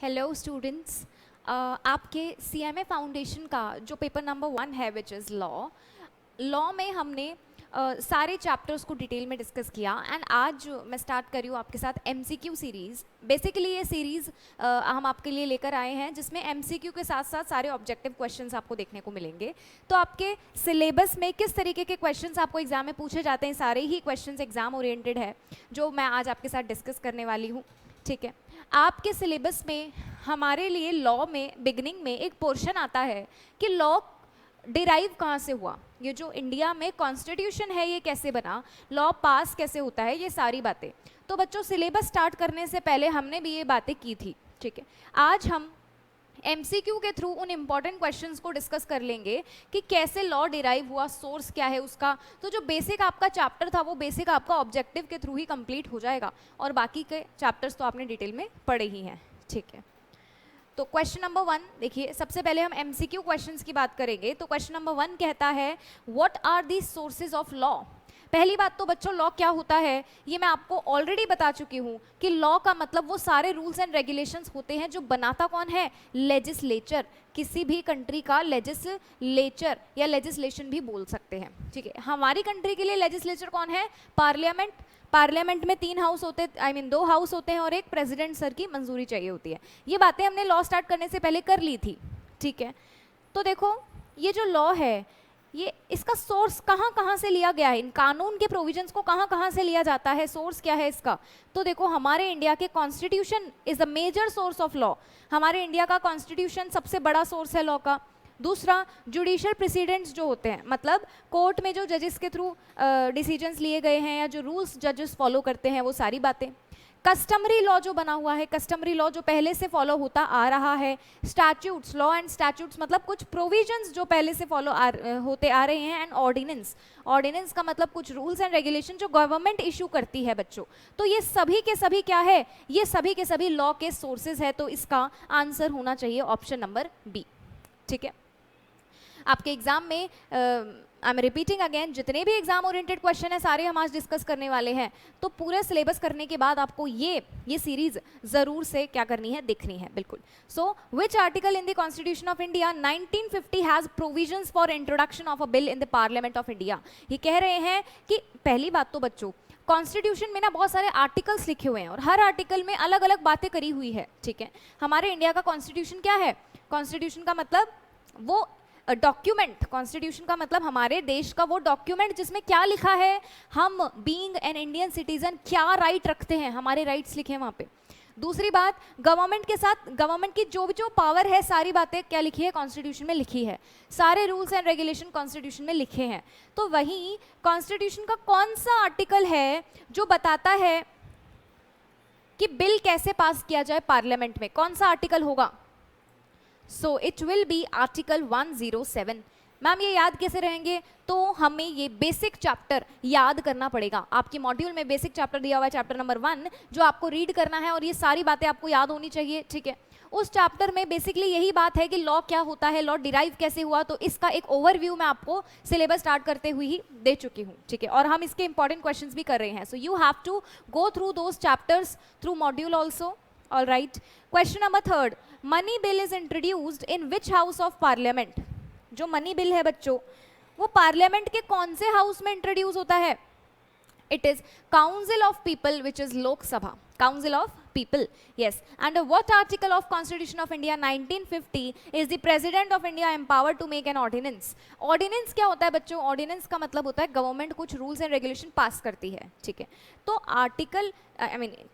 Hello students. आपके CMA foundation का जो पेपर नंबर 1 है विच इज़ लॉ में हमने सारे चैप्टर्स को डिटेल में डिस्कस किया एंड आज मैं स्टार्ट कर रही हूँ आपके साथ MCQ सीरीज़। बेसिकली ये सीरीज़ हम आपके लिए लेकर आए हैं जिसमें MCQ के साथ साथ सारे ऑब्जेक्टिव क्वेश्चंस आपको देखने को मिलेंगे। तो आपके सिलेबस में किस तरीके के क्वेश्चंस आपको एग्जाम में पूछे जाते हैं, सारे ही क्वेश्चंस एग्जाम ओरिएंटेड है जो मैं आज आपके साथ डिस्कस करने वाली हूँ। ठीक है, आपके सिलेबस में हमारे लिए लॉ में बिगनिंग में एक पोर्शन आता है कि लॉ डिराइव कहाँ से हुआ, ये जो इंडिया में कॉन्स्टिट्यूशन है ये कैसे बना, लॉ पास कैसे होता है, ये सारी बातें। तो बच्चों सिलेबस स्टार्ट करने से पहले हमने भी ये बातें की थी। ठीक है, आज हम MCQ के थ्रू उन इम्पॉर्टेंट क्वेश्चंस को डिस्कस कर लेंगे कि कैसे लॉ डिराइव हुआ, सोर्स क्या है उसका। तो जो बेसिक आपका चैप्टर था वो बेसिक आपका ऑब्जेक्टिव के थ्रू ही कंप्लीट हो जाएगा और बाकी के चैप्टर्स तो आपने डिटेल में पढ़े ही हैं। ठीक है, तो क्वेश्चन नंबर 1 देखिए, सबसे पहले हम MCQ क्वेश्चंस की बात करेंगे। तो क्वेश्चन नंबर 1 कहता है what are the sources of law. पहली बात तो बच्चों लॉ क्या होता है ये मैं आपको ऑलरेडी बता चुकी हूँ कि लॉ का मतलब वो सारे रूल्स एंड रेगुलेशंस होते हैं जो बनाता कौन है, लेजिस्लेचर। किसी भी कंट्री का लेजिस्लेचर या लेजिस्लेशन भी बोल सकते हैं। ठीक है, हमारी कंट्री के लिए लेजिस्लेचर कौन है, पार्लियामेंट। पार्लियामेंट में 3 हाउस होते, 2 हाउस होते हैं और एक प्रेसिडेंट सर की मंजूरी चाहिए होती है। ये बातें हमने लॉ स्टार्ट करने से पहले कर ली थी। ठीक है, तो देखो ये जो लॉ है ये इसका सोर्स कहाँ कहाँ से लिया गया है, इन कानून के प्रोविजंस को कहाँ कहाँ से लिया जाता है, सोर्स क्या है इसका। तो देखो हमारे इंडिया के constitution is the major source of law. हमारे इंडिया का कॉन्स्टिट्यूशन सबसे बड़ा सोर्स है लॉ का। दूसरा, जुडिशियल प्रेसिडेंट्स जो होते हैं, मतलब कोर्ट में जो जजेस के थ्रू डिसीजंस लिए गए हैं या जो रूल्स जजेस फॉलो करते हैं वो सारी बातें। कस्टमरी लॉ जो बना हुआ है, कस्टमरी लॉ जो पहले से फॉलो होता आ रहा है। स्टैट्यूट्स, लॉ एंड स्टैट्यूट्स मतलब कुछ प्रोविजंस जो पहले से फॉलो होते आ रहे हैं। एंड ऑर्डिनेंस, ऑर्डिनेंस का मतलब कुछ रूल्स एंड रेगुलेशन जो गवर्नमेंट इशू करती है बच्चों। तो ये सभी के सभी क्या है, ये सभी के सभी लॉ के सोर्सेज है। तो इसका आंसर होना चाहिए ऑप्शन नंबर बी। ठीक है, आपके एग्जाम में आई एम रिपीटिंग अगेन, जितने भी एग्जाम ओरिएंटेड क्वेश्चन है सारे हम आज डिस्कस करने वाले हैं। तो पूरे सिलेबस करने के बाद आपको ये सीरीज जरूर से क्या करनी है, देखनी है बिल्कुल। So which article in the constitution of India 1950 has provisions for introduction of a bill in the parliament of India. ये कह रहे हैं कि पहली बात तो बच्चों कॉन्स्टिट्यूशन में ना बहुत सारे आर्टिकल्स लिखे हुए हैं और हर आर्टिकल में अलग अलग बातें करी हुई है। ठीक है, हमारे इंडिया का कॉन्स्टिट्यूशन क्या है, कॉन्स्टिट्यूशन का मतलब वो डॉक्यूमेंट, कॉन्स्टिट्यूशन का मतलब हमारे देश का वो डॉक्यूमेंट जिसमें क्या लिखा है, हम बीइंग एन इंडियन सिटीजन क्या राइट रखते हैं, हमारे राइट्स लिखे हैं वहाँ पे। दूसरी बात, गवर्नमेंट के साथ गवर्नमेंट की जो पावर है सारी बातें क्या लिखी है, कॉन्स्टिट्यूशन में लिखी है। सारे रूल्स एंड रेगुलेशन कॉन्स्टिट्यूशन में लिखे हैं। तो वहीं कॉन्स्टिट्यूशन का कौन सा आर्टिकल है जो बताता है कि बिल कैसे पास किया जाए पार्लियामेंट में, कौन सा आर्टिकल होगा। So it will be article 107। Ma'am ये याद कैसे रहेंगे, तो हमें ये बेसिक चैप्टर याद करना पड़ेगा। आपके मॉड्यूल में बेसिक चैप्टर दिया हुआ है, चैप्टर नंबर 1 जो आपको रीड करना है और ये सारी बातें आपको याद होनी चाहिए। ठीक है, उस चैप्टर में बेसिकली यही बात है कि लॉ क्या होता है, लॉ डिराइव कैसे हुआ। तो इसका एक ओवरव्यू मैं आपको सिलेबस स्टार्ट करते हुए ही दे चुकी हूँ। ठीक है, और हम इसके इंपॉर्टेंट क्वेश्चंस भी कर रहे हैं। So you have to go through those chapters through module also. All right. Question number 3. Money bill is introduced in which house of parliament? जो मनी बिल है बच्चों वो पार्लियामेंट के कौन से हाउस में इंट्रोड्यूस होता है, it is council of people which is lok sabha, council of people, yes. Under what article of constitution of India 1950 is the president of India empowered to make an ordinance? Ordinance क्या होता है बच्चों, ordinance का मतलब होता है government कुछ rules and regulation पास करती है। ठीक है, तो आर्टिकल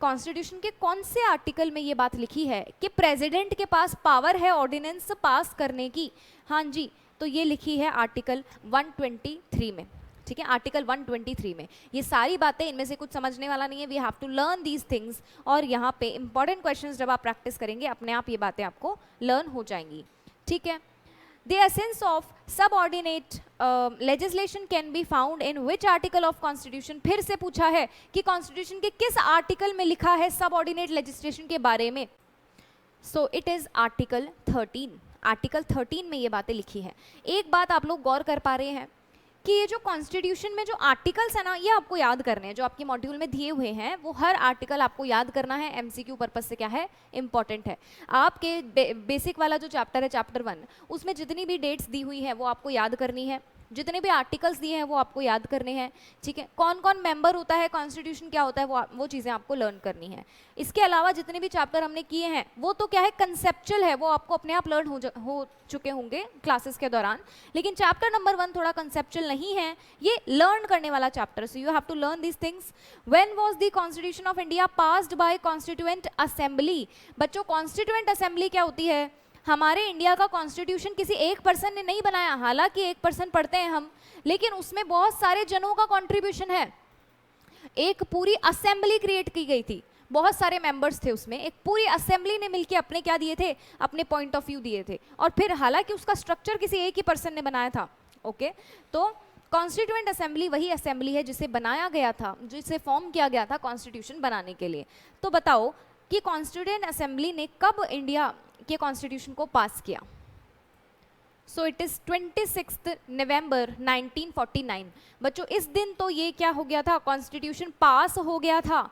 कॉन्स्टिट्यूशन के कौन से आर्टिकल में ये बात लिखी है कि प्रेसिडेंट के पास पावर है ऑर्डिनेंस पास करने की। हाँ जी, तो ये लिखी है आर्टिकल 123 में। ठीक है, आर्टिकल 123 में ये सारी बातें, इनमें से कुछ समझने वाला नहीं है, we have to learn these things. और यहाँ पे इंपॉर्टेंट क्वेश्चंस जब आप प्रैक्टिस करेंगे अपने आप ये बातें आपको लर्न हो जाएंगी। ठीक है, the essence of subordinate legislation can be found in which article of constitution. फिर से पूछा है कि कॉन्स्टिट्यूशन के किस आर्टिकल में लिखा है सबऑर्डिनेट लेजिस्लेशन के बारे में। सो इट इज आर्टिकल 13। आर्टिकल 13 में ये बातें लिखी है। एक बात आप लोग गौर कर पा रहे हैं कि ये जो कॉन्स्टिट्यूशन में जो आर्टिकल्स है ना, ये आपको याद करने हैं, जो आपके मॉड्यूल में दिए हुए हैं वो हर आर्टिकल आपको याद करना है, एमसीक्यू पर्पस से क्या है, इंपॉर्टेंट है। आपके बेसिक वाला जो चैप्टर है चैप्टर 1, उसमें जितनी भी डेट्स दी हुई है वो आपको याद करनी है, जितने भी आर्टिकल्स दिए हैं वो आपको याद करने हैं, ठीक है। कौन कौन मेंबर होता है, कॉन्स्टिट्यूशन क्या होता है, वो चीज़ें आपको लर्न करनी है। इसके अलावा जितने भी चैप्टर हमने किए हैं वो तो क्या है, कंसेप्चुअल है, वो आपको अपने आप लर्न हो चुके होंगे क्लासेस के दौरान, लेकिन चैप्टर नंबर 1 थोड़ा कंसेप्चुअल नहीं है, ये लर्न करने वाला chapter. So you have to learn these things. When was the constitution of India passed by constituent assembly. बच्चों कॉन्स्टिट्यूएंट असेंबली क्या होती है, हमारे इंडिया का कॉन्स्टिट्यूशन किसी एक पर्सन ने नहीं बनाया, हालांकि एक पर्सन पढ़ते हैं हम, लेकिन उसमें बहुत सारे जनों का कंट्रीब्यूशन है। एक पूरी असेंबली क्रिएट की गई थी, बहुत सारे मेंबर्स थे उसमें, एक पूरी असेंबली ने मिलकर अपने क्या दिए थे, अपने पॉइंट ऑफ व्यू दिए थे, और फिर हालांकि उसका स्ट्रक्चर किसी एक ही पर्सन ने बनाया था। ओके, तो कॉन्स्टिट्यूएंट असेंबली वही असेंबली है जिसे बनाया गया था, जिसे फॉर्म किया गया था कॉन्स्टिट्यूशन बनाने के लिए। तो बताओ कि कॉन्स्टिट्यूएंट असेंबली ने कब इंडिया के कॉन्स्टिट्यूशन को पास किया। सो इट इज 26 नवंबर 1949। बच्चों इस दिन तो ये क्या हो गया था, कॉन्स्टिट्यूशन पास हो गया था।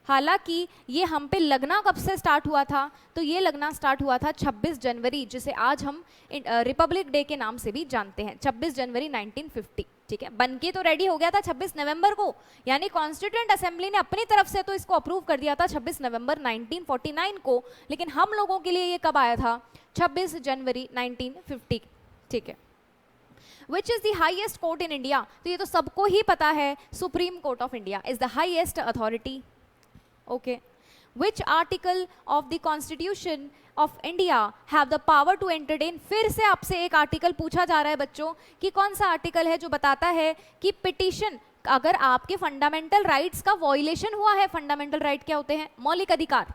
हालांकि ये हम पे लगना कब से स्टार्ट हुआ था, तो ये लगना स्टार्ट हुआ था 26 जनवरी, जिसे आज हम रिपब्लिक डे के नाम से भी जानते हैं, 26 जनवरी 1950। ठीक है, बनके तो रेडी हो गया था 26 नवंबर को, यानी कॉन्स्टिट्यूएंट असेंबली ने अपनी तरफ से तो इसको अप्रूव कर दिया था 26 नवंबर 1949 को, लेकिन हम लोगों के लिए ये कब आया था, 26 जनवरी 1950। ठीक है। Which is the highest court in India? तो ये तो सबको ही पता है, supreme court of India is the highest authority. Okay. Which article of the Constitution of India have the power to entertain? फिर से आपसे एक आर्टिकल पूछा जा रहा है बच्चों कि कौन सा आर्टिकल है जो बताता है कि पिटीशन, अगर आपके फंडामेंटल राइट्स का वॉयलेशन हुआ है, फंडामेंटल राइट क्या होते हैं, मौलिक अधिकार,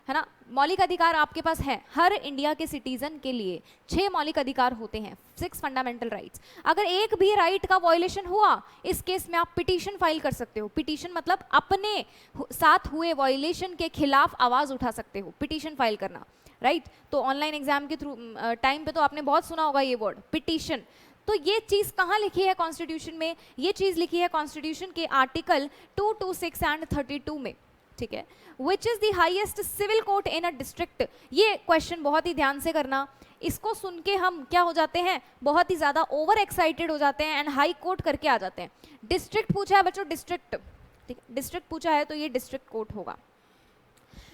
है ना, मौलिक अधिकार आपके पास है, हर इंडिया के सिटीजन के लिए 6 मौलिक अधिकार होते हैं, 6 फंडामेंटल राइट्स। अगर एक भी राइट का वॉयलेशन हुआ, इस केस में आप पिटीशन फाइल कर सकते हो। पिटीशन मतलब अपने साथ हुए वॉयलेशन के खिलाफ आवाज उठा सकते हो, पिटीशन फाइल करना, राइट। तो ऑनलाइन एग्जाम के थ्रू टाइम पे तो आपने बहुत सुना होगा ये वर्ड पिटीशन। तो ये चीज कहाँ लिखी है कॉन्स्टिट्यूशन में, ये चीज लिखी है कॉन्स्टिट्यूशन के आर्टिकल 226 एंड 32 में। ठीक है। Which is the highest civil court in a district? ये क्वेश्चन बहुत ही ध्यान से करना, इसको सुन के हम क्या हो जाते हैं, बहुत ही ज्यादा ओवर एक्साइटेड हो जाते हैं एंड हाई कोर्ट करके आ जाते हैं। डिस्ट्रिक्ट पूछा है बच्चों, डिस्ट्रिक्ट, ठीक है, डिस्ट्रिक्ट पूछा है तो ये डिस्ट्रिक्ट कोर्ट होगा।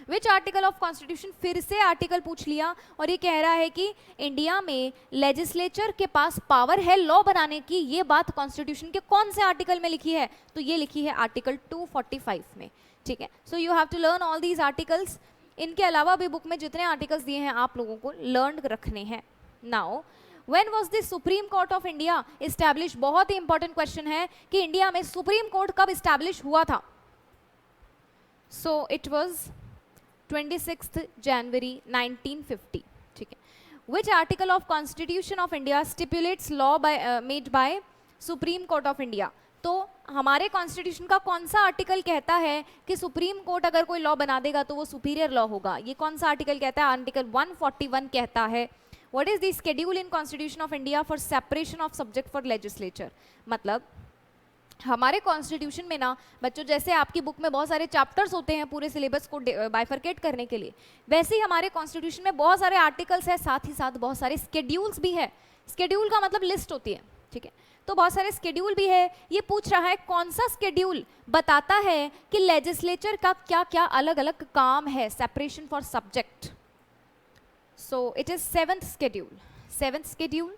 विच आर्टिकल ऑफ कॉन्स्टिट्यूशन, फिर से आर्टिकल पूछ लिया, और ये कह रहा है कि इंडिया में लेजिस्लेचर के पास पावर है लॉ बनाने की। ये बात कॉन्स्टिट्यूशन के कौन से आर्टिकल में लिखी है, तो ये लिखी है आर्टिकल 245 में। ठीक है, so you have to learn all these articles. इनके अलावा भी बुक में जितने आर्टिकल्स दिए हैं आप लोगों को लर्न रखने हैं। Now when was the supreme court of India establish, बहुत ही इंपॉर्टेंट क्वेश्चन है कि इंडिया में सुप्रीम कोर्ट कब एस्टैब्लिश हुआ था। So it was 26 January 1950। ठीक है। Which article of constitution of India stipulates law made by supreme court of India. तो हमारे कॉन्स्टिट्यूशन का कौन सा आर्टिकल कहता है कि सुप्रीम कोर्ट अगर कोई लॉ बना देगा तो वो सुपीरियर लॉ होगा, ये कौन सा आर्टिकल कहता है, आर्टिकल 141 कहता है। What is the schedule in constitution of India for separation of subject for legislature. मतलब हमारे कॉन्स्टिट्यूशन में ना बच्चों, जैसे आपकी बुक में बहुत सारे चैप्टर्स होते हैं पूरे सिलेबस को बाइफरकेट करने के लिए, वैसे ही हमारे कॉन्स्टिट्यूशन में बहुत सारे आर्टिकल्स है, साथ ही साथ बहुत सारे स्केड्यूल्स भी है। स्केड्यूल का मतलब लिस्ट होती है, ठीक है, तो बहुत सारे स्केड्यूल भी है। ये पूछ रहा है कौन सा स्केड्यूल बताता है कि लेजिस्लेचर का क्या क्या अलग अलग काम है, separation for subject. So it is 7th schedule। 7th schedule,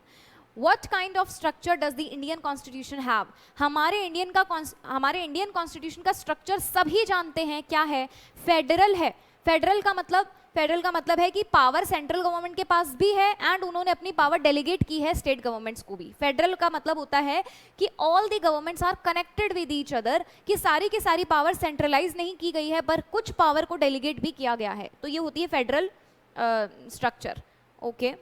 what kind of structure does the Indian Constitution have? हमारे इंडियन कॉन्स्टिट्यूशन का स्ट्रक्चर सभी जानते हैं क्या है, फेडरल है। फेडरल का मतलब है कि पावर सेंट्रल गवर्नमेंट के पास भी है एंड उन्होंने अपनी पावर डेलीगेट की है स्टेट गवर्नमेंट्स को भी। फेडरल का मतलब होता है कि all the governments are connected with each other, कि सारी की सारी पावर सेंट्रलाइज नहीं की गई है पर कुछ पावर को डेलीगेट भी किया गया है, तो ये होती है federal structure. Okay.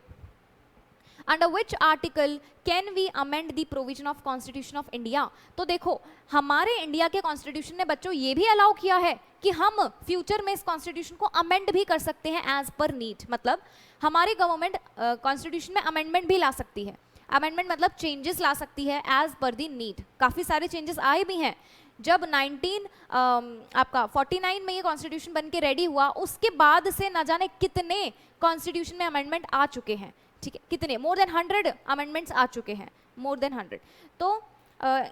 Under which article can we amend the provision of constitution of India. तो देखो हमारे इंडिया के कॉन्स्टिट्यूशन ने बच्चों ये भी अलाउ किया है कि हम फ्यूचर में इस कॉन्स्टिट्यूशन को अमेंड भी कर सकते हैं एज पर नीड। मतलब हमारी गवर्नमेंट कॉन्स्टिट्यूशन में अमेंडमेंट भी ला सकती है। अमेंडमेंट मतलब चेंजेस ला सकती है एज पर द नीड। काफ़ी सारे चेंजेस आए भी हैं। जब 49 में ये कॉन्स्टिट्यूशन बन के रेडी हुआ, उसके बाद से ना जाने कितने कॉन्स्टिट्यूशन में अमेंडमेंट आ चुके हैं, ठीक है, कितने, मोर देन 100 अमेंडमेंट्स आ चुके हैं, मोर देन 100। तो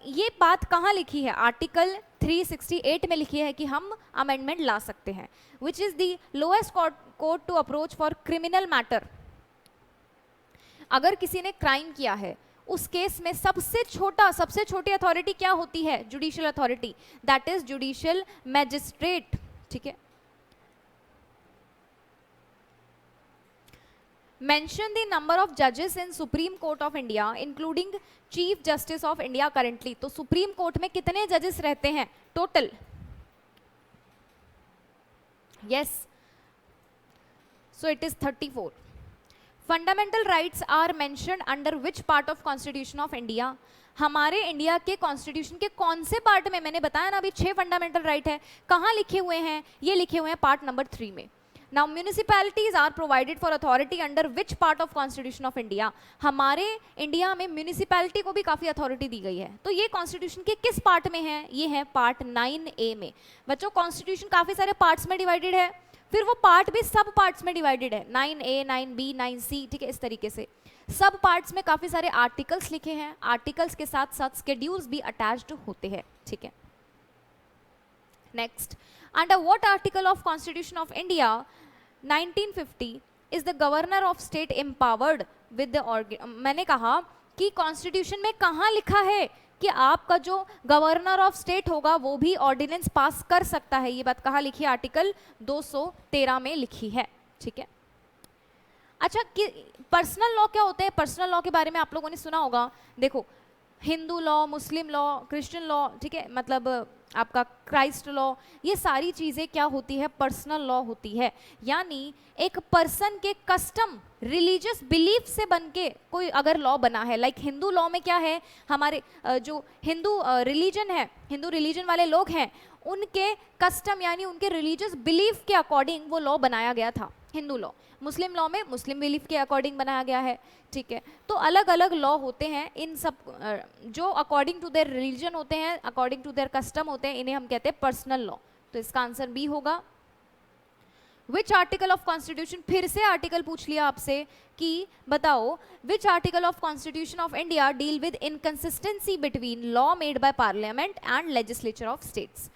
ये बात कहाँ लिखी है? आर्टिकल 368 में लिखी है कि हम अमेंडमेंट ला सकते हैं, which is the lowest court to approach for criminal matter. अगर किसी ने क्राइम किया है, उस केस में सबसे छोटी अथॉरिटी क्या होती है? Judicial authority, that is judicial magistrate, ठीक है। मेंशन द नंबर ऑफ जजेस in supreme court of India including chief justice of India currently. तो सुप्रीम कोर्ट में कितने जजेस रहते हैं total? Yes, so it is 34। Fundamental rights are mentioned under which part of constitution of India? हमारे India के constitution के कौन से पार्ट में? मैंने बताया ना अभी 6 फंडामेंटल राइट है। कहाँ लिखे हुए हैं? ये लिखे हुए हैं पार्ट नंबर 3 में। Now municipalities are provided for authority under which part of constitution of India? हमारे इंडिया में म्यूनिसिपैलिटी को भी काफी अथॉरिटी दी गई है। तो ये कॉन्स्टिट्यूशन के किस पार्ट में है? ये है पार्ट 9A में। बच्चों, कॉन्स्टिट्यूशन काफी सारे पार्ट्स में डिवाइडेड है, फिर वो पार्ट भी सब पार्ट्स में डिवाइडेड है, 9A, 9B, 9C, ठीक है, इस तरीके से सब पार्ट्स में काफी सारे आर्टिकल्स लिखे हैं। आर्टिकल्स के साथ साथ स्केड्यूल्स भी अटैच्ड होते हैं, ठीक है। Next, under what article of constitution of India 1950 is the governor of state empowered with the मैंने कहा कि कॉन्स्टिट्यूशन में कहाँ लिखा है कि आपका जो गवर्नर ऑफ स्टेट होगा वो भी ऑर्डिनेंस पास कर सकता है? ये बात कहाँ लिखी है? आर्टिकल 213 में लिखी है, ठीक है। अच्छा, कि पर्सनल लॉ क्या होते हैं? पर्सनल लॉ के बारे में आप लोगों ने सुना होगा। देखो, हिंदू लॉ, मुस्लिम लॉ, क्रिश्चियन लॉ, ठीक है, मतलब आपका क्राइस्ट लॉ, ये सारी चीज़ें क्या होती है? पर्सनल लॉ होती है। यानी एक पर्सन के कस्टम, रिलीजियस बिलीफ से बन के कोई अगर लॉ बना है, लाइक हिंदू लॉ में क्या है, हमारे जो हिंदू रिलीजन है, हिंदू रिलीजन वाले लोग हैं, उनके कस्टम यानी उनके रिलीजियस बिलीफ के अकॉर्डिंग वो लॉ बनाया गया था, हिंदू लॉ। मुस्लिम लॉ में मुस्लिम बिलीफ के अकॉर्डिंग बनाया गया है, ठीक है। तो अलग अलग लॉ होते हैं, इन सब जो अकॉर्डिंग टू देयर रिलीजन होते हैं, अकॉर्डिंग टू देयर कस्टम होते हैं, इन्हें हम कहते हैं पर्सनल लॉ। तो इसका आंसर बी होगा। विच आर्टिकल ऑफ कॉन्स्टिट्यूशन, फिर से आर्टिकल पूछ लिया आपसे कि बताओ which article of constitution of India deal with inconsistency between law made by parliament and legislature of states.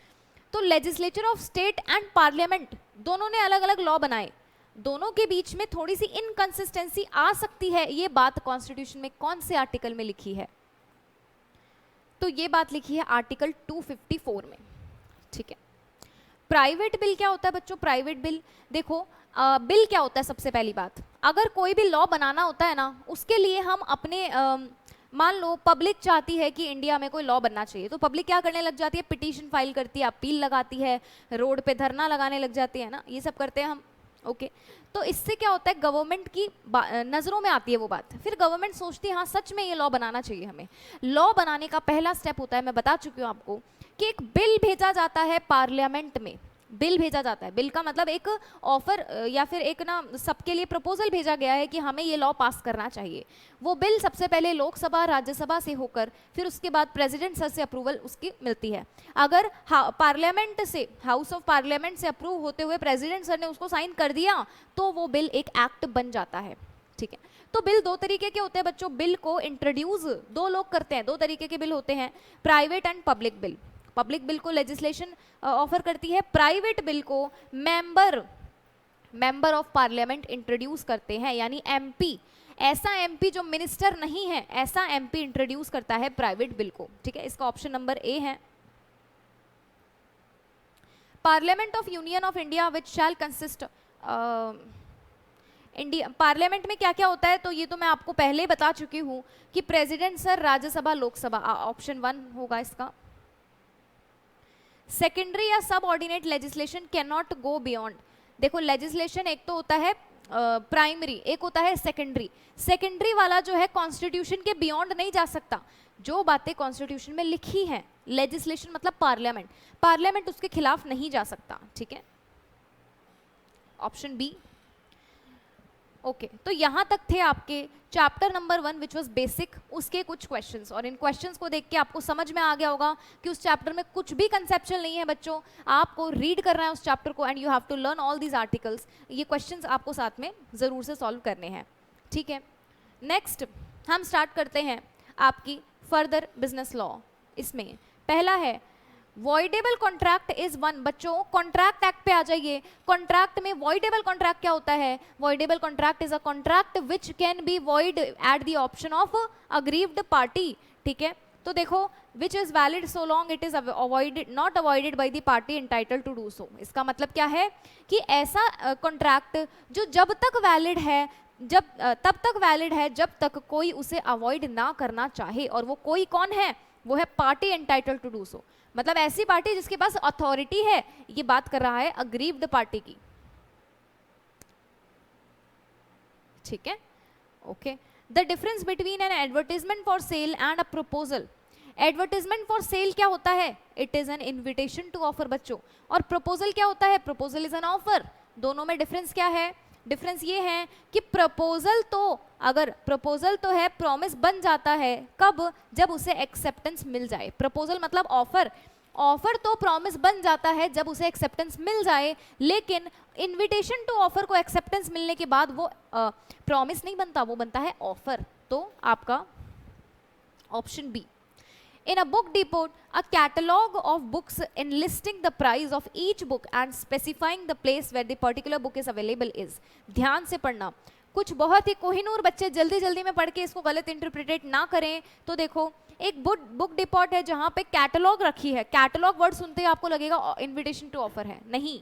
तो legislature of state and parliament दोनों ने अलग अलग लॉ बनाए, दोनों के बीच में थोड़ी सी इनकंसिस्टेंसी आ सकती है। ये बात कॉन्स्टिट्यूशन में कौन से आर्टिकल में लिखी है? तो ये बात लिखी है आर्टिकल 254 में, ठीक है। प्राइवेट बिल क्या होता है बच्चों? प्राइवेट बिल, देखो बिल क्या होता है? सबसे पहली बात, अगर कोई भी लॉ बनाना होता है ना, उसके लिए हम अपने मान लो पब्लिक चाहती है कि इंडिया में कोई लॉ बनना चाहिए, तो पब्लिक क्या करने लग जाती है? पिटीशन फाइल करती है, अपील लगाती है, रोड पे धरना लगाने लग जाती है ना, ये सब करते हैं हम, ओके। तो इससे क्या होता है? गवर्नमेंट की नज़रों में आती है वो बात, फिर गवर्नमेंट सोचती है हाँ सच में ये लॉ बनाना चाहिए हमें। लॉ बनाने का पहला स्टेप होता है, मैं बता चुकी हूँ आपको, कि एक बिल भेजा जाता है पार्लियामेंट में। बिल भेजा जाता है, बिल का मतलब एक ऑफर या फिर एक ना सबके लिए प्रपोजल भेजा गया है कि हमें ये लॉ पास करना चाहिए। वो बिल सबसे पहले लोकसभा राज्यसभा से होकर फिर उसके बाद प्रेसिडेंट सर से अप्रूवल उसकी मिलती है। अगर पार्लियामेंट से, हाउस ऑफ पार्लियामेंट से अप्रूव होते हुए प्रेसिडेंट सर ने उसको साइन कर दिया तो वो बिल एक एक्ट बन जाता है, ठीक है। तो बिल दो तरीके के होते हैं बच्चों, बिल को इंट्रोड्यूस दो लोग करते हैं, दो तरीके के बिल होते हैं, private and public bill. Public bill को लेजिस्लेशन ऑफर करती है, प्राइवेट बिल को मेंबर ऑफ पार्लियामेंट इंट्रोड्यूस करते हैं, यानी एमपी। ऐसा एमपी जो मिनिस्टर नहीं है, ऐसा एमपी इंट्रोड्यूस करता है प्राइवेट बिल को, ठीक है। इसका ऑप्शन नंबर ए है। Parliament of union of India which shell consist, India parliament में क्या क्या होता है? तो ये तो मैं आपको पहले बता चुकी हूँ कि president sir, Rajya Sabha, Lok Sabha, option 1 होगा इसका। सेकेंडरी या सब ordinate legislation can not go beyond. देखो लेजिस्लेशन एक तो होता है प्राइमरी, एक होता है सेकेंडरी। सेकेंडरी वाला जो है कॉन्स्टिट्यूशन के बियॉन्ड नहीं जा सकता। जो बातें कॉन्स्टिट्यूशन में लिखी हैं, लेजिस्लेशन मतलब पार्लियामेंट, पार्लियामेंट उसके खिलाफ नहीं जा सकता, ठीक है। Option B. ओके तो यहाँ तक थे आपके chapter number 1 which was basic, उसके कुछ क्वेश्चंस, और इन क्वेश्चंस को देख के आपको समझ में आ गया होगा कि उस चैप्टर में कुछ भी कंसेप्चुअल नहीं है बच्चों, आपको रीड करना है उस चैप्टर को and you have to learn all these articles. ये क्वेश्चंस आपको साथ में ज़रूर से सॉल्व करने हैं, ठीक है। नेक्स्ट हम स्टार्ट करते हैं आपकी फर्दर बिजनेस लॉ। इसमें पहला है वॉइडेबल कॉन्ट्रैक्ट इज वन। बच्चों कॉन्ट्रैक्ट एक्ट पे आ जाइए। कॉन्ट्रैक्ट में वॉइडेबल कॉन्ट्रैक्ट क्या होता है? Voidable contract is a contract which can be void at the option of aggrieved party, ठीक है। तो देखो which is valid so long it is avoided not avoided by the party entitled to do so. इसका मतलब क्या है कि ऐसा कॉन्ट्रैक्ट जो जब तक वैलिड है, तब तक वैलिड है जब तक कोई उसे अवॉइड ना करना चाहे, और वो कोई कौन है? वो है party entitled to do so. मतलब ऐसी पार्टी जिसके पास अथॉरिटी है, ये बात कर रहा है अग्रीव्ड पार्टी की, ठीक है। Okay the difference between an advertisement for sale and a proposal. Advertisement for sale क्या होता है? It is an invitation to offer बच्चों। और प्रपोजल क्या होता है? Proposal is an offer. दोनों में डिफरेंस क्या है? डिफरेंस ये है कि प्रपोजल तो, अगर प्रपोजल तो है, प्रॉमिस बन जाता है कब? जब उसे एक्सेप्टेंस मिल जाए। प्रपोजल मतलब ऑफर, ऑफर तो प्रॉमिस बन जाता है जब उसे एक्सेप्टेंस मिल जाए, लेकिन इनविटेशन टू ऑफर को एक्सेप्टेंस मिलने के बाद वो प्रॉमिस नहीं बनता, वो बनता है ऑफर। तो आपका option B. In a book depot, a catalog of books enlisting the price of each book and specifying the place where the particular book is available is। ध्यान से पढ़ना, कुछ बहुत ही कोहिनूर बच्चे जल्दी जल्दी में पढ़ के इसको गलत इंटरप्रिटेट ना करें। तो देखो एक बुक डिपॉट है जहाँ पे कैटलॉग रखी है। कैटलॉग वर्ड सुनते ही आपको लगेगा इन्विटेशन टू ऑफर है, नहीं।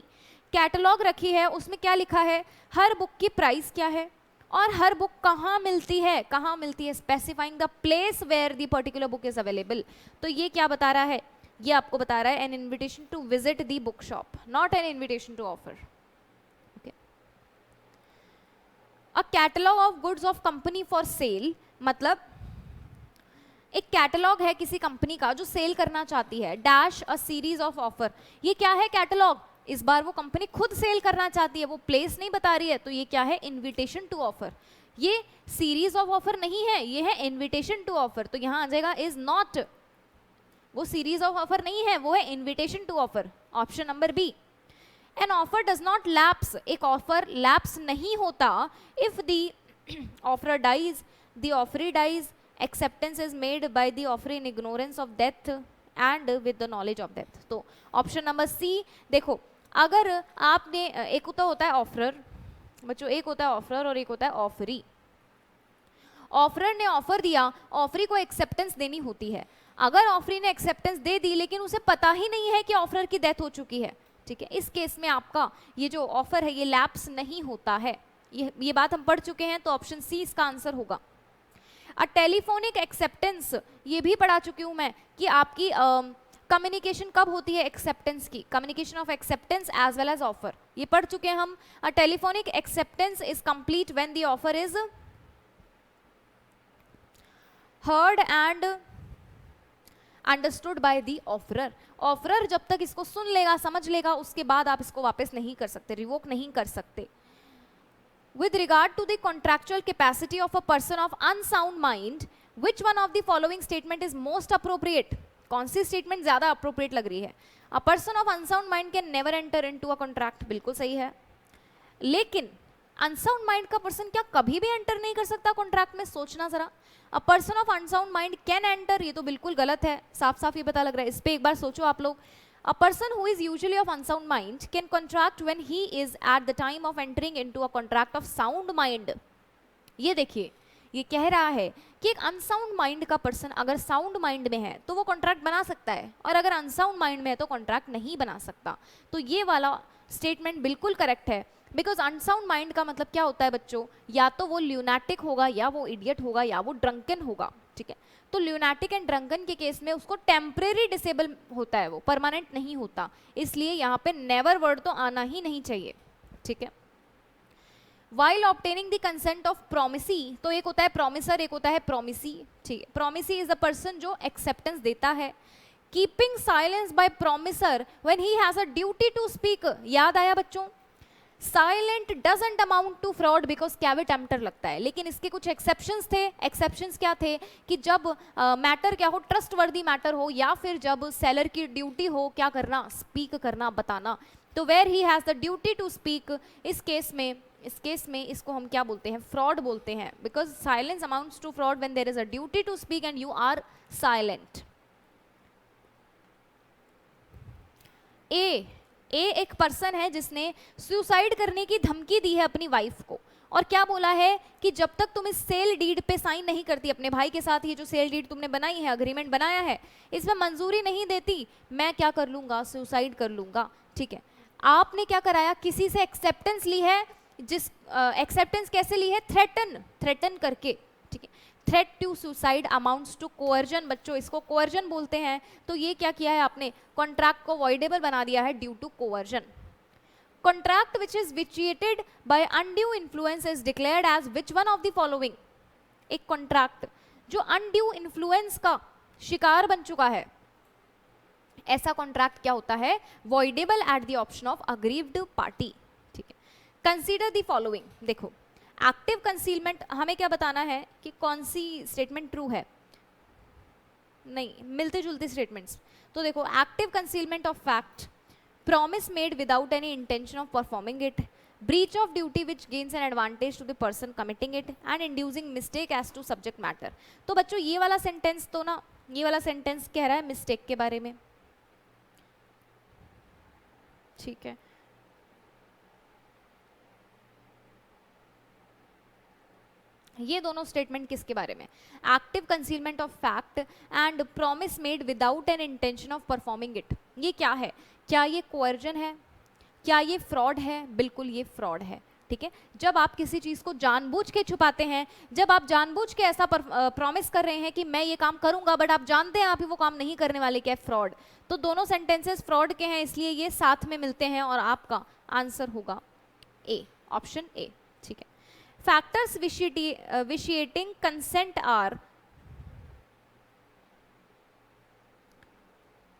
कैटलॉग रखी है, उसमें क्या लिखा है? हर बुक की प्राइस क्या है और हर बुक कहाँ मिलती है, कहाँ मिलती है, specifying the place where the particular book is available. तो ये क्या बता रहा है? ये आपको बता रहा है an invitation to visit the book shop, not an invitation to offer. Okay a catalogue of goods of company for sale, मतलब एक कैटलॉग है किसी कंपनी का जो सेल करना चाहती है, dash a series of offer. ये क्या है? कैटलॉग। इस बार वो कंपनी खुद सेल करना चाहती है, वो प्लेस नहीं बता रही है, तो ये क्या है? Invitation to offer. ये सीरीज ऑफ ऑफर नहीं है, ये है इनविटेशन टू ऑफर। तो यहाँ आ जाएगा इज नॉट, वो सीरीज ऑफ ऑफर नहीं है, वो है invitation to offer, option number B. An offer does not lapse, एक ऑफर लैप्स नहीं होता if the offer dies, the offeree dies, acceptance is made by the offeree in ignorance of death and with the knowledge of death। तो option number C. देखो अगर आपने एक तो होता है ऑफरर बच्चों, एक होता है ऑफरर और एक होता है ऑफरी। ऑफरर ने ऑफर दिया, ऑफरी को एक्सेप्टेंस देनी होती है। अगर ऑफरी ने एक्सेप्टेंस दे दी लेकिन उसे पता ही नहीं है कि ऑफरर की डेथ हो चुकी है, ठीक है, इस केस में आपका ये जो ऑफर है ये लैप्स नहीं होता है। ये बात हम पढ़ चुके हैं, तो ऑप्शन सी इसका आंसर होगा। अ टेलीफोनिक एक्सेप्टेंस, ये भी पढ़ा चुकी हूँ मैं कि आपकी कम्युनिकेशन कब होती है? एक्सेप्टेंस की, communication of acceptance as well as offer, ये पढ़ चुके हैं हम। A telephonic acceptance is complete when the offer is heard and understood by the offeror. Offeror जब तक इसको सुन लेगा, समझ लेगा, उसके बाद आप इसको वापस नहीं कर सकते, रिवोक नहीं कर सकते। With regard to the contractual capacity of a person of unsound mind, which one of the following statement is most appropriate? कौन सी स्टेटमेंट ज्यादा अप्रोप्रिएट लग रही है? A person of unsound mind can never enter into a contract, बिल्कुल सही है। लेकिन unsound mind का पर्सन क्या कभी भी एंटर नहीं कर सकता कॉन्ट्रैक्ट में? सोचना जरा। A person of unsound mind can enter, ये तो बिल्कुल गलत है, साफ साफ ये पता लग रहा है। इस पे एक बार सोचो आप लोग। A person who is usually of unsound mind can contract when he is at the time of entering into a contract of sound mind। ये देखिए, ये कह रहा है कि एक अनसाउंड माइंड का पर्सन अगर साउंड माइंड में है तो वो कॉन्ट्रैक्ट बना सकता है, और अगर अनसाउंड माइंड में है तो कॉन्ट्रैक्ट नहीं बना सकता। तो ये वाला स्टेटमेंट बिल्कुल करेक्ट है, बिकॉज अनसाउंड माइंड का मतलब क्या होता है बच्चों? या तो वो ल्यूनैटिक होगा, या वो इडियट होगा, या वो ड्रंकन होगा, ठीक है। तो ल्यूनैटिक एंड ड्रंकन के केस में उसको टेम्परेरी डिसेबल होता है, वो परमानेंट नहीं होता, इसलिए यहाँ पे नेवर वर्ड तो आना ही नहीं चाहिए, ठीक है। While obtaining the consent of promisee, तो एक होता है प्रोमिसर, एक होता है प्रोमिसी, ठीक है। प्रोमिसी इज द पर्सन जो एक्सेप्टेंस देता है। Keeping silence by promisor when he has a duty to speak, याद आया बच्चों? Silent doesn't amount to fraud because caveat emptor लगता है, लेकिन इसके कुछ एक्सेप्शंस थे। एक्सेप्शंस क्या थे कि जब मैटर क्या हो, ट्रस्टवर्दी मैटर हो, या फिर जब सेलर की ड्यूटी हो क्या करना, स्पीक करना, बताना। तो where he has the duty to speak, इस केस में इसको हम क्या बोलते हैं, फ्रॉड बोलते हैं, because silence amounts to fraud when there is a duty to speak and you are silent. A एक पर्सन है जिसने सुसाइड करने की धमकी दी है अपनी वाइफ को, और क्या बोला है कि जब तक तुम इस सेल डीड पे साइन नहीं करती, अपने भाई के साथ ये जो सेल डीड तुमने बनाई है, अग्रीमेंट बनाया है, इसमें मंजूरी नहीं देती, मैं क्या कर लूंगा, सुसाइड कर लूंगा। ठीक है, आपने क्या कराया, किसी से एक्सेप्टेंस ली है, जिस एक्सेप्टेंस कैसे ली है, थ्रेटन करके। ठीक है, threat to suicide amounts to coercion, बच्चों इसको कोअर्जन बोलते हैं। तो ये क्या किया है आपने, कॉन्ट्रैक्ट को वॉइडेबल बना दिया है due to coercion. Contract which is vitiated by undue influence is declared as which one of the following. एक कॉन्ट्रैक्ट जो अनड्यू इन्फ्लुएंस का शिकार बन चुका है, ऐसा कॉन्ट्रैक्ट क्या होता है, voidable at the option of aggrieved party. ठीक है, कंसीडर द फॉलोइंग। देखो, एक्टिव कंसीलमेंट, हमें क्या बताना है कि कौन सी स्टेटमेंट ट्रू है, नहीं, मिलते जुलते स्टेटमेंट्स। तो देखो, active concealment of fact, promise made without any intention of performing it, breach of duty which gains an advantage to the person committing it, and inducing mistake as to subject matter. तो बच्चों ये वाला sentence तो ना, ये वाला sentence कह रहा है मिस्टेक के बारे में। ठीक है, ये दोनों स्टेटमेंट किसके बारे में, active concealment of fact and promise made without an intention of performing it. ये क्या है, क्या ये कोअर्जन है, क्या ये फ्रॉड है, बिल्कुल ये फ्रॉड है। ठीक है, जब आप किसी चीज को जानबूझ के छुपाते हैं, जब आप जानबूझ के ऐसा प्रॉमिस कर रहे हैं कि मैं ये काम करूंगा, बट आप जानते हैं आप ही वो काम नहीं करने वाले, क्या फ्रॉड। तो दोनों सेंटेंसेस फ्रॉड के हैं, इसलिए ये साथ में मिलते हैं, और आपका आंसर होगा ए, ऑप्शन ए। ठीक है, फैक्टर्स विशिएटिंग कंसेंट आर,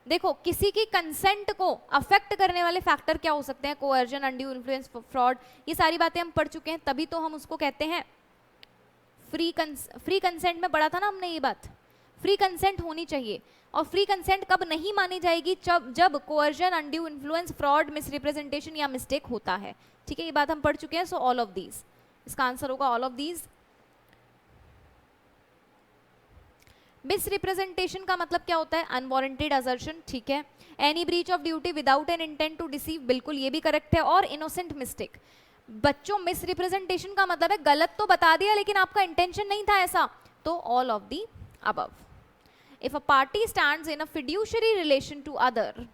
देखो किसी की कंसेंट को अफेक्ट करने वाले फैक्टर क्या हो सकते हैं, कोअर्जन, अनड्यू इन्फ्लुएंस, फ्रॉड, ये सारी बातें हम पढ़ चुके हैं, तभी तो हम उसको कहते हैं फ्री कंसेंट में पढ़ा था ना हमने ये बात, फ्री कंसेंट होनी चाहिए। और फ्री कंसेंट कब नहीं मानी जाएगी, जब coercion, undue influence, fraud, misrepresentation या मिस्टेक होता है। ठीक है, ये बात हम पढ़ चुके हैं। सो ऑल ऑफ दीज, इसका आंसर होगा ऑल ऑफ दीज। मिसरिप्रेजेंटेशन का मतलब क्या होता है, अनवारंटेड असर्शन। ठीक है, any breach of duty without an intent to deceive, बिल्कुल ये भी करेक्ट है। और इनोसेंट मिस्टेक, बच्चों मिसरिप्रेजेंटेशन का मतलब है गलत तो बता दिया लेकिन आपका इंटेंशन नहीं था ऐसा, तो all of the above. If a party stands in a fiduciary relation to other,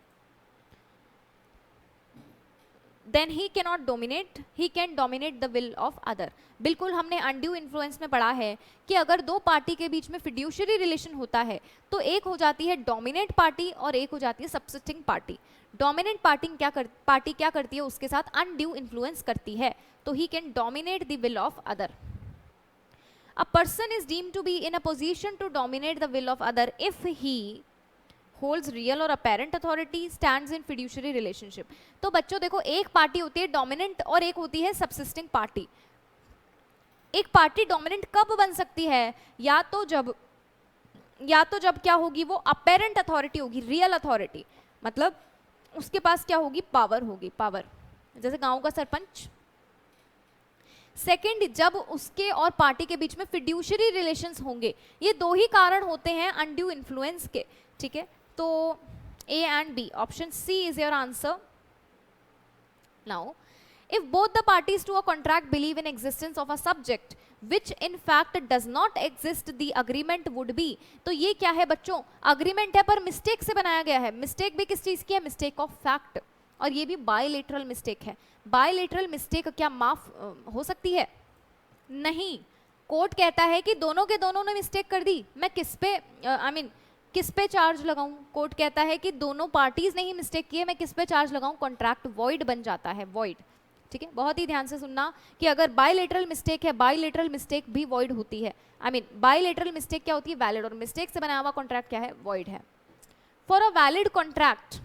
then he cannot dominate, he can dominate the will of other। बिल्कुल हमने अनड्यू इन्फ्लुएंस में पढ़ा है कि अगर दो पार्टी के बीच में फिड्यूशियरी रिलेशन होता है तो एक हो जाती है डोमिनेट पार्टी और एक हो जाती है सबसिस्टिंग पार्टी। डोमिनेंट पार्टी क्या करती है, उसके साथ अनड्यू इन्फ्लुएंस करती है, तो he can dominate the will of other. A person is deemed to be in a position to dominate the will of other if he holds real or apparent authority, stands in fiduciary relationship। तो बच्चों देखो, एक party होती है dominant और एक होती है सबसिस्टिंग पार्टी। एक पार्टी डोमिनेंट कब बन सकती है, या तो जब क्या होगी, वो अपेरेंट अथॉरिटी होगी, रियल अथॉरिटी, मतलब उसके पास क्या होगी, पावर होगी, पावर, जैसे गांव का सरपंच। सेकेंड, जब उसके और पार्टी के बीच में फिड्यूशियरी रिलेशंस होंगे। ये दो ही कारण होते हैं अनड्यू इन्फ्लुएंस के। ठीक है, तो A and B, option C is your answer. Now, if both the parties to a contract believe in existence of a subject which in fact does not exist, the agreement would be। तो ये क्या है बच्चों, agreement है पर mistake से बनाया गया है। मिस्टेक भी किस चीज की है, मिस्टेक ऑफ फैक्ट, और ये भी बायलेटरल मिस्टेक है। बायलेटरल मिस्टेक क्या माफ हो सकती है, नहीं। कोर्ट कहता है कि दोनों के दोनों ने मिस्टेक कर दी, मैं किस पे किस पे चार्ज लगाऊं। कोर्ट कहता है कि दोनों पार्टीज ने ही मिस्टेक की है, मैं किस पे चार्ज लगाऊं, कॉन्ट्रैक्ट वॉइड बन जाता है, वॉइड। ठीक है, बहुत ही ध्यान से सुनना कि अगर बायलेटरल मिस्टेक है, बायलेटरल मिस्टेक भी वॉइड होती है। बायलेटरल मिस्टेक क्या होती है, वैलिड, और मिस्टेक से बना हुआ कॉन्ट्रैक्ट क्या है, वॉइड है। For a valid contract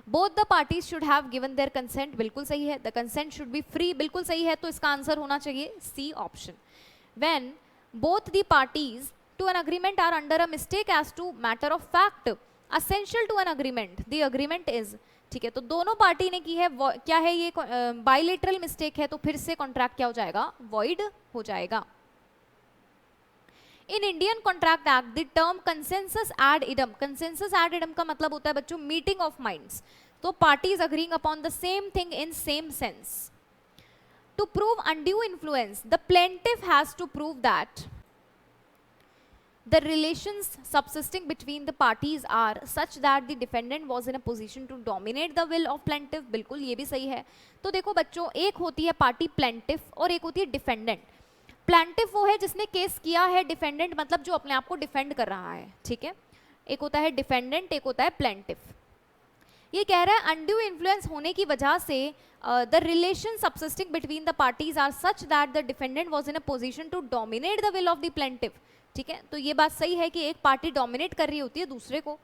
both the parties should have given their consent, बिल्कुल सही है. The consent should be free, बिल्कुल सही है. तो इसका आंसर होना चाहिए C option. When both the parties to an agreement are under a mistake as to matter of fact essential to an agreement, the agreement is. ठीक है, तो दोनों पार्टी ने की है, क्या है ये, बायलेटरल मिस्टेक है, तो फिर से कॉन्ट्रैक्ट क्या हो जाएगा, वॉइड हो जाएगा. In Indian contract Act the term consensus ad idem, consensus ad idem का मतलब होता है बच्चों मीटिंग ऑफ माइंड्स. तो parties agreeing upon the same thing in same sense. To prove undue influence the plaintiff has to prove that the relations subsisting between the parties are such that the defendant was in a position to dominate the will of plaintiff. बिल्कुल ये भी सही है. तो देखो बच्चों, एक होती है पार्टी प्लेंटिफ और एक होती है डिफेंडेंट. प्लेंटिफ वो है जिसने केस किया है, डिफेंडेंट मतलब जो अपने आप को डिफेंड कर रहा है. ठीक है, एक होता है डिफेंडेंट, एक होता है प्लेंटिफ. ये कह रहा है अनड्यू इन्फ्लुएंस होने की वजह से the relation subsisting between the parties are such that the defendant was in a position to dominate the will of the plaintiff. ठीक है, तो ये बात सही है कि एक पार्टी डोमिनेट कर रही होती है दूसरे को.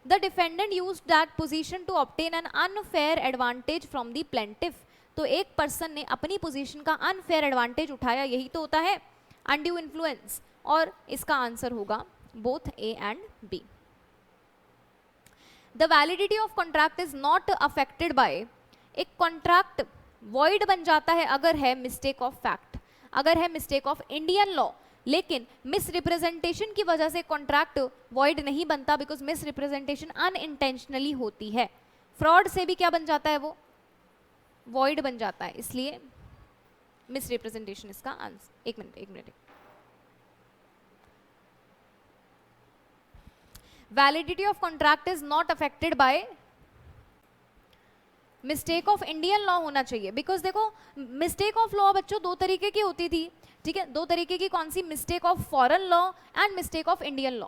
The defendant used that position to obtain an unfair advantage from the plaintiff. तो एक पर्सन ने अपनी पोजीशन का अनफेयर एडवांटेज उठाया, यही तो होता है अनड्यू इन्फ्लुएंस. और इसका आंसर होगा both A and B. The validity of contract is not affected by, एक कॉन्ट्रैक्ट वॉइड बन जाता है अगर है मिस्टेक ऑफ फैक्ट, अगर है मिस्टेक ऑफ इंडियन लॉ. लेकिन मिस रिप्रेजेंटेशन की वजह से कॉन्ट्रैक्ट वॉइड नहीं बनता, बिकॉज मिस रिप्रेजेंटेशन अनइंटेंशनली होती है. फ्रॉड से भी क्या बन जाता है, वो वॉइड बन जाता है, इसलिए मिस रिप्रेजेंटेशन इसका आंसर. एक minute. Validity of contract is not affected by mistake of Indian law होना चाहिए, बिकॉज देखो मिस्टेक ऑफ लॉ बच्चों दो तरीके की होती थी. ठीक है, दो तरीके की. कौन सी, mistake of foreign law and mistake of Indian law.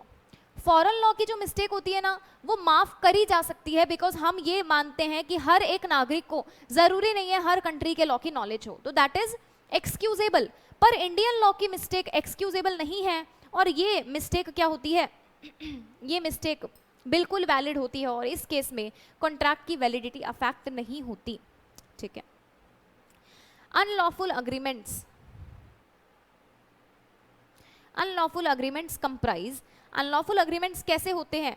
Foreign law की जो मिस्टेक होती है ना, वो माफ करी जा सकती है, बिकॉज हम ये मानते हैं कि हर एक नागरिक को जरूरी नहीं है हर कंट्री के लॉ की नॉलेज हो, तो दैट इज एक्सक्यूजेबल. पर इंडियन लॉ की मिस्टेक एक्सक्यूजेबल नहीं है, और ये मिस्टेक क्या होती है ये मिस्टेक बिल्कुल वैलिड होती है, और इस केस में कॉन्ट्रैक्ट की वैलिडिटी अफेक्ट नहीं होती. ठीक है. Unlawful agreements, unlawful agreements comprise, unlawful agreements कैसे होते हैं,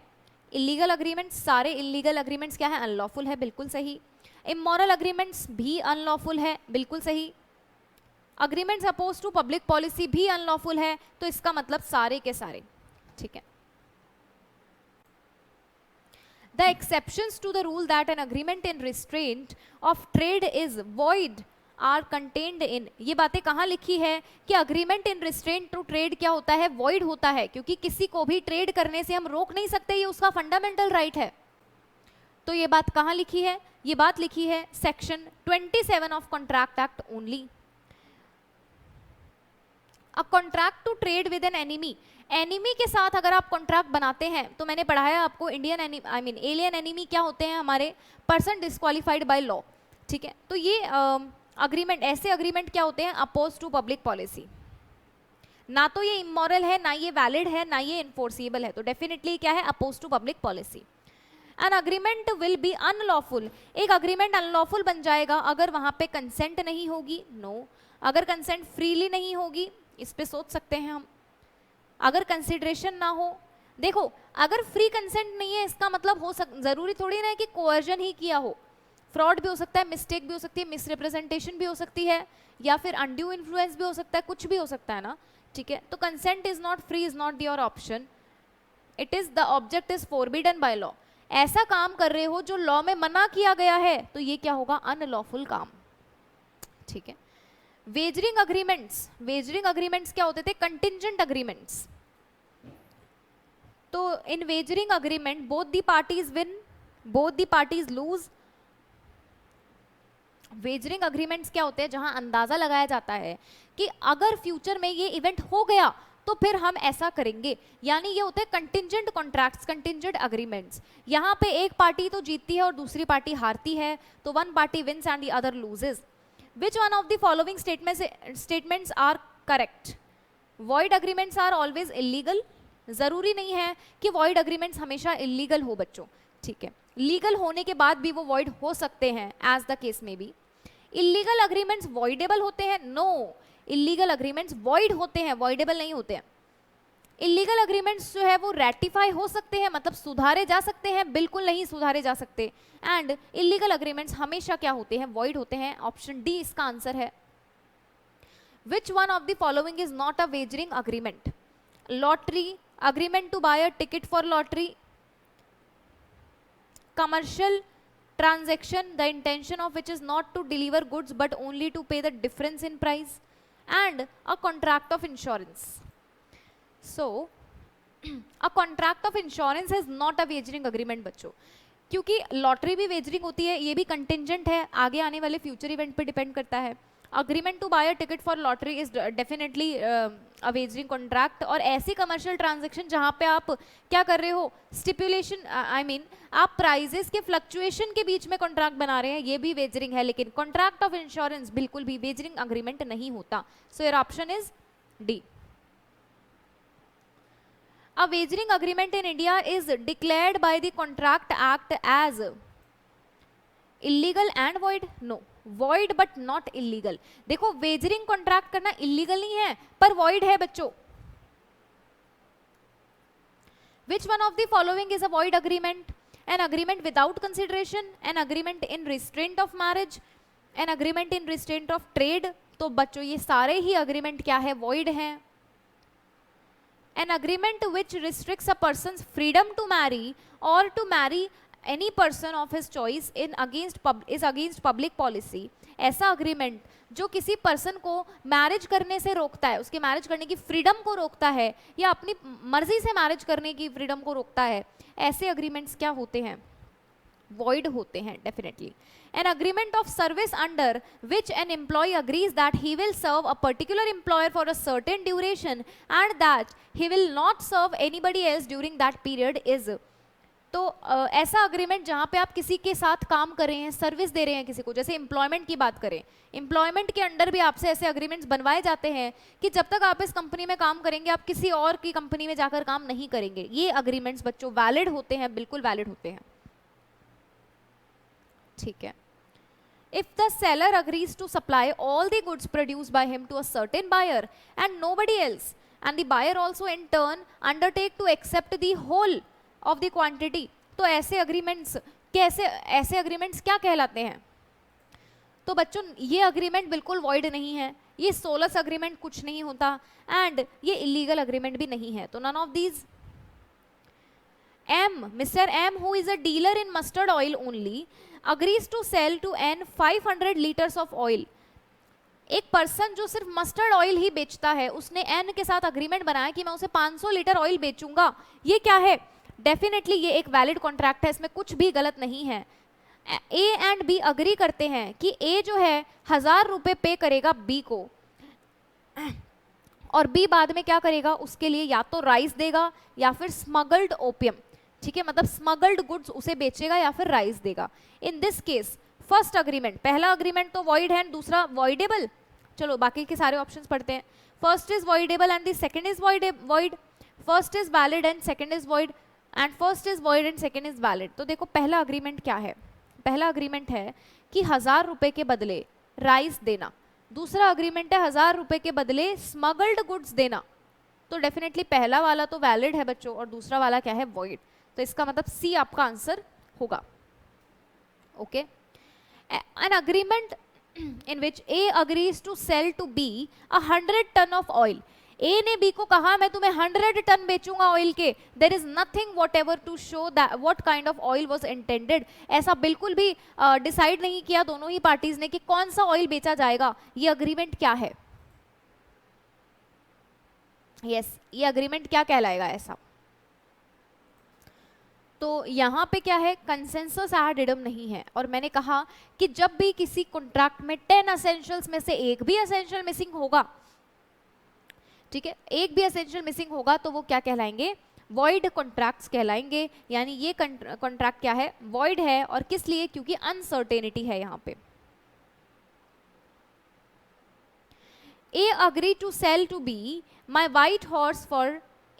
इलीगल अग्रीमेंट्स. सारे इलीगल अग्रीमेंट्स क्या है, अनलॉफुल है, बिल्कुल सही. इमोरल अग्रीमेंट्स भी अनलॉफुल है, बिल्कुल सही. Agreements opposed to public policy भी अनलॉफुल है, तो इसका मतलब सारे के सारे. ठीक है. The exceptions to the rule that an agreement in restraint of trade is void are contained in, ये बातें कहाँ लिखी है कि agreement in restraint to trade क्या होता है, वॉइड होता है, क्योंकि किसी को भी ट्रेड करने से हम रोक नहीं सकते, ये उसका फंडामेंटल राइट है. तो ये बात कहाँ लिखी है, ये बात लिखी है section 27 of contract act only. A contract to trade with an enemy, enemy के साथ अगर आप कॉन्ट्रैक्ट बनाते हैं, तो मैंने पढ़ाया आपको इंडियन एलियन एनिमी क्या होते हैं, हमारे पर्सन डिस्क्वालिफाइड बाय लॉ. ठीक है, तो ये अग्रीमेंट, ऐसे अग्रीमेंट क्या होते हैं, अपोज टू पब्लिक पॉलिसी. ना तो ये इमोरल है, ना ये वैलिड है, ना ये इन्फोर्सिबल है, तो डेफिनेटली क्या है, opposed to public policy. An agreement will be unlawful, एक अग्रीमेंट अनलॉफुल बन जाएगा अगर वहां पे कंसेंट नहीं होगी. नो, अगर कंसेंट फ्रीली नहीं होगी, इस पे सोच सकते हैं हम. अगर कंसिडरेशन ना हो, देखो अगर फ्री कंसेंट नहीं है, इसका मतलब जरूरी थोड़ी ना है कि कोअर्जन ही किया हो. फ्रॉड भी हो सकता है, मिस्टेक भी हो सकती है, मिसरिप्रेजेंटेशन भी हो सकती है, या फिर अनड्यू इन्फ्लुएंस भी हो सकता है, कुछ भी हो सकता है ना. ठीक है, तो consent is not free, is not your option. It is the object is forbidden by law. ऐसा काम कर रहे हो जो लॉ में मना किया गया है, तो ये क्या होगा, अनलॉफुल काम. ठीक है. वेजरिंग अग्रीमेंट्स, वेजरिंग अग्रीमेंट्स क्या होते थे, कंटिंजेंट अग्रीमेंट्स. तो in wagering agreement both the parties win, both the parties lose. Wagering agreements क्या होते हैं, जहां अंदाजा लगाया जाता है कि अगर फ्यूचर में ये इवेंट हो गया तो फिर हम ऐसा करेंगे, यानी ये होते हैं कंटिंजेंट कॉन्ट्रैक्ट्स, कंटिंजेंट अग्रीमेंट्स. यहाँ पे एक पार्टी तो जीतती है और दूसरी पार्टी हारती है, तो one party wins and the other loses. Which one of the following statements are correct? Void agreements are always illegal. जरूरी नहीं है कि void agreements हमेशा illegal हो बच्चों. ठीक है, लीगल होने के बाद भी वो वॉइड हो सकते हैं, एज द केस में बी। इलीगल अग्रीमेंट्स वॉइडेबल होते हैं? नो, इलीगल अग्रीमेंट्स वॉइड होते हैं, वॉइडेबल नहीं होते हैं। इलीगल अग्रीमेंट्स जो है वो रेटिफाई हो सकते हैं, मतलब सुधारे जा सकते हैं, बिल्कुल नहीं सुधारे जा सकते। एंड इलीगल अग्रीमेंट्स हमेशा क्या होते हैं? वॉइड होते हैं। ऑप्शन डी इसका आंसर है। विच one of the following is not a wagering agreement? Lottery, agreement to buy a ticket for lottery, commercial transaction the intention of which is not to deliver goods but only to pay the difference in price, and a contract of insurance. So a contract of insurance is not a wagering agreement बच्चों, क्योंकि lottery भी wagering होती है, ये भी contingent है, आगे आने वाले फ्यूचर इवेंट पे डिपेंड करता है। Agreement to buy a ticket for lottery is definitely a wagering contract. और ऐसी कमर्शियल ट्रांजैक्शन जहां पे आप क्या कर रहे हो, स्टिपुलेशन, आई मीन आप प्राइजेस के फ्लक्चुएशन के बीच में कॉन्ट्रैक्ट बना रहे हैं, ये भी वेजरिंग है। लेकिन कॉन्ट्रैक्ट ऑफ इंश्योरेंस बिल्कुल भी वेजरिंग अग्रीमेंट नहीं होता। So your option is D. A wagering agreement in India is declared by the Contract Act as illegal and void? No, void but not illegal. देखो wagering contract करना illegal नहीं है पर void है बच्चों। Which one of the following is a void agreement? An agreement without consideration, an agreement in restraint of marriage, an agreement in restraint of trade। तो बच्चों ये सारे ही agreement क्या है? void हैं। An agreement which restricts a person's freedom to marry or to marry any person of his choice is against public policy। ऐसा agreement जो किसी पर्सन को मैरिज करने से रोकता है, उसके मैरिज करने की फ्रीडम को रोकता है, या अपनी मर्जी से मैरिज करने की फ्रीडम को रोकता है, ऐसे अग्रीमेंट्स क्या होते हैं? void होते हैं definitely. An agreement of service under which an employee agrees that he will serve a particular employer for a certain duration and that he will not serve anybody else during that period is। तो ऐसा agreement जहां पे आप किसी के साथ काम कर रहे हैं, सर्विस दे रहे हैं किसी को, जैसे एम्प्लॉयमेंट की बात करें, एम्प्लॉयमेंट के अंडर भी आपसे ऐसे अग्रीमेंट्स बनवाए जाते हैं कि जब तक आप इस कंपनी में काम करेंगे आप किसी और की कंपनी में जाकर काम नहीं करेंगे। ये अग्रीमेंट्स बच्चों वैलिड होते हैं, बिल्कुल वैलिड होते हैं। ठीक है। If the seller agrees to supply all the goods produced by him to a certain buyer and nobody else, and the buyer also in turn undertake to accept the whole of the quantity, तो ऐसे agreements कैसे, ऐसे agreements क्या कहलाते हैं? तो बच्चों ये agreement बिल्कुल void नहीं है, ये soulless agreement कुछ नहीं होता, and ये illegal agreement भी नहीं है। तो none of these। M, Mr. M, who is a dealer in mustard oil only, agrees to sell to N 500 liters of oil। एक पर्सन जो सिर्फ मस्टर्ड ऑयल ही बेचता है, उसने N के साथ अग्रीमेंट बनाया कि मैं उसे 500 लीटर ऑयल बेचूंगा। ये क्या है? डेफिनेटली ये एक वैलिड कॉन्ट्रैक्ट है, इसमें कुछ भी गलत नहीं है। A एंड B अग्री करते हैं कि A जो है 1000 रुपए पे करेगा B को, और B बाद में क्या करेगा, उसके लिए या तो राइस देगा या फिर स्मगल्ड ओपियम। ठीक है, मतलब स्मगल्ड गुड्स उसे बेचेगा या फिर राइस देगा। In this case first agreement, पहला अग्रीमेंट तो वॉइड है, दूसरा वॉइडेबल। चलो बाकी के सारे ऑप्शंस पढ़ते हैं। First is voidable and the second is void. First is valid and second is void, and first is void and second is valid. तो देखो पहला अग्रीमेंट क्या है? पहला अग्रीमेंट है कि 1000 रुपए के बदले राइस देना। दूसरा अग्रीमेंट है 1000 रुपए के बदले स्मगल्ड गुड्स देना। तो डेफिनेटली पहला वाला तो वैलिड है बच्चों, और दूसरा वाला क्या है? वॉइड। तो इसका मतलब सी आपका आंसर होगा। Okay. An agreement in which A agrees to sell to B 100 ton of oil। A ने B को कहा मैं तुम्हें 100 टन बेचूंगा ऑयल के। There is nothing whatever to show that what kind of oil was intended। ऐसा बिल्कुल भी decide नहीं किया दोनों ही पार्टीज ने कि कौन सा ऑयल बेचा जाएगा। ये अग्रीमेंट क्या है? यस, ये अग्रीमेंट क्या कहलाएगा ऐसा? तो यहाँ पे क्या है? कंसेंसस एड इडम नहीं है। और मैंने कहा कि जब भी किसी कॉन्ट्रैक्ट में 10 एसेंशियल्स में से एक भी एसेंशियल मिसिंग होगा, ठीक है, एक भी एसेंशियल मिसिंग होगा तो वो क्या कहलाएंगे? वॉइड कॉन्ट्रैक्ट्स कहलाएंगे। यानी ये कॉन्ट्रैक्ट क्या है? वॉइड है। और किस लिए? क्योंकि अनसर्टेनिटी है यहाँ पे। A agree to sell to B my white horse for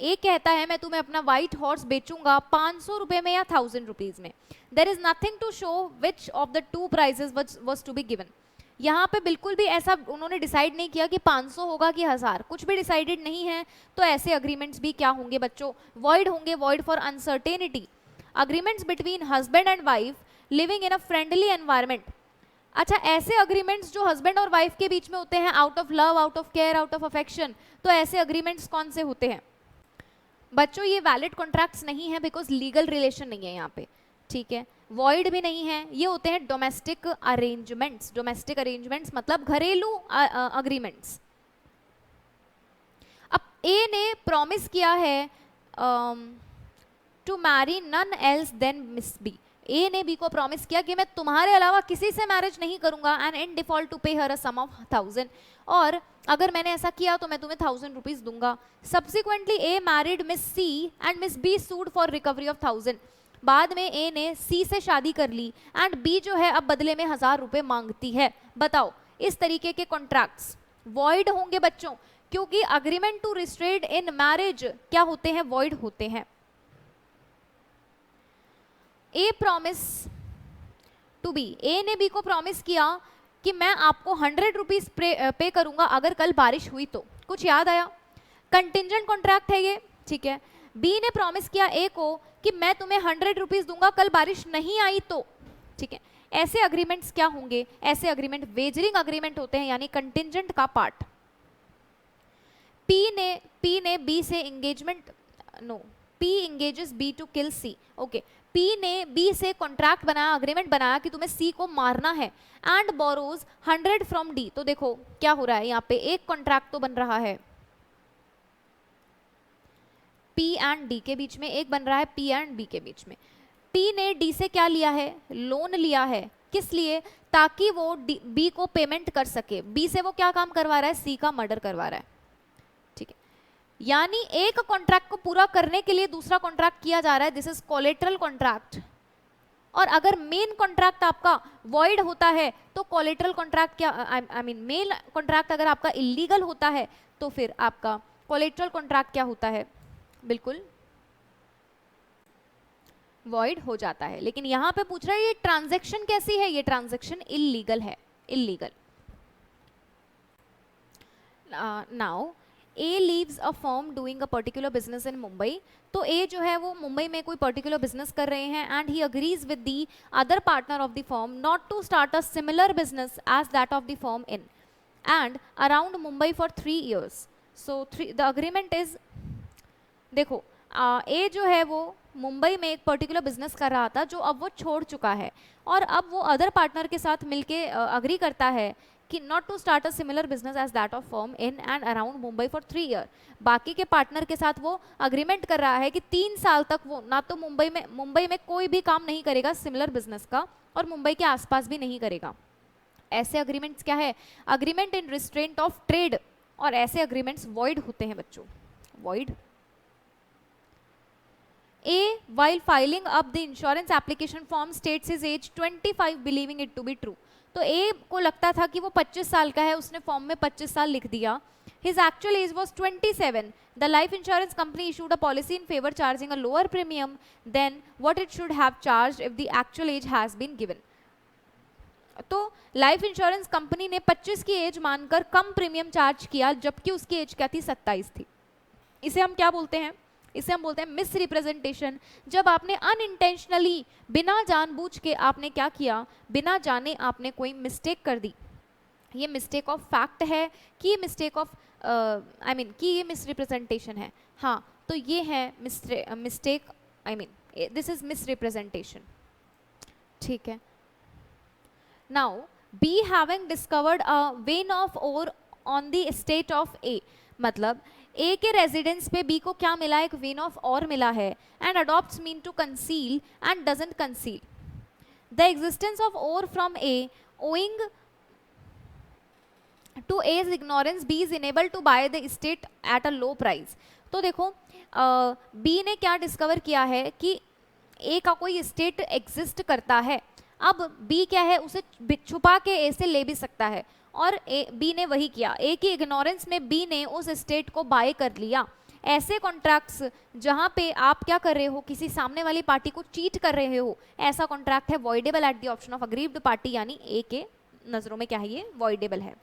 ए कहता है मैं तुम्हें अपना व्हाइट हॉर्स बेचूंगा 500 रुपए में या 1000 रुपीज में, there is nothing to show which of the two prizes was to be given. यहाँ पे बिल्कुल भी ऐसा उन्होंने डिसाइड नहीं किया कि 500 होगा कि 1000, कुछ भी डिसाइडेड नहीं है। तो ऐसे अग्रीमेंट्स भी क्या होंगे बच्चों, वॉइड होंगे, void for uncertainty. Agreements between husband and wife living in a friendly environment. अच्छा, ऐसे अग्रीमेंट्स जो हस्बैंड और वाइफ के बीच में होते हैं out of love, out of care, out of affection, तो ऐसे अग्रीमेंट्स कौन से होते हैं बच्चों? ये वैलिड कॉन्ट्रैक्ट्स नहीं है बिकॉज लीगल रिलेशन नहीं है यहाँ पे, ठीक है। वॉइड भी नहीं है, ये होते हैं डोमेस्टिक अरेंजमेंट्स। डोमेस्टिक अरेंजमेंट्स मतलब घरेलू अग्रीमेंट्स। अब ए ने प्रॉमिस किया है to marry none else than Miss B. A ने बी को प्रॉमिस किया कि मैं तुम्हारे अलावा किसी से मैरिज नहीं करूंगा एंड इन डिफॉल्ट टू पे हर अ सम ऑफ 1000, और अगर मैंने ऐसा किया तो मैं तुम्हें 1000 रुपीज दूंगा। Subsequently A married Miss C and Miss B sued for recovery of 1000। बाद में ए ने सी से शादी कर ली एंड बी जो है अब बदले में 1000 रुपए मांगती है। बताओ, इस तरीके के कॉन्ट्रैक्ट्स वॉइड होंगे बच्चों, क्योंकि अग्रीमेंट टू रिस्ट्रेड इन मैरिज क्या होते हैं, वॉइड होते हैं। ए प्रॉमिस टू बी, ए ने बी को प्रॉमिस किया कि मैं आपको 100 रुपीज पे करूंगा अगर कल बारिश हुई तो। कुछ याद आया? कंटिंजेंट कॉन्ट्रैक्ट है ये, ठीक है। बी ने प्रॉमिस किया ए को कि मैं तुम्हें 100 रुपीज दूंगा कल बारिश नहीं आई तो, ठीक है। ऐसे अग्रीमेंट्स क्या होंगे? ऐसे अग्रीमेंट वेजरिंग अग्रीमेंट होते हैं, यानी कंटिंजेंट का पार्ट। पी ने बी से engagement, no, P engages B to kill C. Okay, P ने बी से कॉन्ट्रैक्ट बनाया, अग्रीमेंट बनाया कि तुम्हें सी को मारना है एंड बोरोज 100 फ्रॉम डी। तो देखो क्या हो रहा है यहाँ पे, एक कॉन्ट्रैक्ट तो बन रहा है पी एंड डी के बीच में, एक बन रहा है पी एंड बी के बीच में। पी ने डी से क्या लिया है, लोन लिया है। किस लिए? ताकि वो बी को पेमेंट कर सके। बी से वो क्या काम करवा रहा है, सी का मर्डर करवा रहा है, ठीक है। यानी एक कॉन्ट्रैक्ट को पूरा करने के लिए दूसरा कॉन्ट्रैक्ट किया जा रहा है, दिस इज कोलेटरल कॉन्ट्रैक्ट। और अगर मेन कॉन्ट्रैक्ट आपका वॉइड होता है तो कोलेटरल कॉन्ट्रैक्ट क्या, आई मीन मेन कॉन्ट्रैक्ट अगर आपका इलीगल होता है तो फिर आपका कोलेटरल कॉन्ट्रैक्ट क्या होता है, बिल्कुल वॉइड हो जाता है। लेकिन यहां पे पूछ रहा है ये ट्रांजैक्शन कैसी है, ये ट्रांजैक्शन इलीगल है, illegal. Now A leaves a firm doing a particular business in Mumbai. तो ए जो है वो मुंबई में कोई पर्टिकुलर बिजनेस कर रहे हैं and he agrees with the other partner of the firm not to start a similar business as that of the firm in and around Mumbai for 3 years। So the agreement is, देखो A जो है वो मुंबई में एक particular business कर रहा था जो अब वो छोड़ चुका है, और अब वो अदर पार्टनर के साथ मिलके अग्री करता है कि not to start a similar business as that of firm in and around Mumbai for 3 years। बाकी के पार्टनर के साथ वो अग्रीमेंट कर रहा है कि 3 साल तक वो ना तो मुंबई में कोई भी काम नहीं करेगा सिमिलर बिजनेस का, और मुंबई के आसपास भी नहीं करेगा। ऐसे अग्रीमेंट्स क्या है, agreement in restraint of trade, और ऐसे अग्रीमेंट्स वॉइड होते हैं बच्चों, void. A, while filing up the insurance application form, states his age 25, believing it to be true। तो A को लगता था कि वो 25 साल का है, उसने फॉर्म में 25 साल लिख दिया। His actual age was 27. The life insurance company issued a policy in favor charging a lower premium than what it should have charged if the actual age has been given। तो life insurance company ने 25 की as मानकर कम premium charge किया, जबकि उसकी as क्या थी, 27 थी। इसे हम क्या बोलते हैं, इसे हम बोलते हैं मिस रिप्रेजेंटेशन। जब आपने अनइंटेंशनली, बिना जानबूझ के आपने क्या किया, बिना जाने आपने कोई मिस्टेक कर दी। ये मिस्टेक ऑफ फैक्ट है कि ये मिस्टेक ऑफ कि ये मिस रिप्रेजेंटेशन है। हाँ, तो ये है mistake, this is misrepresentation, ठीक है। Now B having discovered a vein of ore on the estate of A, मतलब ए के रेजिडेंस पे बी को क्या मिला, एक वेन ऑफ और मिला है, and adopts mean to conceal and doesn't conceal the existence of or from A owing to as ignorance B is enable to buy the estate at a low price. तो देखो B ने क्या discover किया है कि ए का कोई estate exist करता है। अब बी क्या है, उसे छुपा के ए से ले भी सकता है, और बी ने वही किया। ए की इग्नोरेंस में बी ने उस एस्टेट को बाय कर लिया। ऐसे कॉन्ट्रैक्ट्स जहां पे आप क्या कर रहे हो, किसी सामने वाली पार्टी को चीट कर रहे हो, ऐसा कॉन्ट्रैक्ट है voidable at the option of aggrieved party, यानी ए के नजरों में क्या है, ये वॉइडेबल है।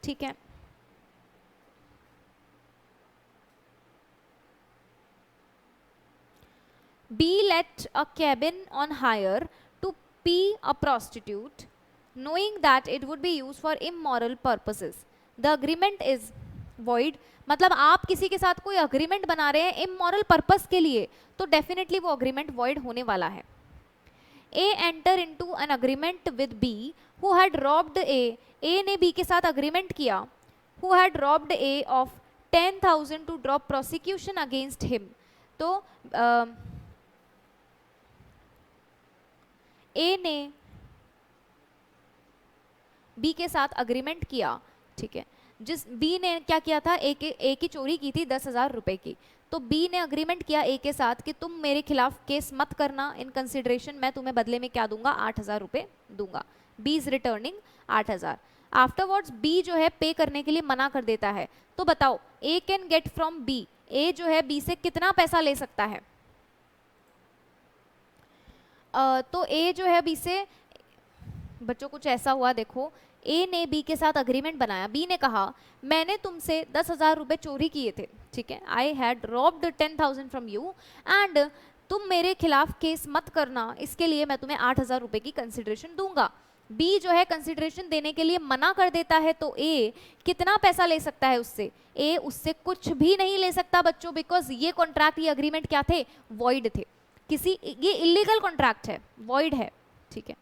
ठीक है, B let a cabin on hire to pay a prostitute, knowing that it would be used for immoral purposes. The agreement is void. मतलब आप किसी के साथ कोई अग्रीमेंट बना रहे हैं इमोरल पर्पस के लिए, तो डेफिनेटली वो अग्रीमेंट वॉइड होने वाला है। A enter into an agreement with B who had robbed A. A ने B के साथ अग्रीमेंट किया, who had robbed A of 10,000 to drop prosecution against him. तो ए ने बी के साथ अग्रीमेंट किया, ठीक है, जिस बी ने क्या किया था, ए की चोरी की थी 10,000 रुपए की, तो बी ने अग्रीमेंट किया ए के साथ कि तुम मेरे खिलाफ केस मत करना, इन कंसिडरेशन मैं तुम्हें बदले में क्या दूंगा, 8,000 रुपए दूंगा। B is returning 8,000। Afterwards B जो है पे करने के लिए मना कर देता है, तो बताओ ए कैन गेट फ्रॉम बी, ए जो है बी से कितना पैसा ले सकता है? तो ए जो है बी से, बच्चों कुछ ऐसा हुआ, देखो ए ने बी के साथ अग्रीमेंट बनाया, बी ने कहा मैंने तुमसे 10,000 रुपए चोरी किए थे, ठीक है, I had robbed 10,000 from you and तुम मेरे खिलाफ केस मत करना, इसके लिए मैं तुम्हें 8,000 रुपए की कंसिडरेशन दूंगा। बी जो है कंसिडरेशन देने के लिए मना कर देता है, तो ए कितना पैसा ले सकता है उससे? ए उससे कुछ भी नहीं ले सकता बच्चों, बिकॉज ये कॉन्ट्रैक्ट, ये अग्रीमेंट क्या थे, वॉइड थे, किसी, ये इलीगल कॉन्ट्रैक्ट है, वॉइड है, ठीक है।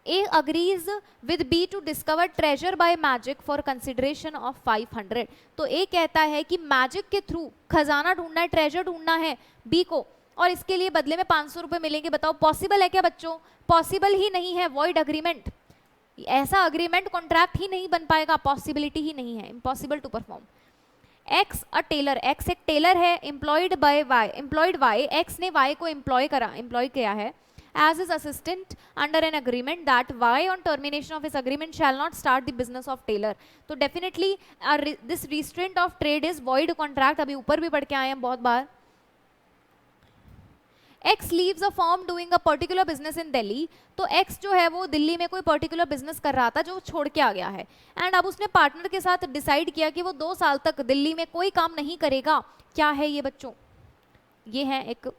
A agrees with B to discover treasure by magic for consideration of 500. तो A कहता है कि मैजिक के थ्रू खजाना ढूंढना है, ट्रेजर ढूंढना है B को, और इसके लिए बदले में 500 रुपए मिलेंगे। बताओ पॉसिबल है क्या बच्चों? पॉसिबल ही नहीं है, वॉइड अग्रीमेंट, ऐसा अग्रीमेंट कॉन्ट्रैक्ट ही नहीं बन पाएगा, पॉसिबिलिटी ही नहीं है, impossible to perform. X a tailor, X एक टेलर है, employed by Y, employed Y, X ने वाई को एम्प्लॉय किया है as his assistant under an agreement that Y on termination of his agreement shall not start the business of tailor. तो definitely this restraint of trade is void contract, अभी ऊपर भी पढ़ के आए हैं बहुत बार। X leaves a firm doing a particular business in Delhi, तो X जो है वो दिल्ली में कोई particular business कर रहा था जो छोड़ के आ गया है, एंड अब उसने पार्टनर के साथ डिसाइड किया कि वो 2 साल तक दिल्ली में कोई काम नहीं करेगा। क्या है ये बच्चों? ये है एक,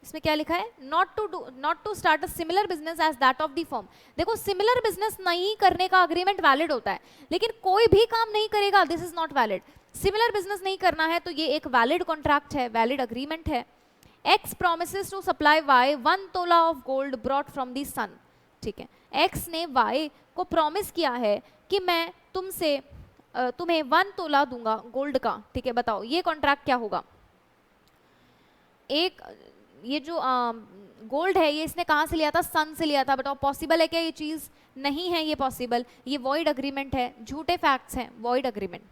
इसमें क्या लिखा है, not to start a similar business as that of the firm. देखो सिमिलर बिजनेस नहीं करने का अग्रीमेंट वैलिड होता है, लेकिन कोई भी काम नहीं करेगा, this is not valid. Similar business नहीं करना है तो ये एक वैलिड कॉन्ट्रैक्ट है, वैलिड अग्रीमेंट है। X promises to supply Y 1 tola of gold brought from the sun, ठीक है, एक्स ने वाई को प्रॉमिस किया है कि मैं तुमसे तुम्हें 1 तोला दूंगा गोल्ड का, ठीक है। बताओ ये कॉन्ट्रैक्ट क्या होगा? एक ये जो गोल्ड है ये इसने कहाँ से लिया था? सन से लिया था। बताओ पॉसिबल है क्या ये चीज? नहीं है ये पॉसिबल, ये वॉइड अग्रीमेंट है, झूठे फैक्ट्स हैं, void agreement.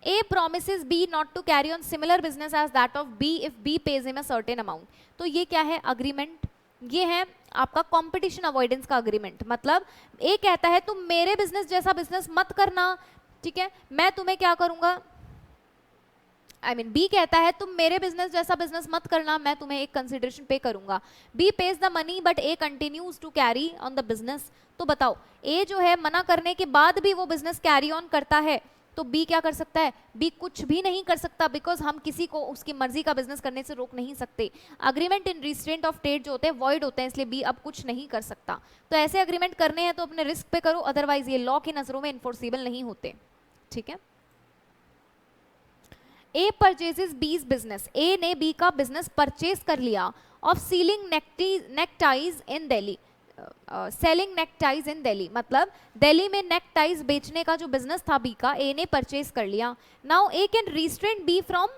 A promises B not to carry on similar business as that of B if B pays him a certain amount. तो ये क्या है अग्रीमेंट? ये है आपका कंपटीशन अवॉइडेंस का अग्रीमेंट। मतलब A कहता है तुम मेरे बिजनेस जैसा बिजनेस मत करना, ठीक है, मैं तुम्हें क्या करूंगा, B कहता है तुम मेरे बिजनेस जैसा बिजनेस मत करना, मैं तुम्हें एक कंसिडरेशन पे करूंगा। B pays the money but A continues to carry on the business. तो बताओ A जो है मना करने के बाद भी वो बिजनेस कैरी ऑन करता है, तो B क्या कर सकता है? B कुछ भी नहीं कर सकता, बिकॉज हम किसी को उसकी मर्जी का बिजनेस करने से रोक नहीं सकते। Agreement in restraint of trade जो होते हैं वॉइड होते हैं, इसलिए B अब कुछ नहीं कर सकता। तो ऐसे अग्रीमेंट करने हैं तो अपने रिस्क पे करो, अदरवाइज ये लॉ की नजरों में इन्फोर्सिबल नहीं होते, ठीक है। A purchases B's business. A ने B का बिजनेस परचेज कर लिया of selling neckties in Delhi, selling neckties in Delhi, मतलब दिल्ली में नेकटाइज बेचने का जो बिजनेस था B का, A ने परचेज कर लिया। Now A can restrain B from,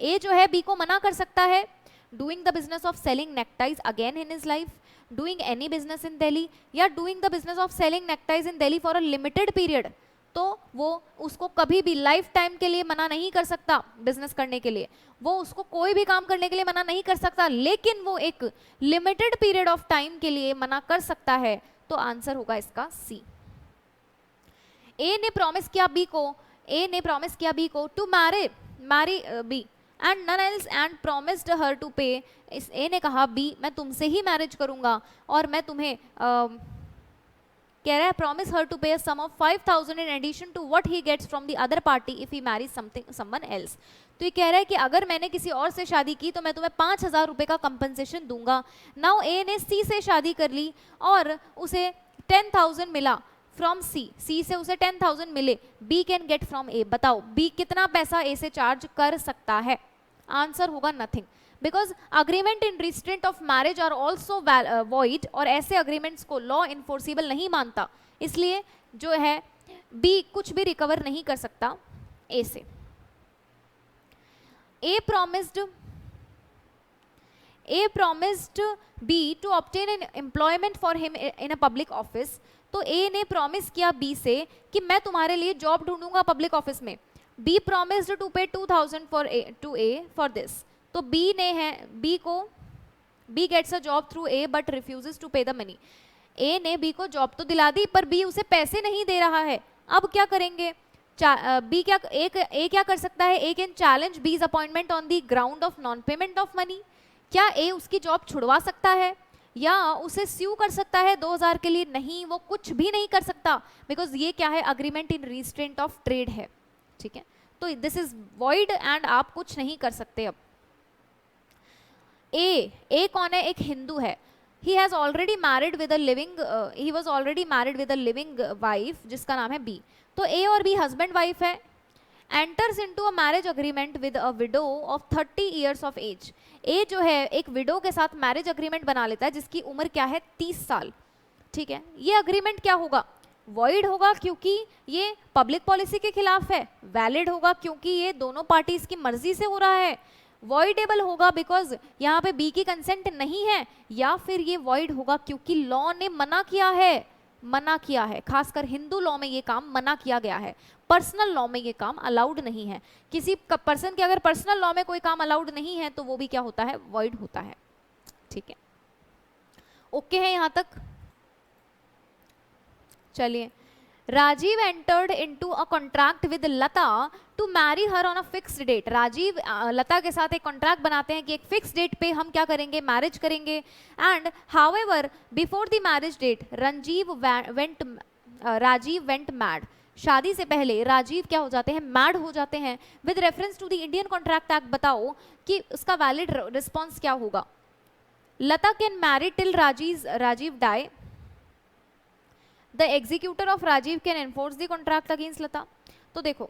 A जो है B को मना कर सकता है doing the business of selling neckties again in his life, doing any business in Delhi, या doing the business of selling neckties in Delhi for a limited period. तो वो उसको कभी भी लाइफ टाइम के लिए मना नहीं कर सकता बिजनेस करने के लिए, वो उसको कोई भी काम करने के लिए मना नहीं कर सकता, लेकिन वो एक लिमिटेड पीरियड ऑफ टाइम के लिए मना कर सकता है। तो आंसर होगा इसका सी। ए ने प्रॉमिस किया बी को, ए ने प्रॉमिस किया बी को to marry B and none else and promised her to pay. इस ए ने कहा बी मैं तुमसे ही मैरिज करूंगा और मैं तुम्हें कह रहा है promise her to pay sum of 5000 in addition to what he gets from the other party if he marries someone else. तो ये कह रहा है कि अगर मैंने किसी और से शादी की तो मैं तुम्हें 5000 रुपए का कंपनसेशन दूंगा। नाउ ए ने सी से शादी कर ली और उसे 10,000 मिला फ्रॉम सी, सी से उसे 10,000 मिले, बी कैन गेट फ्रॉम ए। बताओ बी कितना पैसा ए से चार्ज कर सकता है? आंसर होगा nothing, because agreement in restraint of marriage are also void, और ऐसे अग्रीमेंट्स को लॉ इन्फोर्सिबल नहीं मानता, इसलिए जो है बी कुछ भी रिकवर नहीं कर सकता ए से। A promised B to obtain an employment for him in a public office। तो A ने प्रॉमिस किया B से कि मैं तुम्हारे लिए जॉब ढूंढूंगा पब्लिक ऑफिस में। B promised to pay 2,000 to A for this। तो B ने है B gets a job through A but refuses to pay the money। A ने B को जॉब तो दिला दी पर B उसे पैसे नहीं दे रहा है। अब क्या करेंगे? बी क्या ए क्या कर सकता है? ए कैन चैलेंज बीज appointment on the ground of non payment of money. क्या ए उसकी जॉब छुड़वा सकता है या उसे स्यू कर सकता है 2000 के लिए? नहीं, वो कुछ भी नहीं कर सकता, बिकॉज ये क्या है? Agreement in restraint of trade है। ठीक है, तो दिस इज वॉइड एंड आप कुछ नहीं कर सकते। अब ए कौन है? एक हिंदू है। he was already married with a living wife जिसका नाम है बी। तो ए और बी हस्बैंड वाइफ है। Enters into a marriage agreement with a widow of 30 years of age. A जो है एक विडो के साथ मैरिज अग्रीमेंट बना लेता है जिसकी उम्र क्या है? 30 साल। ठीक है, ये अग्रीमेंट क्या होगा? वॉइड होगा क्योंकि ये पब्लिक पॉलिसी के खिलाफ है। वैलिड होगा क्योंकि ये दोनों पार्टीज की मर्जी से हो रहा है। वॉइडेबल होगा बिकॉज यहाँ पे बी की कंसेंट नहीं है, या फिर ये वॉइड होगा क्योंकि लॉ ने मना किया है। खासकर हिंदू लॉ में ये काम मना किया गया है, पर्सनल लॉ में ये काम अलाउड नहीं है। किसी पर्सन के अगर पर्सनल लॉ में कोई काम अलाउड नहीं है तो वो भी क्या होता है? वॉइड होता है। ठीक है, ओके है यहाँ तक? चलिए, Rajiv entered into a contract with Lata to marry her on a fixed date. Rajiv Lata के साथ एक कॉन्ट्रैक्ट बनाते हैं कि एक फिक्स डेट पे हम क्या करेंगे? मैरिज करेंगे। And however before the marriage date Rajiv went mad. शादी से पहले राजीव क्या हो जाते हैं? मैड हो जाते हैं। With reference to the Indian contract act बताओ कि उसका वैलिड रिस्पॉन्स क्या होगा? Lata can marry till Rajiv die. The executor of Rajiv can enforce the contract against Lata. तो देखो,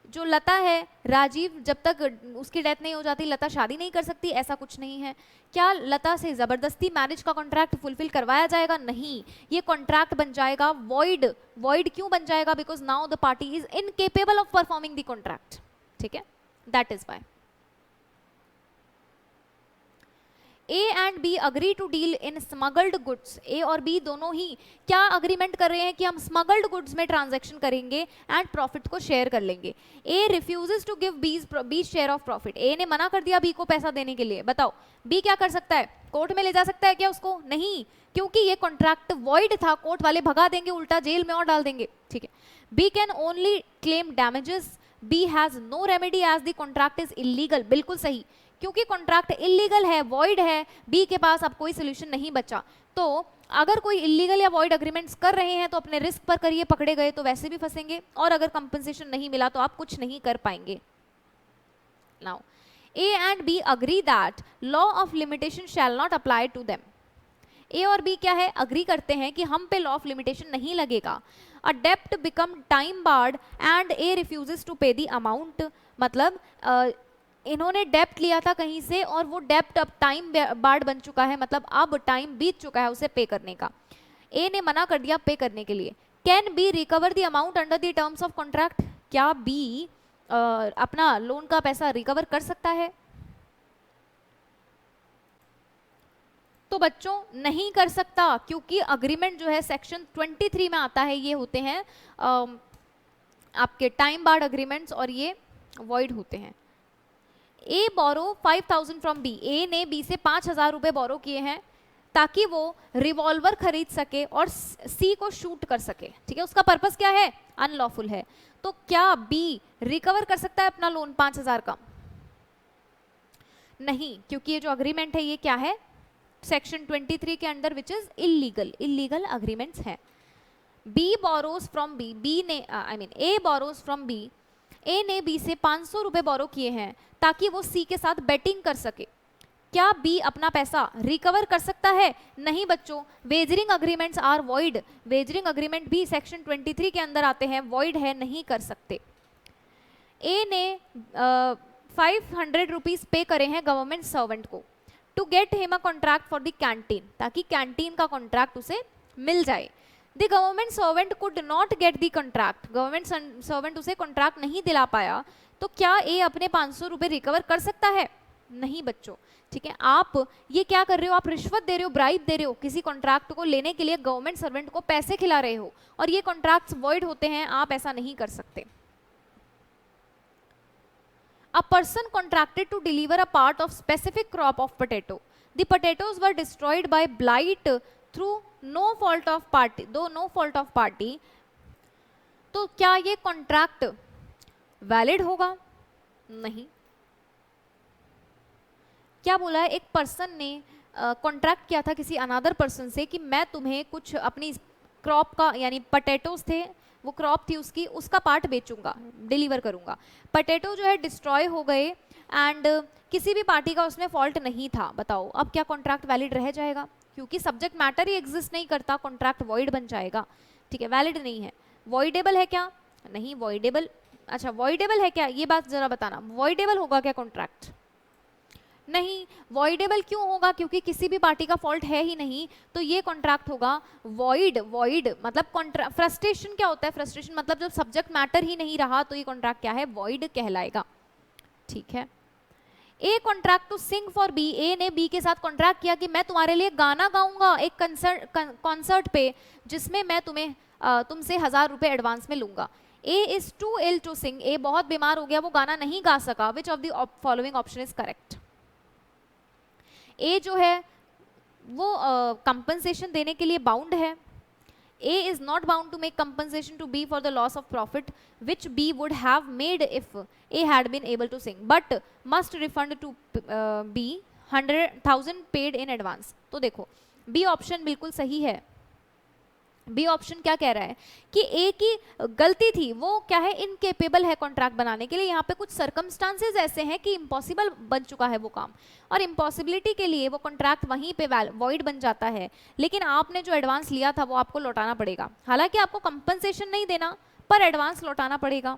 जो लता है, राजीव जब तक उसकी डेथ नहीं हो जाती लता शादी नहीं कर सकती, ऐसा कुछ नहीं है। क्या लता से जबरदस्ती मैरिज का कॉन्ट्रैक्ट फुलफिल करवाया जाएगा? नहीं, ये कॉन्ट्रैक्ट बन जाएगा वॉइड। वॉइड क्यों बन जाएगा? Because now the party is incapable of performing the contract. ठीक है, that is why. A and B agree to deal in smuggled goods. A और बी दोनों ही क्या अग्रीमेंट कर रहे हैं कि हम स्मगल्ड गुड्स में ट्रांजैक्शन करेंगे एंड प्रॉफिट को शेयर कर लेंगे। A refuses to give B share of profit. A ने मना कर दिया बी को पैसा देने के लिए। बताओ बी क्या कर सकता है? कोर्ट में ले जा सकता है क्या उसको? नहीं, क्योंकि ये कॉन्ट्रैक्ट वॉइड था। कोर्ट वाले भगा देंगे, उल्टा जेल में और डाल देंगे। ठीक है, B can only claim damages. B has no remedy as the contract is illegal. बिल्कुल सही, क्योंकि कॉन्ट्रैक्ट इलीगल है, वॉइड है, बी के पास अब कोई सोल्यूशन नहीं बचा। तो अगर कोई इलीगल या वॉइड अग्रीमेंट्स कर रहे हैं तो अपने रिस्क पर करिए, पकड़े गए तो वैसे भी फंसेंगे, और अगर कंपनसेशन नहीं मिला तो आप कुछ नहीं कर पाएंगे। Now A and B agree that law of limitation shall not apply to them. A और बी क्या है? अग्री करते हैं कि हम पे लॉ ऑफ लिमिटेशन नहीं लगेगा। अ डेप्ट become time barred and A refuses to pay the amount. मतलब इन्होंने डेप्ट लिया था कहीं से और वो डेप्ट अब टाइम बार्ड बन चुका है, मतलब अब टाइम बीत चुका है उसे पे करने का। ए ने मना कर दिया पे करने के लिए। Can be recover the amount under the terms of contract. क्या बी अपना लोन का पैसा रिकवर कर सकता है? तो बच्चों नहीं कर सकता, क्योंकि अग्रीमेंट जो है सेक्शन 23 में आता है, ये होते हैं आपके टाइम बार्ड अग्रीमेंट्स और ये वॉइड होते हैं। ए बोरो 5000 फ्रॉम बी। ए ने बी से 5000 रुपए बोरो किए हैं ताकि वो रिवॉल्वर खरीद सके और सी को शूट कर सके, ठीक है, उसका पर्पस क्या है, अनलॉफुल है। तो क्या बी रिकवर कर सकता है अपना लोन 5,000 का? नहीं, क्योंकि ये जो अग्रीमेंट है ये क्या है, सेक्शन 23 के under which is illegal, illegal agreements है। B borrows from B, B ने A borrows from B, A ने बी से 500 रुपए बोरो किए हैं ताकि वो सी के साथ बेटिंग कर सके। क्या बी अपना पैसा रिकवर कर सकता है? नहीं बच्चों, wagering agreements are void, wagering agreement भी सेक्शन 23 के अंदर आते हैं, वॉइड है, नहीं कर सकते। ए ने 500 रुपीज पे करे हैं गवर्नमेंट सर्वेंट को to get him a contract for the canteen, ताकि कैंटीन का कॉन्ट्रैक्ट उसे मिल जाए। The government servant could not get the contract, government servant उसे कॉन्ट्रैक्ट नहीं दिला पाया, तो क्या ए अपने 500 रुपए रिकवर कर सकता है? नहीं बच्चों, ठीक है। आप ये क्या कर रहे हो, आप रिश्वत दे रहे हो, ब्राइब दे रहे हो, किसी कॉन्ट्रैक्ट को लेने के लिए गवर्नमेंट सर्वेंट को पैसे खिला रहे हो, और ये कॉन्ट्रैक्ट्स वॉइड होते हैं, आप ऐसा नहीं कर सकते। A person contracted to deliver a part of specific crop of potato. The potatoes were destroyed by blight through no fault of party, though no fault of party. तो क्या ये कॉन्ट्रैक्ट वैलिड होगा? नहीं। क्या बोला है, एक पर्सन ने कॉन्ट्रैक्ट किया था किसी अनदर पर्सन से कि मैं तुम्हें कुछ अपनी क्रॉप का, यानी पटेटोज थे, वो क्रॉप थी उसकी, उसका पार्ट बेचूंगा, डिलीवर करूंगा। पटेटो जो है डिस्ट्रॉय हो गए एंड किसी भी पार्टी का उसमें फॉल्ट नहीं था। बताओ अब क्या कॉन्ट्रैक्ट वैलिड रह जाएगा? क्योंकि सब्जेक्ट मैटर ही एग्जिस्ट नहीं करता, कॉन्ट्रैक्ट वॉइड बन जाएगा, ठीक है, वैलिड नहीं है। वॉइडेबल है क्या? नहीं वॉइडेबल, अच्छा वॉइडेबल है क्या, ये बात जरा बताना, वॉइडेबल होगा क्या कॉन्ट्रैक्ट? नहीं, वॉइडेबल क्यों होगा? क्योंकि किसी भी पार्टी का फॉल्ट है ही नहीं, तो ये कॉन्ट्रैक्ट होगा वॉइड। वॉइड मतलब फ्रस्ट्रेशन क्या होता है, फ्रस्ट्रेशन मतलब जब सब्जेक्ट मैटर ही नहीं रहा, तो ये कॉन्ट्रैक्ट क्या है, वॉइड कहलाएगा, ठीक है। A contract to sing for B, A ने बी के साथ कॉन्ट्रैक्ट किया कि मैं तुम्हारे लिए गाना गाऊंगा एक कॉन्सर्ट पे, जिसमें मैं तुमसे 1000 रुपए एडवांस में लूंगा। A is too ill to sing, A बहुत बीमार हो गया, वो गाना नहीं गा सका। Which of the following option is correct? A जो है वो कंपनसेशन देने के लिए बाउंड है। A is not bound to make compensation to B for the loss of profit which B would have made if A had been able to sing, but must refund to B 100,000 paid in advance। तो देखो B option बिल्कुल सही है। B option क्या कह रहा है कि ए की गलती थी, वो क्या है, इनकेपेबल है कॉन्ट्रैक्ट बनाने के लिए। यहाँ पे कुछ सर्कमस्टांसेस ऐसे हैं कि इम्पॉसिबल बन चुका है वो काम, और इम्पॉसिबिलिटी के लिए वो कॉन्ट्रैक्ट वहीं पे वॉइड बन जाता है। लेकिन आपने जो एडवांस लिया था वो आपको लौटाना पड़ेगा, हालांकि आपको कंपनसेशन नहीं देना, पर एडवांस लौटाना पड़ेगा।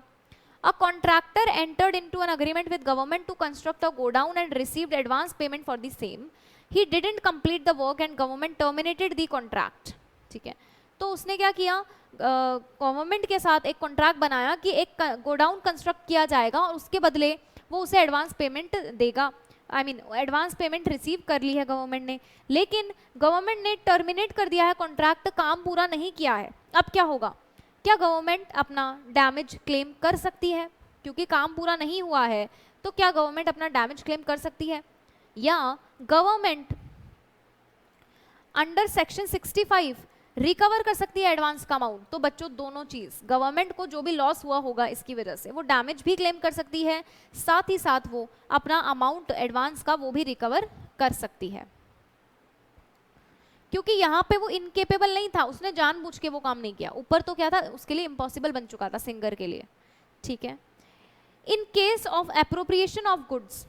A contractor entered into an agreement with government to construct a godown and received advance payment for the same. He didn't complete the work and government terminated the contract। ठीक है, तो उसने क्या किया, गवर्नमेंट के साथ एक कॉन्ट्रैक्ट बनाया कि एक गोडाउन कंस्ट्रक्ट किया जाएगा और उसके बदले वो उसे एडवांस पेमेंट देगा। एडवांस पेमेंट रिसीव कर ली है गवर्नमेंट ने, लेकिन गवर्नमेंट ने टर्मिनेट कर दिया है कॉन्ट्रैक्ट, काम पूरा नहीं किया है। अब क्या होगा, क्या गवर्नमेंट अपना डैमेज क्लेम कर सकती है? क्योंकि काम पूरा नहीं हुआ है, तो क्या गवर्नमेंट अपना डैमेज क्लेम कर सकती है, या गवर्नमेंट अंडर सेक्शन 65 रिकवर कर सकती है एडवांस का अमाउंट? तो बच्चों दोनों चीज, गवर्नमेंट को जो भी लॉस हुआ होगा इसकी वजह से वो डैमेज भी क्लेम कर सकती है, साथ ही साथ वो अपना अमाउंट एडवांस का वो भी रिकवर कर सकती है। क्योंकि यहाँ पे वो इनकेपेबल नहीं था, उसने जानबूझ के वो काम नहीं किया, ऊपर तो क्या था, उसके लिए इम्पॉसिबल बन चुका था सिंगर के लिए। ठीक है, in case of appropriation of goods,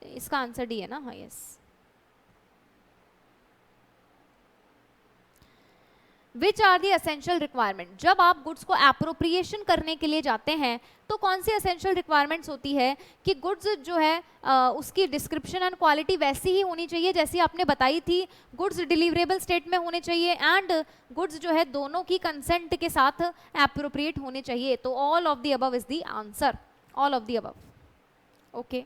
इसका आंसर डी है ना? हाँ yes. Which are the essential requirement, जब आप गुड्स को एप्रोप्रिएशन करने के लिए जाते हैं तो कौन सी एसेंशियल रिक्वायरमेंट्स होती है कि गुड्स जो है उसकी डिस्क्रिप्शन एंड क्वालिटी वैसी ही होनी चाहिए जैसी आपने बताई थी, गुड्स डिलीवरेबल स्टेट में होने चाहिए, एंड गुड्स जो है दोनों की कंसेंट के साथ एप्रोप्रिएट होने चाहिए। तो all of the above is the answer, all of the above. Okay,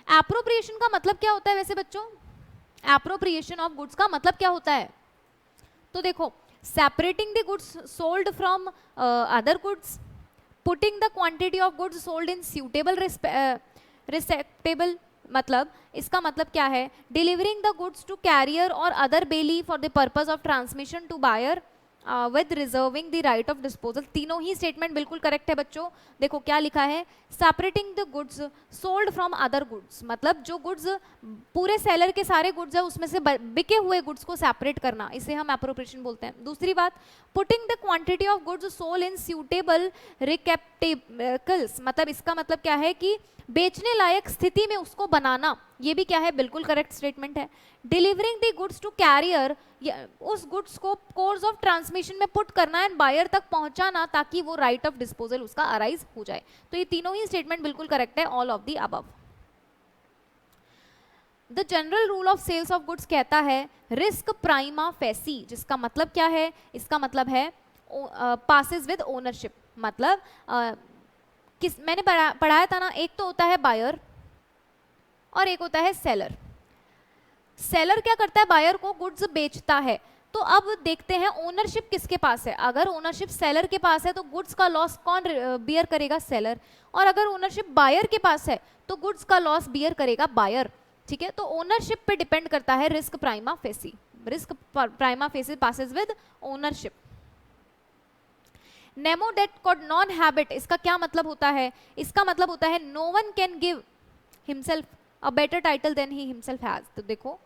appropriation का मतलब क्या होता है वैसे बच्चों? एप्रोप्रिएशन ऑफ गुड्स का मतलब क्या होता है? तो देखो, separating the goods sold from other goods, putting the quantity of goods sold in suitable receptacle, मतलब इसका मतलब क्या है, delivering the goods to carrier और other bailee for the purpose of transmission to buyer with reserving the right of disposal. तीनों ही statement बिल्कुल correct है बच्चों। देखो क्या लिखा है, separating the goods sold from other goods, मतलब जो गुड्स पूरे सेलर के सारे गुड्स है उसमें से बिके हुए गुड्स को सेपरेट करना, इसे हम एप्रोप्रिएशन बोलते हैं। दूसरी बात, putting the quantity of goods sold in suitable receptacles, मतलब इसका मतलब क्या है कि बेचने लायक स्थिति में उसको बनाना, ये भी क्या है, बिल्कुल करेक्ट स्टेटमेंट है। Delivering the goods to carrier, उस गुड्स को कोर्स ऑफ ट्रांसमिशन में पुट करना एंड बायर तक पहुंचाना ताकि वो राइट ऑफ डिस्पोजल उसका अराइज हो जाए। तो ये तीनों ही स्टेटमेंट बिल्कुल करेक्ट है, all of the above. The general rule of sales of goods कहता है रिस्क प्राइमा फेसी, जिसका मतलब क्या है, इसका मतलब है पासेस विद ओनरशिप, मतलब मैंने पढ़ाया था ना, एक तो होता है बायर और एक होता है सेलर। सेलर क्या करता है, बायर को गुड्स बेचता है। तो अब देखते हैं ओनरशिप किसके पास है। अगर ओनरशिप सेलर के पास है तो गुड्स का लॉस कौन बियर करेगा, सेलर। और अगर ओनरशिप बायर के पास है तो गुड्स का लॉस बियर करेगा बायर। ठीक है, तो ओनरशिप पे डिपेंड करता है risk prima facie. Risk prima facie passes with ownership. Nemo dat quod non habet, इसका क्या मतलब होता है, इसका मतलब होता है no one can give himself a better title than he himself has. तो देखो,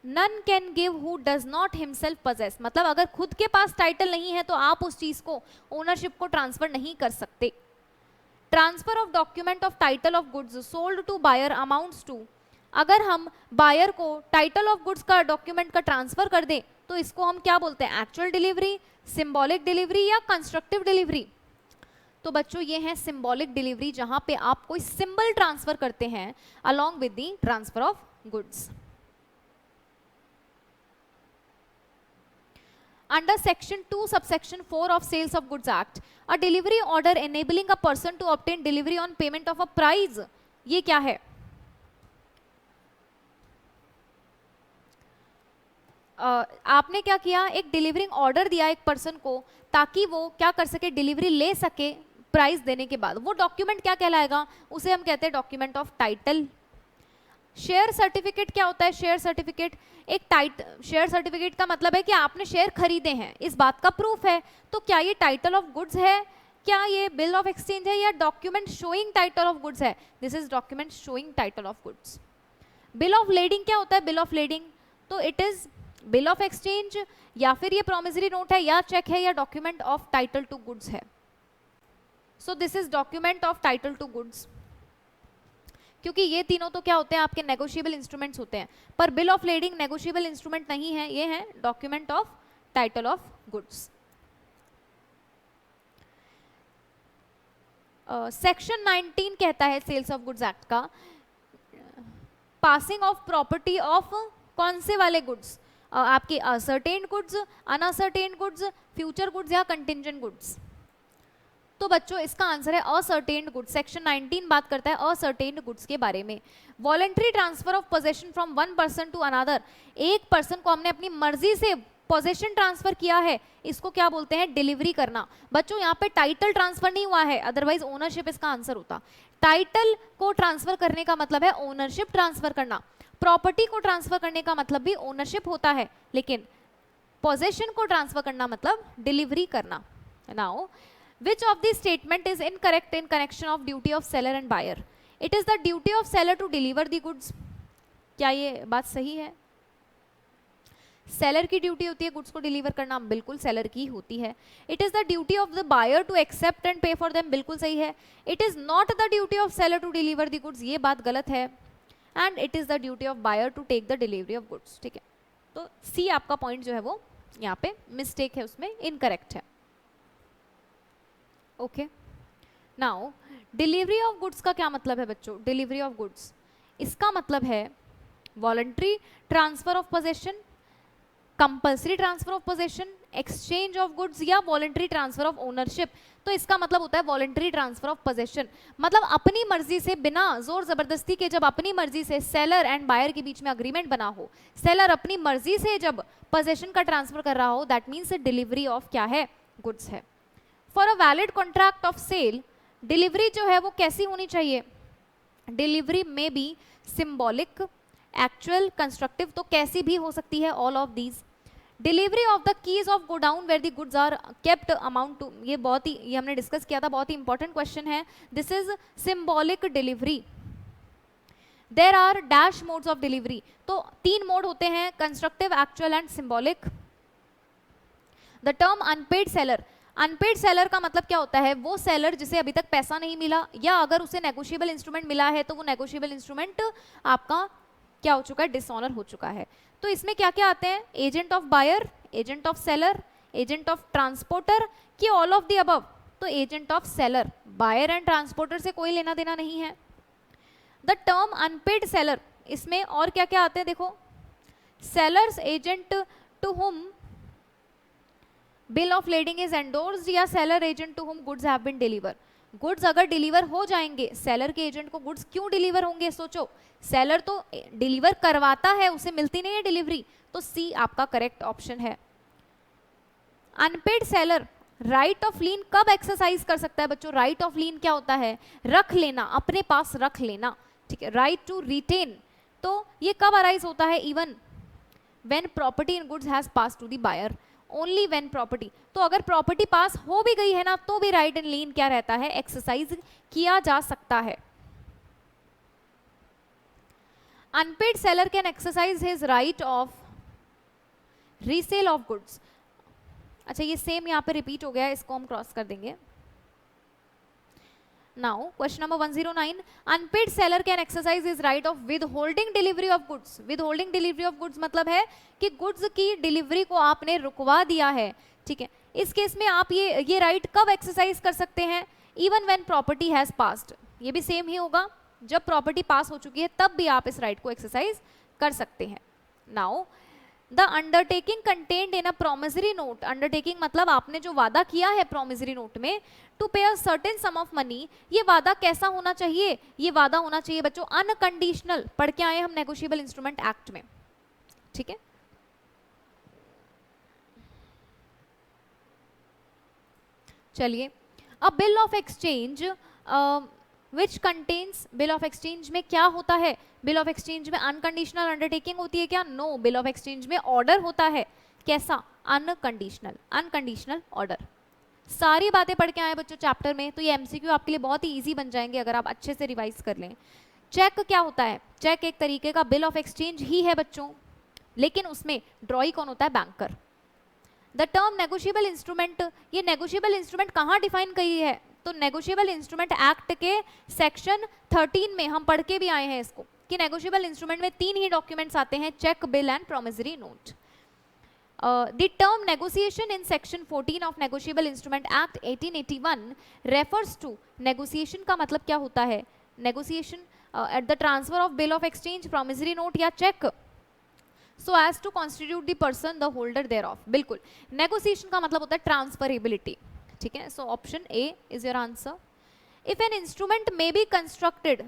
none can give who does not himself possess, मतलब अगर खुद के पास टाइटल नहीं है तो आप उस चीज को, ओनरशिप को ट्रांसफर नहीं कर सकते। Transfer of document of title of goods sold to buyer amounts to, अगर हम बायर को टाइटल ऑफ गुड्स का डॉक्यूमेंट का ट्रांसफर कर दें तो इसको हम क्या बोलते हैं, एक्चुअल डिलीवरी, सिंबॉलिक डिलीवरी या कंस्ट्रक्टिव डिलीवरी। तो बच्चों ये है सिंबॉलिक डिलीवरी, जहां पे आप कोई सिंबल ट्रांसफर करते हैं along with the transfer of goods. Under Section 2, Subsection 4 of Sales of Goods Act, a delivery order enabling a person to obtain delivery on payment of a price, ये क्या है? आपने क्या किया, एक डिलीवरिंग ऑर्डर दिया एक पर्सन को ताकि वो क्या कर सके, डिलीवरी ले सके प्राइस देने के बाद। वो डॉक्यूमेंट क्या कहलाएगा, उसे हम कहते हैं document of title. Share certificate क्या होता है, शेयर सर्टिफिकेट एक शेयर सर्टिफिकेट का मतलब है कि आपने शेयर खरीदे हैं, इस बात का प्रूफ है। तो क्या ये टाइटल ऑफ गुड्स है, क्या ये बिल ऑफ एक्सचेंज है, या document showing title of goods है? This is document showing title of goods. Bill of lading क्या होता है, बिल ऑफ लेडिंग तो it is bill of exchange, या फिर ये प्रोमिसरी नोट है, या चेक है, या document of title to goods है। So this is document of title to goods, क्योंकि ये तीनों तो क्या होते हैं, आपके नेगोशिएबल इंस्ट्रूमेंट्स होते हैं। पर bill of lading negotiable instrument नहीं है, ये है document of title of goods. Section 19 कहता है सेल्स ऑफ गुड्स एक्ट का, पासिंग ऑफ प्रॉपर्टी ऑफ कौन से वाले गुड्स, आपके ascertained goods, unascertained goods, future goods या कंटिंजेंट गुड्स। तो बच्चों इसका आंसर है असर्टेन्ड गुड्स। सेक्शन 19 बात करता है असर्टेन्ड गुड्स के बारे में। Voluntary transfer of possession from one person to another, एक पर्सन को हमने अपनी मर्जी से पोजेशन ट्रांसफर किया है, इसको क्या बोलते हैं, डिलीवरी करना। बच्चों यहाँ पे टाइटल ट्रांसफर नहीं हुआ है, अदरवाइज ओनरशिप इसका आंसर होता। टाइटल को ट्रांसफर करने का मतलब है ओनरशिप ट्रांसफर करना, प्रॉपर्टी को ट्रांसफर करने का मतलब भी ओनरशिप होता है, लेकिन पोजेशन को ट्रांसफर करना मतलब डिलीवरी करना। Now which of these statement is incorrect in connection of duty of seller and buyer? It is the duty of seller to deliver the goods. क्या ये बात सही है? सेलर की ड्यूटी होती है गुड्स को डिलीवर करना, बिल्कुल सेलर की होती है। It is the duty of the buyer to accept and pay for them, बिल्कुल सही है। It is not the duty of seller to deliver the goods, ये बात गलत है। And it is the duty of buyer to take the delivery of goods. ठीक है, तो सी आपका पॉइंट जो है वो यहाँ पे मिस्टेक है, उसमें इनकरेक्ट है। Okay, now delivery of goods का क्या मतलब है बच्चों? डिलीवरी ऑफ गुड्स इसका मतलब है voluntary transfer of possession, compulsory transfer of possession, exchange of goods या वॉलंटरी ट्रांसफर ऑफ ओनरशिप। तो इसका मतलब होता है वॉलंटरी ट्रांसफर ऑफ पोजेशन, मतलब अपनी मर्जी से, बिना जोर जबरदस्ती के, जब अपनी मर्जी से सेलर एंड बायर के बीच में अग्रीमेंट बना हो, सेलर अपनी मर्जी से जब पोजेशन का ट्रांसफर कर रहा हो, दैट मीन्स डिलीवरी ऑफ क्या है, गुड्स है। For a valid contract of sale, delivery जो है वो कैसी होनी चाहिए? डिलीवरी में बी सिंबॉलिक, एक्चुअल, कंस्ट्रक्टिव, तो कैसी भी हो सकती है, all of these. Delivery of the keys of godown where the goods are kept amount to, ये हमने डिस्कस किया था, बहुत ही इंपॉर्टेंट क्वेश्चन है, this is symbolic delivery. There are dash modes of delivery, तो 3 मोड होते हैं, constructive, actual and symbolic. The term unpaid seller, unpaid seller का मतलब क्या होता है, वो सेलर जिसे अभी तक पैसा नहीं मिला, या अगर उसे नेगोशिएबल इंस्ट्रूमेंट मिला है तो वो नेगोशिएबल इंस्ट्रूमेंट आपका क्या हो चुका है, डिसऑनर हो चुका है। तो इसमें क्या क्या आते हैं, agent of buyer, agent of seller, agent of transporter, कि ऑल ऑफ द अबव, तो agent of seller, buyer and transporter से कोई लेना देना नहीं है। द टर्म अनपेड सेलर, इसमें और क्या क्या आते हैं देखो, sellers agent to whom bill of lading is endorsed, या seller agent to whom goods have been deliver. Goods अगर डिलीवर हो जाएंगे, सेलर के एजेंट को गुड्स क्यों डिलीवर होंगे, सोचो, सेलर तो डिलीवर करवाता है, उसे मिलती नहीं है डिलीवरी, तो सी आपका करेक्ट ऑप्शन है। अनपेड सेलर राइट ऑफ लीन कब एक्सरसाइज कर सकता है बच्चों, राइट ऑफ लीन क्या होता है, रख लेना, अपने पास रख लेना, ठीक है। राइट टू रिटेन, तो ये कब अराइज होता है, even when property in goods has pass to the buyer, only when property, तो अगर प्रॉपर्टी पास हो भी गई है ना, तो भी राइट एंड लीन क्या रहता है, एक्सरसाइज किया जा सकता है। Unpaid seller can exercise his right of resale of goods, अच्छा ये सेम यहाँ पे रिपीट हो गया है, इसको हम क्रॉस कर देंगे। Now question number 109, unpaid seller can exercise his right of withholding delivery of goods. Withholding delivery of goods मतलब है कि गुड्स की डिलीवरी को आपने रुकवा दिया है, ठीक है। इस केस में आप ये राइट कब एक्सरसाइज कर सकते हैं, even when property has passed, ये भी सेम ही होगा, जब प्रॉपर्टी पास हो चुकी है तब भी आप इस राइट को एक्सरसाइज कर सकते हैं। Now the undertaking contained in a promissory note, undertaking मतलब आपने जो वादा किया है प्रोमिसरी नोट में, to pay a certain sum of money, ये वादा कैसा होना चाहिए, ये वादा होना चाहिए बच्चों अनकंडीशनल, पढ़ के आए हम नेगोशिएबल इंस्ट्रूमेंट एक्ट में, ठीक है। चलिए, अब bill of exchange which contains, bill of exchange में क्या होता है, बिल ऑफ एक्सचेंज में अनकंडीशनल अंडरटेकिंग होती है क्या, नो, बिल ऑफ एक्सचेंज में ऑर्डर होता है, कैसा, अनकंडीशनल, अनकंडीशनल ऑर्डर। सारी बातें पढ़ के आए बच्चों चैप्टर में, तो ये एमसीक्यू आपके लिए बहुत ही इजी बन जाएंगे अगर आप अच्छे से रिवाइज कर लें। चेक क्या होता है, चेक एक तरीके का बिल ऑफ एक्सचेंज ही है बच्चों, लेकिन उसमें ड्रॉई कौन होता है, banker. The term negotiable instrument, ये नेगोशिएबल इंस्ट्रूमेंट कहाँ डिफाइन की है, तो नेगोशिएबल इंस्ट्रूमेंट एक्ट के सेक्शन 13 में हम पढ़ के भी आए हैं इसको, कि नेगोशिएबल इंस्ट्रूमेंट में 3 ही डॉक्यूमेंट्स आते हैं, cheque, bill and promissory note. The term negotiation in section 14 of Negotiable Instrument Act 1881 refers to negotiation का मतलब क्या होता है, negotiation at the transfer of bill of exchange, promissory note या check, so as to constitute the person the holder thereof। बिल्कुल, negotiation का मतलब होता है transferability, ठीक है। so option A is your answer। if an instrument may be constructed,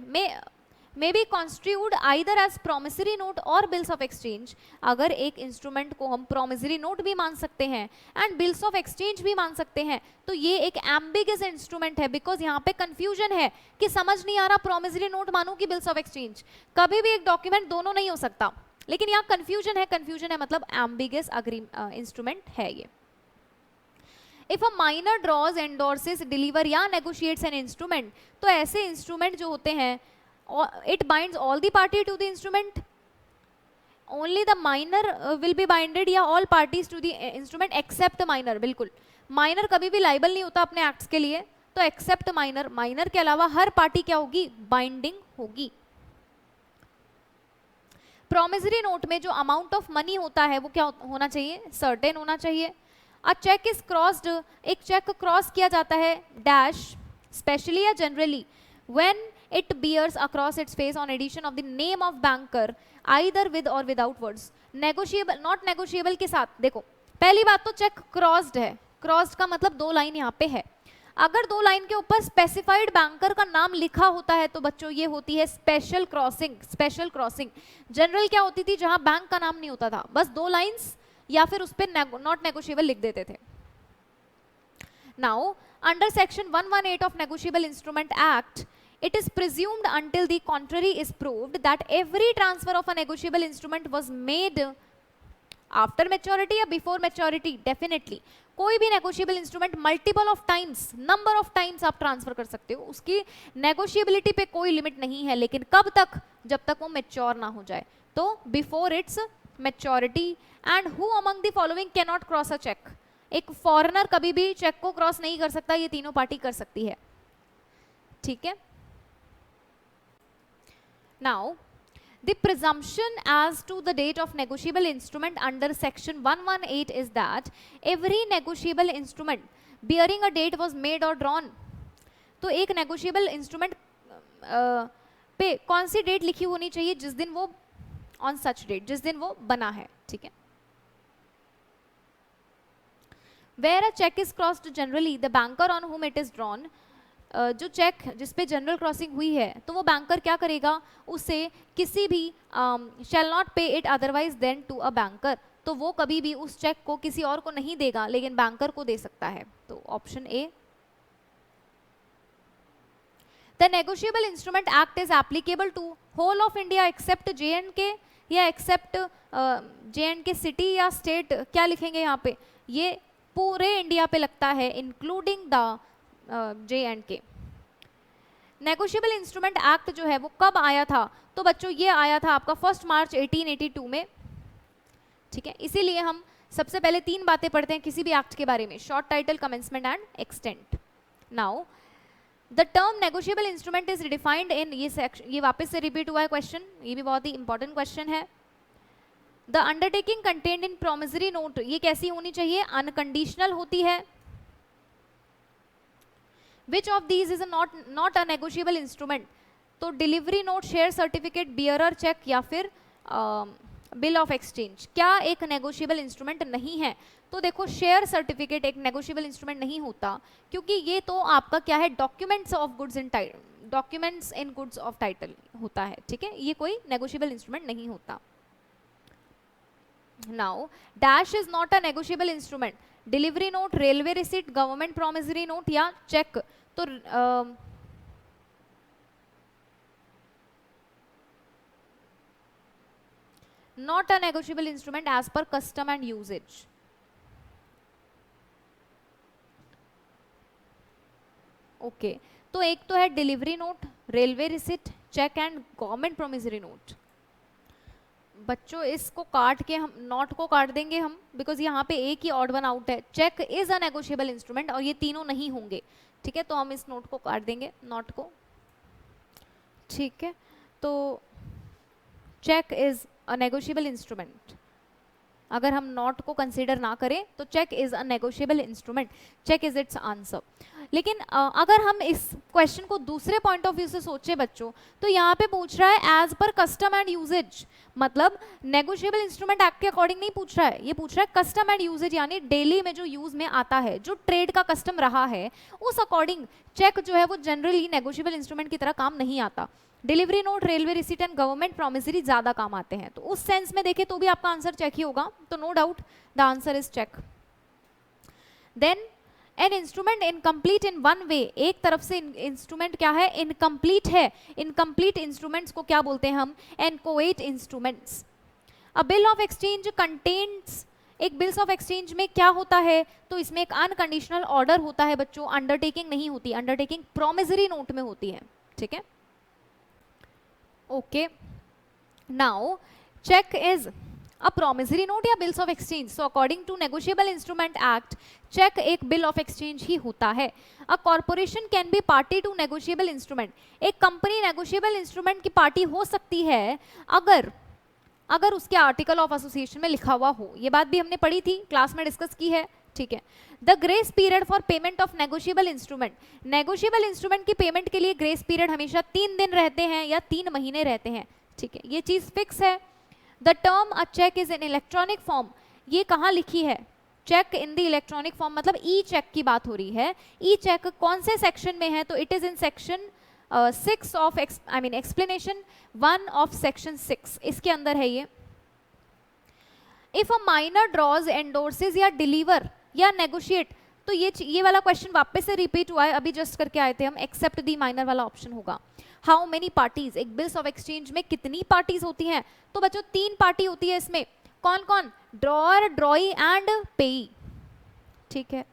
may be construed either as promissory note और bills of exchange, अगर एक इंस्ट्रूमेंट को हम promissory note भी मान सकते हैं and bills of exchange भी मान सकते हैं, तो ये एक ambiguous इंस्ट्रूमेंट है, बिकॉज यहाँ पे कंफ्यूजन है कि समझ नहीं आ रहा promissory note मानूं कि bills of exchange, कभी भी एक डॉक्यूमेंट दोनों नहीं हो सकता, लेकिन यहाँ कंफ्यूजन है मतलब ambiguous इंस्ट्रूमेंट है ये। If a minor draws, endorses, deliver या negotiates an instrument, तो ऐसे इंस्ट्रूमेंट जो होते हैं, it binds all the party to the instrument, only the minor will be binded, या all parties to the instrument except minor। बिल्कुल, minor कभी भी liable नहीं होता अपने acts के लिए, तो except minor, minor के अलावा हर पार्टी क्या होगी, बाइंडिंग होगी। promissory note में जो amount of money होता है वो क्या होना चाहिए, certain होना चाहिए। A check is crossed, एक चेक क्रॉस किया जाता है, डैश, स्पेशली या generally, when it bears across its face on addition of the name of banker either with or without words। negotiable, not negotiable के साथ, देखो पहली बात तो चेक क्रॉस्ड है, क्रॉस्ड का मतलब 2 लाइन यहाँ पे है, अगर 2 लाइन के ऊपर स्पेसिफाइड बैंकर का नाम लिखा होता है तो बच्चों ये होती है special crossing. Special crossing, general क्या होती थी, जहां बैंक का नाम नहीं होता था, बस 2 लाइन्स या फिर उस पर नॉट नेगोशिएबल लिख देते थे। Now under section 118 of negotiable instrument act It is presumed until the contrary is proved that every transfer of a negotiable instrument was made after maturity या before maturity. Definitely कोई भी negotiable instrument multiple of times, number of times आप transfer कर सकते हो, उसकी negotiability पे कोई लिमिट नहीं है, लेकिन कब तक, जब तक वो mature ना हो जाए, तो before its maturity. And who among the following cannot cross a check? एक फॉरेनर कभी भी चेक को क्रॉस नहीं कर सकता, ये तीनों पार्टी कर सकती है, ठीक है. Now, the presumption as to the date of negotiable instrument under section 118 is that every negotiable instrument bearing a date was made or drawn. तो एक negotiable instrument पे कौन सी डेट लिखी होनी चाहिए, जिस दिन वो on such date, जिस दिन वो बना है, ठीक है. Where a check is crossed generally, the banker on whom it is drawn, जो चेक जिस पे जनरल क्रॉसिंग हुई है, तो वो बैंकर क्या करेगा, उसे किसी भी shall not pay it otherwise than to a banker, तो वो कभी भी उस चेक को किसी और को नहीं देगा, लेकिन बैंकर को दे सकता है. तो option A. The negotiable instrument act is applicable to whole of India except JNK या एक्सेप्ट JNK सिटी या स्टेट, क्या लिखेंगे यहाँ पे, ये पूरे इंडिया पे लगता है, including the JNK. Negotiable instrument act जो है वो कब आया था, तो बच्चों ये आया था आपका 1 मार्च 1882 में, ठीक है. इसीलिए हम सबसे पहले 3 बातें पढ़ते हैं किसी भी एक्ट के बारे में, short, title, commencement and extent. Now the term negotiable instrument is defined in, ये वापस से रिपीट हुआ है क्वेश्चन, ये भी बहुत ही इंपॉर्टेंट क्वेश्चन है. The undertaking contained in promissory note, ये कैसी होनी चाहिए, अनकंडीशनल होती है. Which of these is not a negotiable instrument? तो delivery note, share certificate, bearer cheque या फिर बिल ऑफ एक्सचेंज, क्या एक नेगोशिएबल इंस्ट्रूमेंट नहीं है? तो देखो शेयर सर्टिफिकेट एक नेगोशिएबल इंस्ट्रूमेंट नहीं होता, क्योंकि ये तो आपका क्या है, documents of goods in documents in goods of title होता है, ठीक है, ये कोई नेगोशिएबल इंस्ट्रूमेंट नहीं होता. Now dash is not a negotiable instrument, delivery note, railway receipt, government promissory note या चेक, तो not a negotiable instrument as per custom and usages. Okay, तो एक तो है delivery note, railway receipt, cheque and government promissory note. बच्चों इसको काट के हम नॉट को काट देंगे हम, बिकॉज यहाँ पे एक ही ऑड वन आउट है. Cheque is a negotiable instrument और ये तीनों नहीं होंगे, ठीक है, तो हम इस नोट को काट देंगे, नॉट को, ठीक है. तो cheque is a negotiable instrument, अगर हम नॉट को कंसीडर ना करें तो cheque is a negotiable instrument, cheque is its answer. लेकिन अगर हम इस क्वेश्चन को दूसरे पॉइंट ऑफ व्यू से सोचे बच्चों, तो यहाँ पे पूछ रहा है as per custom and usages, मतलब नेगोशिएबल इंस्ट्रूमेंट एक्ट के अकॉर्डिंग नहीं पूछ रहा है, ये पूछ रहा है कस्टम एंड यूजेज, यानी डेली में जो यूज में आता है, जो ट्रेड का कस्टम रहा है, उस अकॉर्डिंग चेक जो है वो जनरली नेगोशिएबल इंस्ट्रूमेंट की तरह काम नहीं आता. Delivery note, railway receipt and government promissory ज्यादा काम आते हैं, तो उस सेंस में देखें तो भी आपका आंसर चेक ही होगा, तो no doubt the answer is cheque. Then an instrument incomplete in one way, एक तरफ से इंस्ट्रूमेंट क्या है, इनकम्प्लीट है. इनकम्प्लीट इंस्ट्रूमेंट्स को क्या बोलते हैं हम, inchoate instruments. A bill of exchange contains, एक बिल्स ऑफ एक्सचेंज में क्या होता है, तो इसमें एक अनकंडीशनल ऑर्डर होता है बच्चों, अंडरटेकिंग नहीं होती, अंडरटेकिंग प्रोमिसरी नोट में होती है, ठीक है. Okay, now cheque is a promissory note या bills of exchange, so according to negotiable instrument act cheque एक बिल ऑफ एक्सचेंज ही होता है. A corporation can be party to negotiable instrument, एक कंपनी नेगोशिएबल इंस्ट्रूमेंट की party हो सकती है अगर उसके आर्टिकल ऑफ एसोसिएशन में लिखा हुआ हो, ये बात भी हमने पढ़ी थी, क्लास में डिस्कस की है, ठीक है. The grace period for payment of negotiable instrument, negotiable instrument की पेमेंट के लिए ग्रेस पीरियड हमेशा 3 दिन रहते हैं या 3 महीने रहते हैं, ठीक है, ये चीज फिक्स है. The term a cheque is in electronic form, ये कहाँ लिखी है, cheque in the electronic form, मतलब ई चेक की बात हो रही है. ई चेक कौन से सेक्शन में है, तो it is in section 6 of explanation 1 of section 6, इसके अंदर है ये. If a minor drawers endorses या डिलीवर या नेगोशिएट, तो ये वाला क्वेश्चन वापस से रिपीट हुआ है, अभी जस्ट करके आए थे हम, एक्सेप्ट दी माइनर वाला ऑप्शन होगा। हाउ मेनी पार्टीज, एक बिल्स ऑफ एक्सचेंज में कितनी पार्टीज होती हैं? तो बच्चों 3 पार्टी होती है इसमें, कौन कौन? ड्रॉअर, ड्रॉई एंड पेई, ठीक है।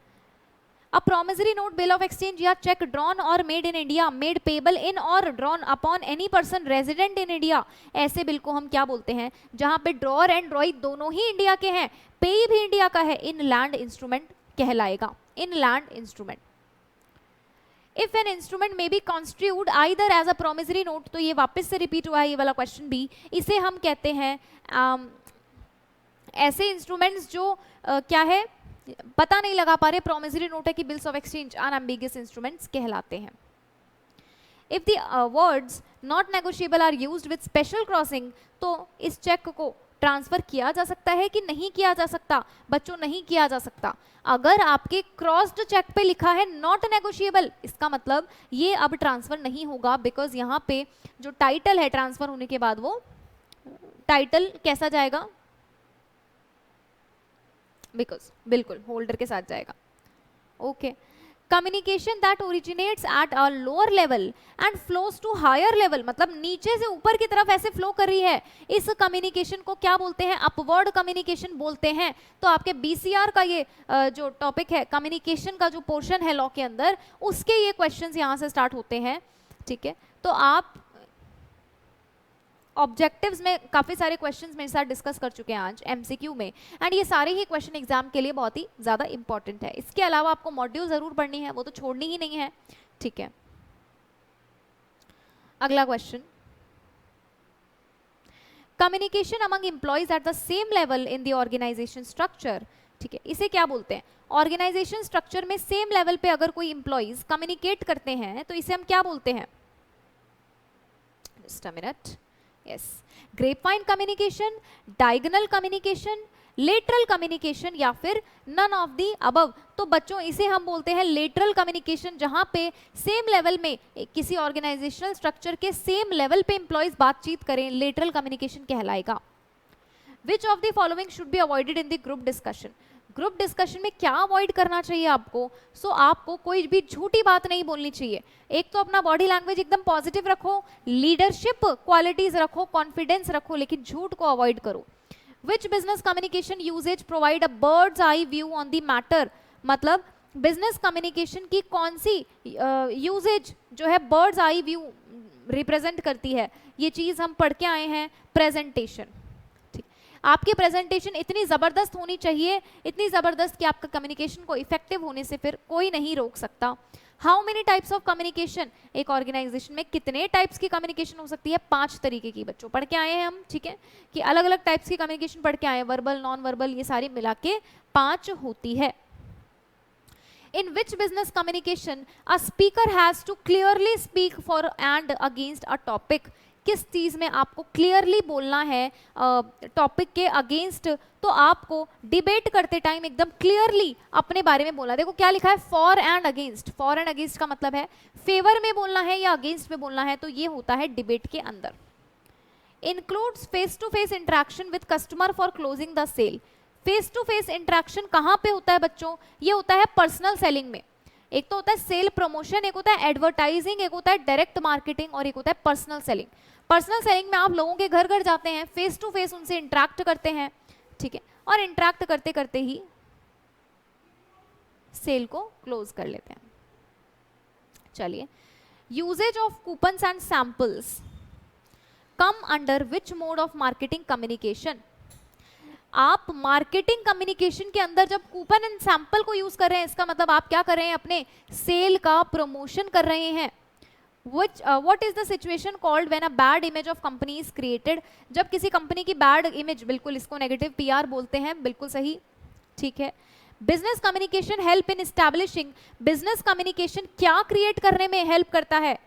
A promissory note, bill of exchange या check drawn or made in India, made payable in or drawn upon any person resident in India, ऐसे बिल को हम क्या बोलते हैं? जहां पे ड्रॉअर एंड ड्रॉई दोनों ही इंडिया के हैं, पेई भी इंडिया का है, इन लैंड इंस्ट्रूमेंट कहलाएगा, inland instrument. If an instrument में be constitute either as a promissory note, तो ये वापस से रिपीट हुआ है ये वाला क्वेश्चन भी, इसे हम कहते हैं ऐसे इंस्ट्रूमेंट्स जो क्या है पता नहीं लगा पा रहे, प्रोमिसरी नोट है कि bills of exchange, unambiguous instruments कहलाते हैं। If the words not negotiable are used with special crossing, तो इस चेक को ट्रांसफर किया जा सकता है कि नहीं किया जा सकता? बच्चों नहीं किया जा सकता। अगर आपके क्रॉस्ड चेक पे लिखा है नॉट नेगोशिएबल, इसका मतलब ये अब ट्रांसफर नहीं होगा, बिकॉज यहाँ पे जो टाइटल है ट्रांसफर होने के बाद वो टाइटल कैसा जाएगा? बिकॉज बिल्कुल होल्डर के साथ जाएगा। Okay, communication that originates at a lower level and flows to higher level, मतलब नीचे से ऊपर की तरफ ऐसे फ्लो कर रही है, इस कम्युनिकेशन को क्या बोलते हैं? अपवर्ड कम्युनिकेशन बोलते हैं। तो आपके बीसीआर का ये जो टॉपिक है, कम्युनिकेशन का जो पोर्शन है लॉ के अंदर, उसके ये क्वेश्चंस यहाँ से स्टार्ट होते हैं, ठीक है। तो आप ऑब्जेक्टिव्स में काफ़ी सारे क्वेश्चंस मेरे साथ डिस्कस कर चुके हैं आज एमसीक्यू में, एंड ये सारे ही क्वेश्चन एग्जाम के लिए बहुत ही ज़्यादा इंपॉर्टेंट है। इसके अलावा आपको मॉड्यूल ज़रूर पढ़नी है, वो तो छोड़नी ही नहीं है, ठीक है। अगला question, communication among employees at the same level in the organisation structure, ठीक है। इसे क्या बोलते हैं? ऑर्गेनाइजेशन स्ट्रक्चर में सेम लेवल पे अगर कोई एम्प्लॉयज कम्युनिकेट करते हैं तो इसे हम क्या बोलते हैं? Just a minute, yes, grapevine communication, diagonal communication, lateral communication या फिर नन ऑफ दी अबव। तो बच्चों इसे हम बोलते हैं लेटरल कम्युनिकेशन, जहां पे सेम लेवल में किसी ऑर्गेनाइजेशनल स्ट्रक्चर के सेम लेवल पे एम्प्लॉयज बातचीत करें, लेटरल कम्युनिकेशन कहलाएगा। विच of the following should be avoided in the group discussion, group discussion में क्या अवॉइड करना चाहिए आपको? सो आपको कोई भी झूठी बात नहीं बोलनी चाहिए। एक तो अपना बॉडी लैंग्वेज एकदम पॉजिटिव रखो, लीडरशिप क्वालिटीज रखो, कॉन्फिडेंस रखो, लेकिन झूठ को अवॉइड करो। Which business communication usages provide a bird's eye view on the matter, मतलब बिजनेस कम्युनिकेशन की कौन सी यूजेज जो है बर्ड्स आई व्यू रिप्रेजेंट करती है? ये चीज हम पढ़ के आए हैं, प्रेजेंटेशन। आपकी प्रेजेंटेशन इतनी ज़बरदस्त होनी चाहिए, इतनी ज़बरदस्त कि आपका कम्युनिकेशन को इफेक्टिव होने से फिर कोई नहीं रोक सकता। How many types of communication, एक ऑर्गेनाइजेशन में कितने टाइप्स की कम्युनिकेशन हो सकती है? 5 तरीके की बच्चों पढ़ के आए हैं हम, ठीक है, कि अलग अलग टाइप्स की कम्युनिकेशन पढ़ के आए हैं, वर्बल, नॉन वर्बल, ये सारी मिला के 5 होती है। In which business communication a speaker has to clearly speak for and against a topic, किस चीज में आपको क्लियरली बोलना है टॉपिक के अगेंस्ट? तो आपको डिबेट करते टाइम एकदम क्लियरली अपने बारे में बोलना। देखो क्या लिखा है, for and against. For and against का मतलब है फेवर में बोलना है या अगेंस्ट में बोलना है, तो ये होता है डिबेट के अंदर। Includes face to face interaction with customer for closing the sale. Face to face interaction कहाँ पे होता है बच्चों? ये होता है पर्सनल सेलिंग में। एक तो होता है सेल प्रमोशन, एक होता है एडवर्टाइजिंग, एक होता है डायरेक्ट मार्केटिंग और एक होता है पर्सनल सेलिंग। पर्सनल सेलिंग में आप लोगों के घर घर जाते हैं, फेस टू फेस उनसे इंटरेक्ट करते हैं, ठीक है, और इंटरेक्ट करते करते ही सेल को क्लोज कर लेते हैं। चलिए, usages of coupons and samples come under which mode of marketing communication? आप मार्केटिंग कम्युनिकेशन के अंदर जब कूपन एंड सैंपल को यूज कर रहे हैं, इसका मतलब आप क्या कर रहे हैं? अपने सेल का प्रमोशन कर रहे हैं। What is the situation called when a bad image of company is created? जब किसी कंपनी की बैड इमेज, बिल्कुल इसको नेगेटिव पीआर बोलते हैं, बिल्कुल सही, ठीक है। Business communication help in establishing, business communication क्या क्रिएट करने में हेल्प करता है?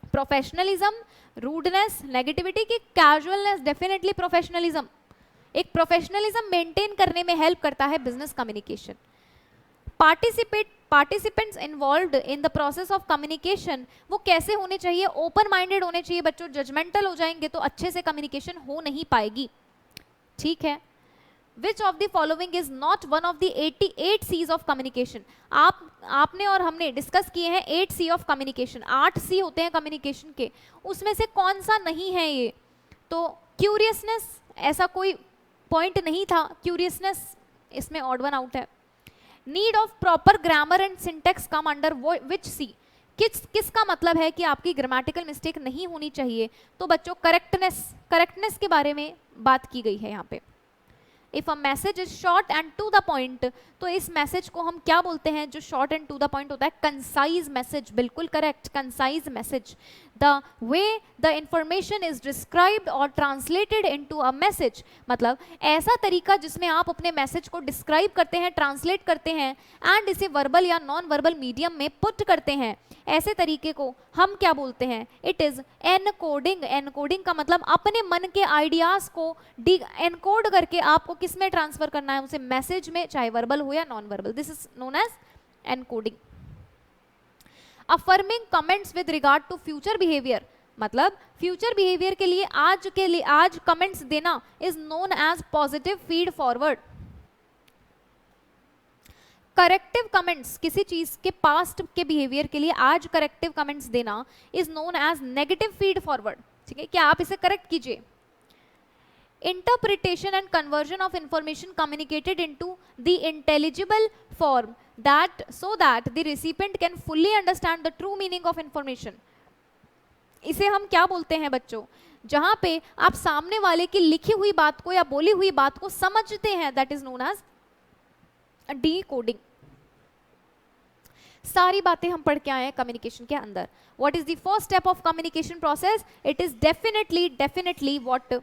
प्रोफेशनलिज्म, रूडनेस, नेगेटिविटी की कैजुअलनेस? Definitely professionalism. एक प्रोफेशनलिज्म मेंटेन करने में हेल्प करता है business communication. Participants involved in the process of communication, वो कैसे होने चाहिए? ओपन माइंडेड होने चाहिए बच्चों। जजमेंटल हो जाएंगे तो अच्छे से कम्युनिकेशन हो नहीं पाएगी, ठीक है। Which of the following is not one of the 88 Cs of communication. आपने और हमने डिस्कस किए हैं 8 सी ऑफ कम्युनिकेशन, 8 सी होते हैं कम्युनिकेशन के, उसमें से कौन सा नहीं है ये? तो क्यूरियसनेस, ऐसा कोई पॉइंट नहीं था, क्यूरियसनेस इसमें ऑड वन आउट है। Need of proper grammar and syntax come under which C, किसका मतलब है कि आपकी ग्रामेटिकल मिस्टेक नहीं होनी चाहिए? तो बच्चों करेक्टनेस के बारे में बात की गई है यहाँ पे। If a message is short and to the point, तो इस मैसेज को हम क्या बोलते हैं जो short and to the point होता है? कंसाइज मैसेज, बिल्कुल correct, concise message. The way the information is described और ट्रांसलेटेड इनटू अ मैसेज, मतलब ऐसा तरीका जिसमें आप अपने मैसेज को डिस्क्राइब करते हैं, ट्रांसलेट करते हैं एंड इसे वर्बल या नॉन वर्बल मीडियम में पुट करते हैं, ऐसे तरीके को हम क्या बोलते हैं? It is encoding. एनकोडिंग का मतलब अपने मन के आइडियाज को एनकोड करके आपको किस में ट्रांसफर करना है? उसे मैसेज में, चाहे वर्बल हो या non verbal. This is known as encoding. Affirming comments with regard to future behaviour, मतलब फ्यूचर बिहेवियर के लिए आज कमेंट्स देना is known as positive feed forward. Corrective comments, किसी चीज के पास्ट के बिहेवियर के लिए आज करेक्टिव कमेंट्स देना is known as negative feed forward. ठीक है, क्या आप इसे करेक्ट कीजिए। Interpretation and conversion of information communicated into the intelligible form that so that the recipient can fully understand the true meaning of information. इसे हम क्या बोलते हैं बच्चों? जहां पे आप सामने वाले की लिखी हुई बात को या बोली हुई बात को समझते हैं, that is known as decoding. सारी बातें हम पढ़ के आए हैं कम्युनिकेशन के अंदर। What is the first step of communication process? It is definitely what?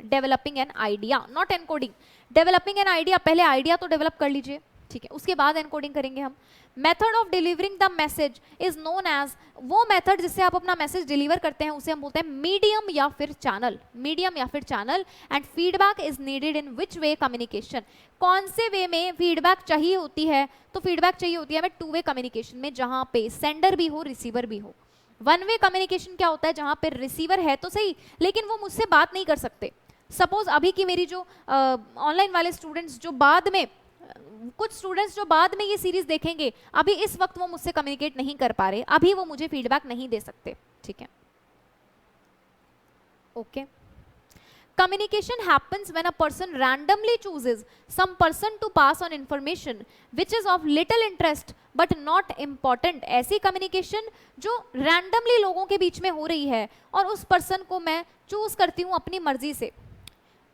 Developing an idea, not encoding. Developing an idea, पहले आइडिया तो डेवलप कर लीजिए, ठीक है, उसके बाद एनकोडिंग करेंगे हम। Method of delivering the message is known as, वो मेथड जिससे आप अपना मैसेज डिलीवर करते हैं उसे हम बोलते हैं मीडियम या फिर चैनल, मीडियम या फिर channel. And feedback is needed in which way communication, कौन से वे में फीडबैक चाहिए होती है? तो फीडबैक चाहिए होती है हमें टू वे कम्युनिकेशन में, जहां पे सेंडर भी हो रिसीवर भी हो। वन वे कम्युनिकेशन क्या होता है? जहां पे रिसीवर है तो सही, लेकिन वो मुझसे बात नहीं कर सकते। सपोज अभी की मेरी जो ऑनलाइन वाले स्टूडेंट्स जो बाद में, कुछ स्टूडेंट्स जो बाद में ये सीरीज देखेंगे, अभी इस वक्त वो मुझसे कम्युनिकेट नहीं कर पा रहे, अभी वो मुझे फीडबैक नहीं दे सकते, ठीक है, okay. Communication happens when a person randomly chooses some person to pass on information which is of little interest but not important। ऐसी communication जो randomly लोगों के बीच में हो रही है और उस person को मैं choose करती हूँ अपनी मर्जी से,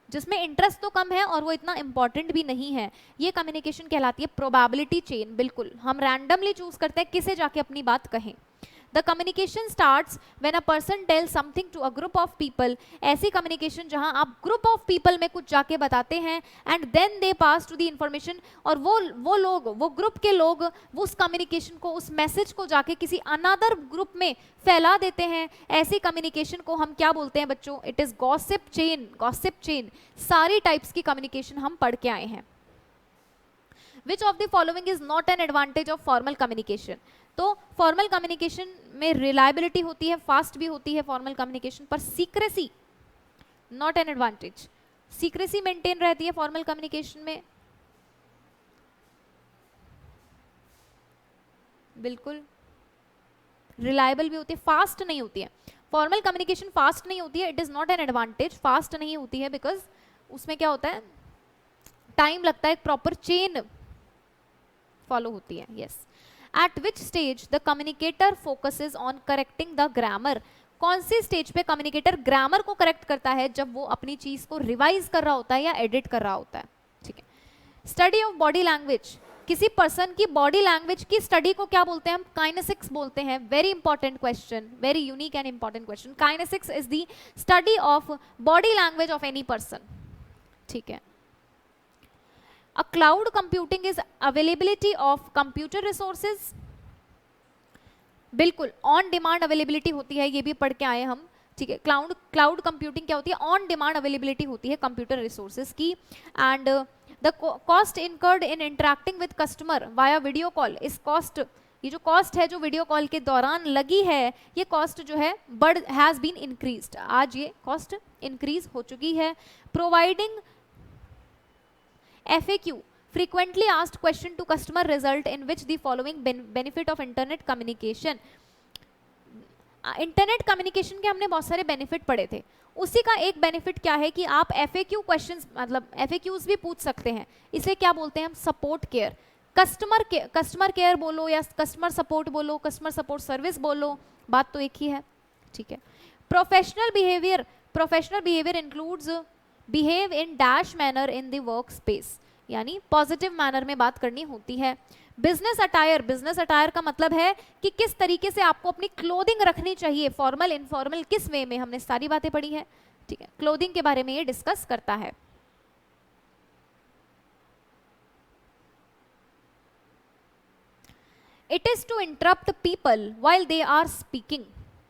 जिसमें इंटरेस्ट तो कम है और वो इतना इंपॉर्टेंट भी नहीं है, ये कम्युनिकेशन कहलाती है प्रोबेबिलिटी चेन। बिल्कुल, हम रैंडमली चूज करते हैं किसे जाके अपनी बात कहें। The communication starts when a person tells something to a group of people, ऐसी कम्युनिकेशन जहां आप ग्रुप ऑफ पीपल में कुछ जाके बताते हैं and then they pass to the information, और वो लोग, वो ग्रुप के लोग वो उस कम्युनिकेशन को, उस मैसेज को जाके किसी अनदर ग्रुप में फैला देते हैं। ऐसी कम्युनिकेशन को हम क्या बोलते हैं बच्चों? It is gossip chain. Gossip chain, सारी टाइप्स की कम्युनिकेशन हम पढ़ के आए हैं। विच of the following is not an advantage of formal communication? तो फॉर्मल कम्युनिकेशन में रिलायबिलिटी होती है, फास्ट भी होती है फॉर्मल कम्युनिकेशन, पर secrecy not an advantage. Secrecy maintain रहती है फॉर्मल कम्युनिकेशन में, बिल्कुल रिलायबल भी होती है, फास्ट नहीं होती है। फॉर्मल कम्युनिकेशन फास्ट नहीं होती है, it is not an advantage. Fast नहीं होती है बिकॉज उसमें क्या होता है, टाइम लगता है, प्रॉपर चेन फॉलो होती है। Yes. At which stage the communicator focuses on correcting the grammar? कौन सी स्टेज पे कम्युनिकेटर ग्रामर को करेक्ट करता है? जब वो अपनी चीज को रिवाइज कर रहा होता है या एडिट कर रहा होता है, ठीक है। स्टडी ऑफ बॉडी लैंग्वेज, किसी पर्सन की बॉडी लैंग्वेज की स्टडी को क्या बोलते हैं हम? काइनेसिक्स बोलते हैं। Very important question, very unique and important question. Kinesics is the study of body language of any person, ठीक है। A cloud computing is availability of computer resources। बिल्कुल ऑन डिमांड अवेलेबिलिटी होती है, ये भी पढ़ के आए हम, ठीक है। क्लाउड कंप्यूटिंग क्या होती है? ऑन डिमांड अवेलेबिलिटी होती है कंप्यूटर रिसोर्सेज की। And the cost incurred in interacting with customer via video call, इस कॉस्ट, ये जो कॉस्ट है जो वीडियो कॉल के दौरान लगी है, ये कॉस्ट जो है हैज बीन इंक्रीज्ड, आज ये कॉस्ट इंक्रीज हो चुकी है। Providing FAQ, frequently asked question to customer, result in which the following benefit of internet communication. Internet communication के हमने बहुत सारे बेनिफिट पढ़े थे, उसी का एक बेनिफिट क्या है कि आप FAQ क्वेश्चंस मतलब FAQs भी पूछ सकते हैं. इसे क्या बोलते हैं हम? Support care. कस्टमर केयर बोलो या कस्टमर सपोर्ट बोलो, कस्टमर सपोर्ट सर्विस बोलो, बात तो एक ही है. ठीक है. Professional behaviour includes behave in dash manner in the work space, यानी पॉजिटिव मैनर में बात करनी होती है. बिजनेस अटायर का मतलब है कि किस तरीके से आपको अपनी क्लोथिंग रखनी चाहिए, फॉर्मल इनफॉर्मल किस वे में, हमने सारी बातें पढ़ी है. ठीक है. क्लोथिंग के बारे में ये डिस्कस करता है. It is to interrupt people while they are speaking.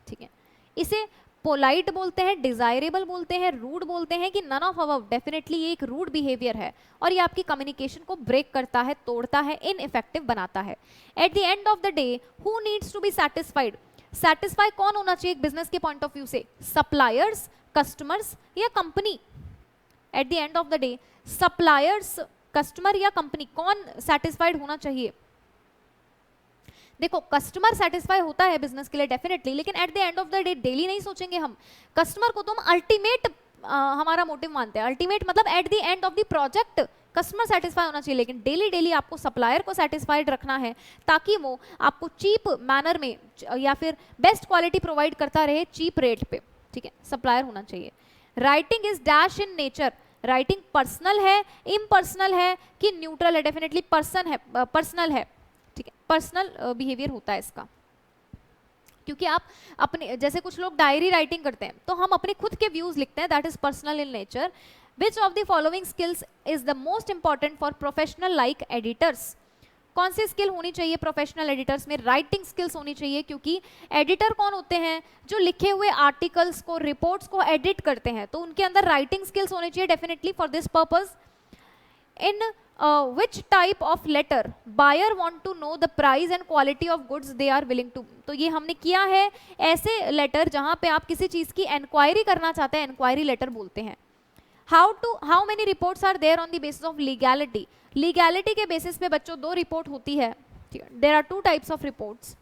ठीक है. इसे पोलाइट बोलते हैं, डिजायरेबल बोलते हैं, रूड बोलते हैं कि नन ऑफ अबव. डेफिनेटली ये एक रूड बिहेवियर है और ये आपकी कम्युनिकेशन को ब्रेक करता है, तोड़ता है, इनइफेक्टिव बनाता है. At the end of the day who needs to be satisfied? Satisfy कौन होना चाहिए एक बिजनेस के पॉइंट ऑफ व्यू से? सप्लायर्स, कस्टमर्स या company? At the end of the day suppliers, customer या कंपनी, कौन सेटिस्फाइड होना चाहिए? देखो कस्टमर सेटिस्फाई होता है बिजनेस के लिए डेफिनेटली, लेकिन eight the end of the day daily नहीं सोचेंगे हम. कस्टमर को तो हम अल्टीमेट हमारा मोटिव मानते हैं. अल्टीमेट मतलब eight the end of the project customer satisfy होना चाहिए, लेकिन डेली आपको सप्लायर को सेटिस्फाइड रखना है ताकि वो आपको चीप मैनर में या फिर बेस्ट क्वालिटी प्रोवाइड करता रहे चीप रेट पे. ठीक है. सप्लायर होना चाहिए. Writing is dash in nature. Writing personal है, इम्पर्सनल है कि न्यूट्रल है? डेफिनेटली पर्सनल है. ठीक है. पर्सनल बिहेवियर होता है इसका, क्योंकि आप अपने जैसे कुछ लोग डायरी राइटिंग करते हैं तो हम अपने खुद के व्यूज लिखते हैं, that is personal in nature. Which of the following skills is the most important for professional like editors? कौन सी स्किल होनी चाहिए प्रोफेशनल एडिटर्स में? राइटिंग स्किल्स होनी चाहिए, क्योंकि एडिटर कौन होते हैं? जो लिखे हुए आर्टिकल्स को, रिपोर्ट्स को एडिट करते हैं, तो उनके अंदर राइटिंग स्किल्स होनी चाहिए definitely for this purpose. In which type of letter buyer want to know the price and quality of goods they are willing to? तो ये हमने किया है ऐसे लेटर जहां पे आप किसी चीज की इंक्वायरी करना चाहते हैं, इंक्वायरी लेटर बोलते हैं. how many reports are there on the basis of legality? Legality के बेसिस पे बच्चों 2 रिपोर्ट होती है. there are 2 types of reports.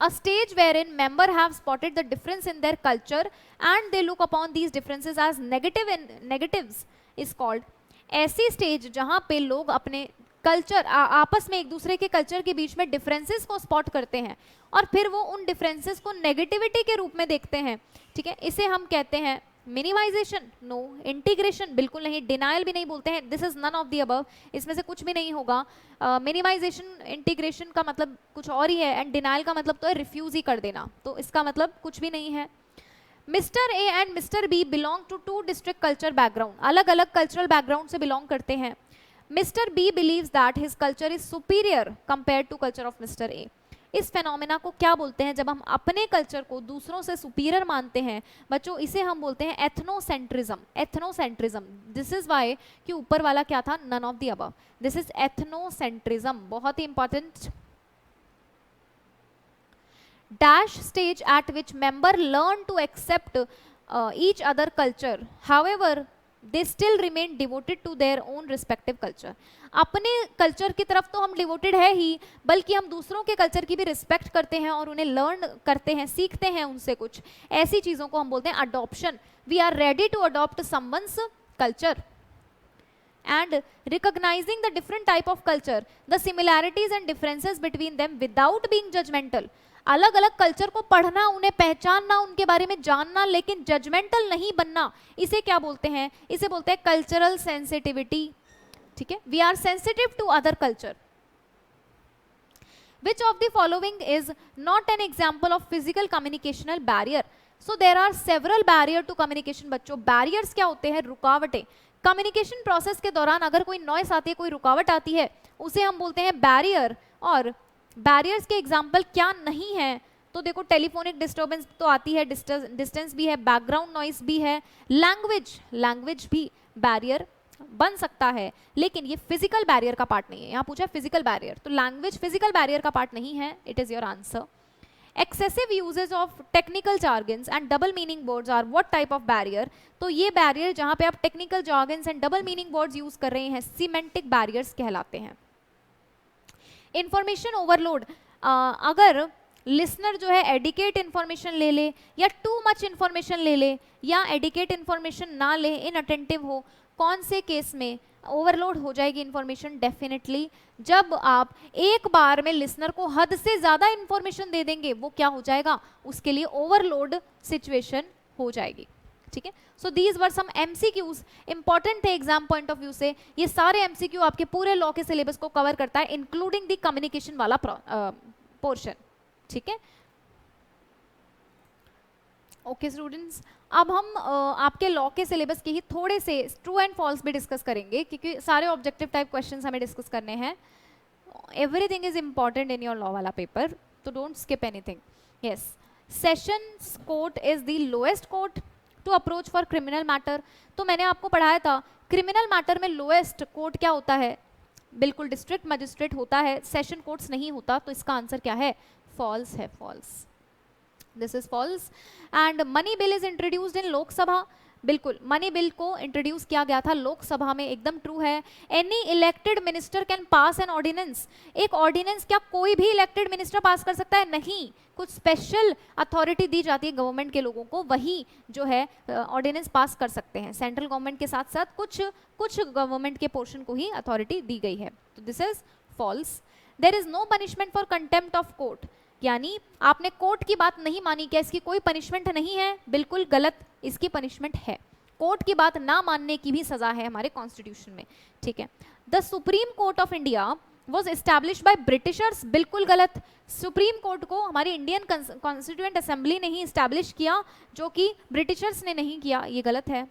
A stage wherein member have spotted the difference in their culture and they look upon these differences as negatives is called. ऐसी stage जहां पे लोग अपने कल्चर आपस में एक दूसरे के कल्चर के बीच में डिफरेंसेस को स्पॉट करते हैं और फिर वो उन डिफरेंसेस को नेगेटिविटी के रूप में देखते हैं. ठीक है. इसे हम कहते हैं मिनिमाइजेशन. नो. इंटीग्रेशन बिल्कुल नहीं. डिनायल भी नहीं बोलते हैं. This is none of the above. इसमें से कुछ भी नहीं होगा. मिनिमाइजेशन इंटीग्रेशन का मतलब कुछ और ही है एंड डिनायल का मतलब तो है रिफ्यूज ही कर देना, तो इसका मतलब कुछ भी नहीं है. Mister A and mister B belong to 2 district culture background. अलग अलग कल्चरल बैकग्राउंड से बिलोंग करते हैं. Mister B believes that his culture is superior compare to culture of mister A. इस फेनोमेना को क्या बोलते हैं? जब हम अपने कल्चर को दूसरों से सुपीरियर मानते हैं बच्चों, इसे हम बोलते हैं ethnocentrism. Ethnocentrism. This is why कि ऊपर वाला क्या था? None of the above. This is ethnocentrism. बहुत ही important. Dash stage at which member learn to accept each other culture. However, they still remain devoted to their own respective culture. अपने culture की तरफ तो हम डिवोटेड है ही, बल्कि हम दूसरों के कल्चर की भी रिस्पेक्ट करते हैं और उन्हें लर्न करते हैं, सीखते हैं उनसे कुछ. ऐसी चीज़ों को हम बोलते हैं adoption. We are ready to adopt someone's culture. And recognizing the different type of culture, the similarities and differences between them without being judgmental. अलग अलग कल्चर को पढ़ना, उन्हें पहचानना, उनके बारे में जानना, लेकिन जजमेंटल नहीं बनना, इसे क्या बोलते हैं? इसे बोलते हैं कल्चरल सेंसिटिविटी. ठीक है. We are sensitive to other culture. Which of the following is not an example of physical communicational barrier? So there are several barrier to communication. बच्चों barriers क्या होते हैं? रुकावटें. कम्युनिकेशन प्रोसेस के दौरान अगर कोई नॉइस आती है, कोई रुकावट आती है, उसे हम बोलते हैं बैरियर. और बैरियर्स के एग्जाम्पल क्या नहीं है? तो देखो टेलीफोनिक डिस्टर्बेंस तो आती है, डिस्टेंस भी है, बैकग्राउंड नॉइस भी है, लैंग्वेज भी बैरियर बन सकता है, लेकिन ये फिजिकल बैरियर का पार्ट नहीं है. यहाँ पूछा फिजिकल बैरियर, तो लैंग्वेज फिजिकल बैरियर का पार्ट नहीं है. It is your answer. Excessive usages of technical jargons and double meaning words are what type of barrier? तो ये बैरियर जहां पे आप technical jargons and double meaning words use कर रहे हैं सीमेंटिक बैरियर्स कहलाते हैं। इंफॉर्मेशन ओवरलोड, अगर लिसनर जो है एडिकेट इन्फॉर्मेशन ले ले या टू मच इन्फॉर्मेशन ले ले या एडिकेट इन्फॉर्मेशन ना ले, इनअटेंटिव हो, कौन से केस में ओवरलोड हो जाएगी इन्फॉर्मेशन? डेफिनेटली जब आप एक बार में लिसनर को हद से ज़्यादा इन्फॉर्मेशन दे देंगे, वो क्या हो जाएगा? उसके लिए ओवरलोड सिचुएशन हो जाएगी। ठीक है, so these were some MCQs, important थे एग्जाम पॉइंट ऑफ व्यू से। ये सारे एमसीक्यू आपके पूरे लॉ के सिलेबस को कवर करता है, इंक्लूडिंग द कम्युनिकेशन वाला पोर्शन। ठीक है, ओके स्टूडेंट्स, अब हम आपके लॉ के सिलेबस के ही थोड़े से ट्रू एंड फॉल्स भी डिस्कस करेंगे, क्योंकि सारे ऑब्जेक्टिव टाइप क्वेश्चंस हमें डिस्कस करने हैं। Everything is important in your law वाला पेपर, तो don't skip anything. Yes, sessions court is the lowest court to approach for criminal matter. तो मैंने आपको पढ़ाया था क्रिमिनल मैटर में लोएस्ट कोर्ट क्या होता है? बिल्कुल डिस्ट्रिक्ट मजिस्ट्रेट होता है, सेशन कोर्ट्स नहीं होता। तो इसका आंसर क्या है? फॉल्स है, false, this is false. And money bill is introduced in Lok Sabha, बिल्कुल मनी बिल को इंट्रोड्यूस किया गया था लोकसभा में, एकदम ट्रू है। Any elected minister can pass an ordinance, एक ऑर्डिनेंस क्या कोई भी इलेक्टेड मिनिस्टर पास कर सकता है? नहीं, कुछ स्पेशल अथॉरिटी दी जाती है गवर्नमेंट के लोगों को, वही जो है ऑर्डिनेंस पास कर सकते हैं। सेंट्रल गवर्नमेंट के साथ साथ कुछ गवर्नमेंट के पोर्शन को ही अथॉरिटी दी गई है। तो this is false. There is no punishment for contempt of court, यानी आपने कोर्ट की बात नहीं मानी, क्या इसकी कोई पनिशमेंट नहीं है? बिल्कुल गलत, इसकी पनिशमेंट है। कोर्ट की बात ना मानने की भी सजा है हमारे कॉन्स्टिट्यूशन में। ठीक है, the supreme court of India was established by Britishers, बिल्कुल गलत। सुप्रीम कोर्ट को हमारी इंडियन कॉन्स्टिट्यूएंट असेंबली ने ही एस्टैब्लिश किया, जो कि ब्रिटिशर्स ने नहीं किया, ये गलत है।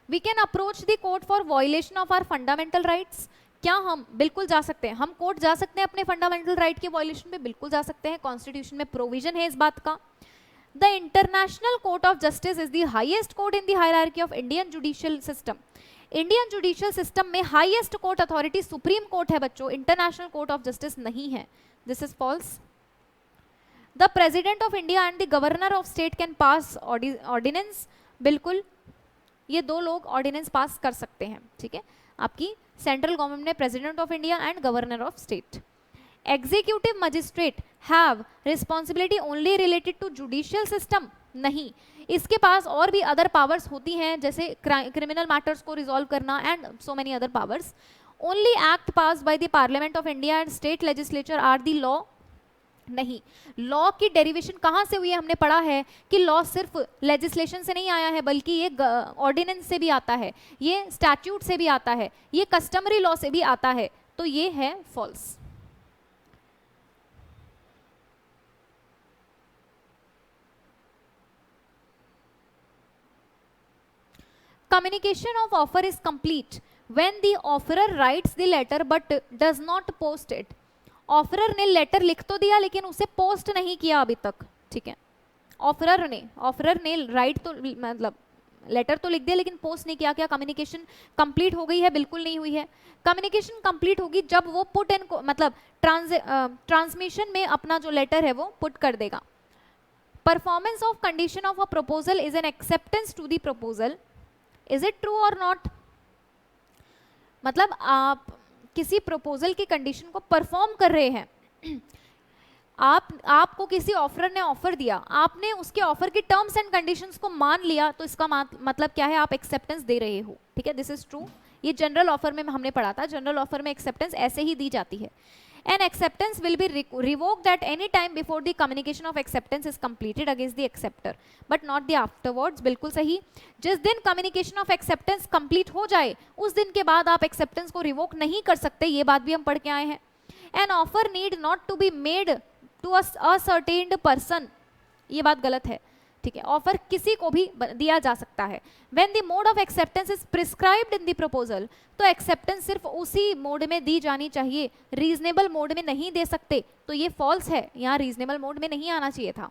We can approach the court for violation of our fundamental rights, क्या हम बिल्कुल जा सकते हैं, हम कोर्ट जा सकते हैं अपने फंडामेंटल राइट के वायलेशन पे, बिल्कुल जा सकते हैं, कॉन्स्टिट्यूशन में प्रोविजन है इस बात का। The international court of justice is the highest court in the hierarchy of Indian judicial system, Indian judicial system में highest court authority supreme court है बच्चों, इंटरनेशनल कोर्ट ऑफ जस्टिस नहीं है, this is false. The president of India and the governor of state can pass ordinance, बिल्कुल ये दो लोग ordinance पास कर सकते हैं। ठीक है, आपकी सेंट्रल गवर्नमेंट में president of India and governor of state. Executive magistrate have responsibility only related to judicial system, नहीं, इसके पास और भी अदर पावर्स होती हैं, जैसे क्रिमिनल मैटर्स को रिजॉल्व करना and so many other powers. Only act pass by the parliament of India and state legislature are the law, नहीं, लॉ की डेरिवेशन कहाँ से हुई है? हमने पढ़ा है कि लॉ सिर्फ लेजिस्लेशन से नहीं आया है, बल्कि ये ऑर्डिनेंस से भी आता है, ये स्टैट्यूट से भी आता है, ये कस्टमरी लॉ से भी आता है, तो ये है false. Communication of offer is complete when the offerer writes the letter but does not post it. Offeror ने लेटर लिख तो दिया लेकिन उसे पोस्ट नहीं किया अभी तक। ठीक है, ऑफरर ने राइट तो मतलब लेटर तो लिख दिया लेकिन पोस्ट नहीं किया, क्या कम्युनिकेशन कंप्लीट हो गई है? बिल्कुल नहीं हुई है। कम्युनिकेशन कंप्लीट होगी जब वो पुट इन मतलब ट्रांसमिशन में अपना जो लेटर है वो पुट कर देगा। Performance of condition of a proposal is an acceptance to the proposal, is it true or not? मतलब आप किसी प्रपोजल की कंडीशन को परफॉर्म कर रहे हैं, आपको किसी ऑफरर ने ऑफर दिया, आपने उसके ऑफर की टर्म्स एंड कंडीशंस को मान लिया, तो इसका मतलब क्या है? आप एक्सेप्टेंस दे रहे हो। ठीक है, दिस इज ट्रू। ये जनरल ऑफर में हमने पढ़ा था, जनरल ऑफर में एक्सेप्टेंस ऐसे ही दी जाती है। An acceptance will be revoked at any time before the communication of acceptance is completed against the acceptor, but not the afterwards, बिल्कुल सही। जिस दिन communication of acceptance complete हो जाए, उस दिन के बाद आप acceptance को revoke नहीं कर सकते, ये बात भी हम पढ़ के आए हैं। An offer need not to be made to a ascertained person, ये बात गलत है। ठीक है, ऑफर किसी को भी दिया जा सकता है। When the mode of acceptance is prescribed in the proposal, तो एक्सेप्टेंस सिर्फ उसी मोड में दी जानी चाहिए, रीजनेबल मोड में नहीं दे सकते, तो ये फॉल्स है, यहाँ रीजनेबल मोड में नहीं आना चाहिए था।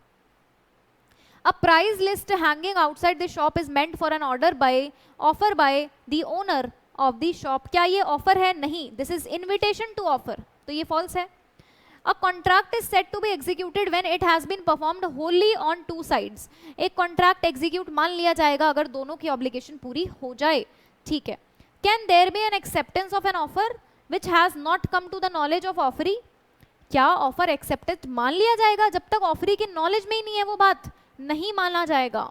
A price list hanging outside the shop is meant for an offer by the owner of the shop, क्या ये ऑफर है? नहीं, this is invitation to offer, तो ये फॉल्स है। A contract is said to be executed when it has been performed wholly on two sides. एक contract execute मान लिया जाएगा अगर दोनों की obligation पूरी हो जाए, ठीक है. Can there be an acceptance of an offer which has not come to the knowledge of offeree? क्या ऑफर एक्सेप्टेड मान लिया जाएगा? जब तक ऑफरी की नॉलेज में ही नहीं है वो बात नहीं माना जाएगा.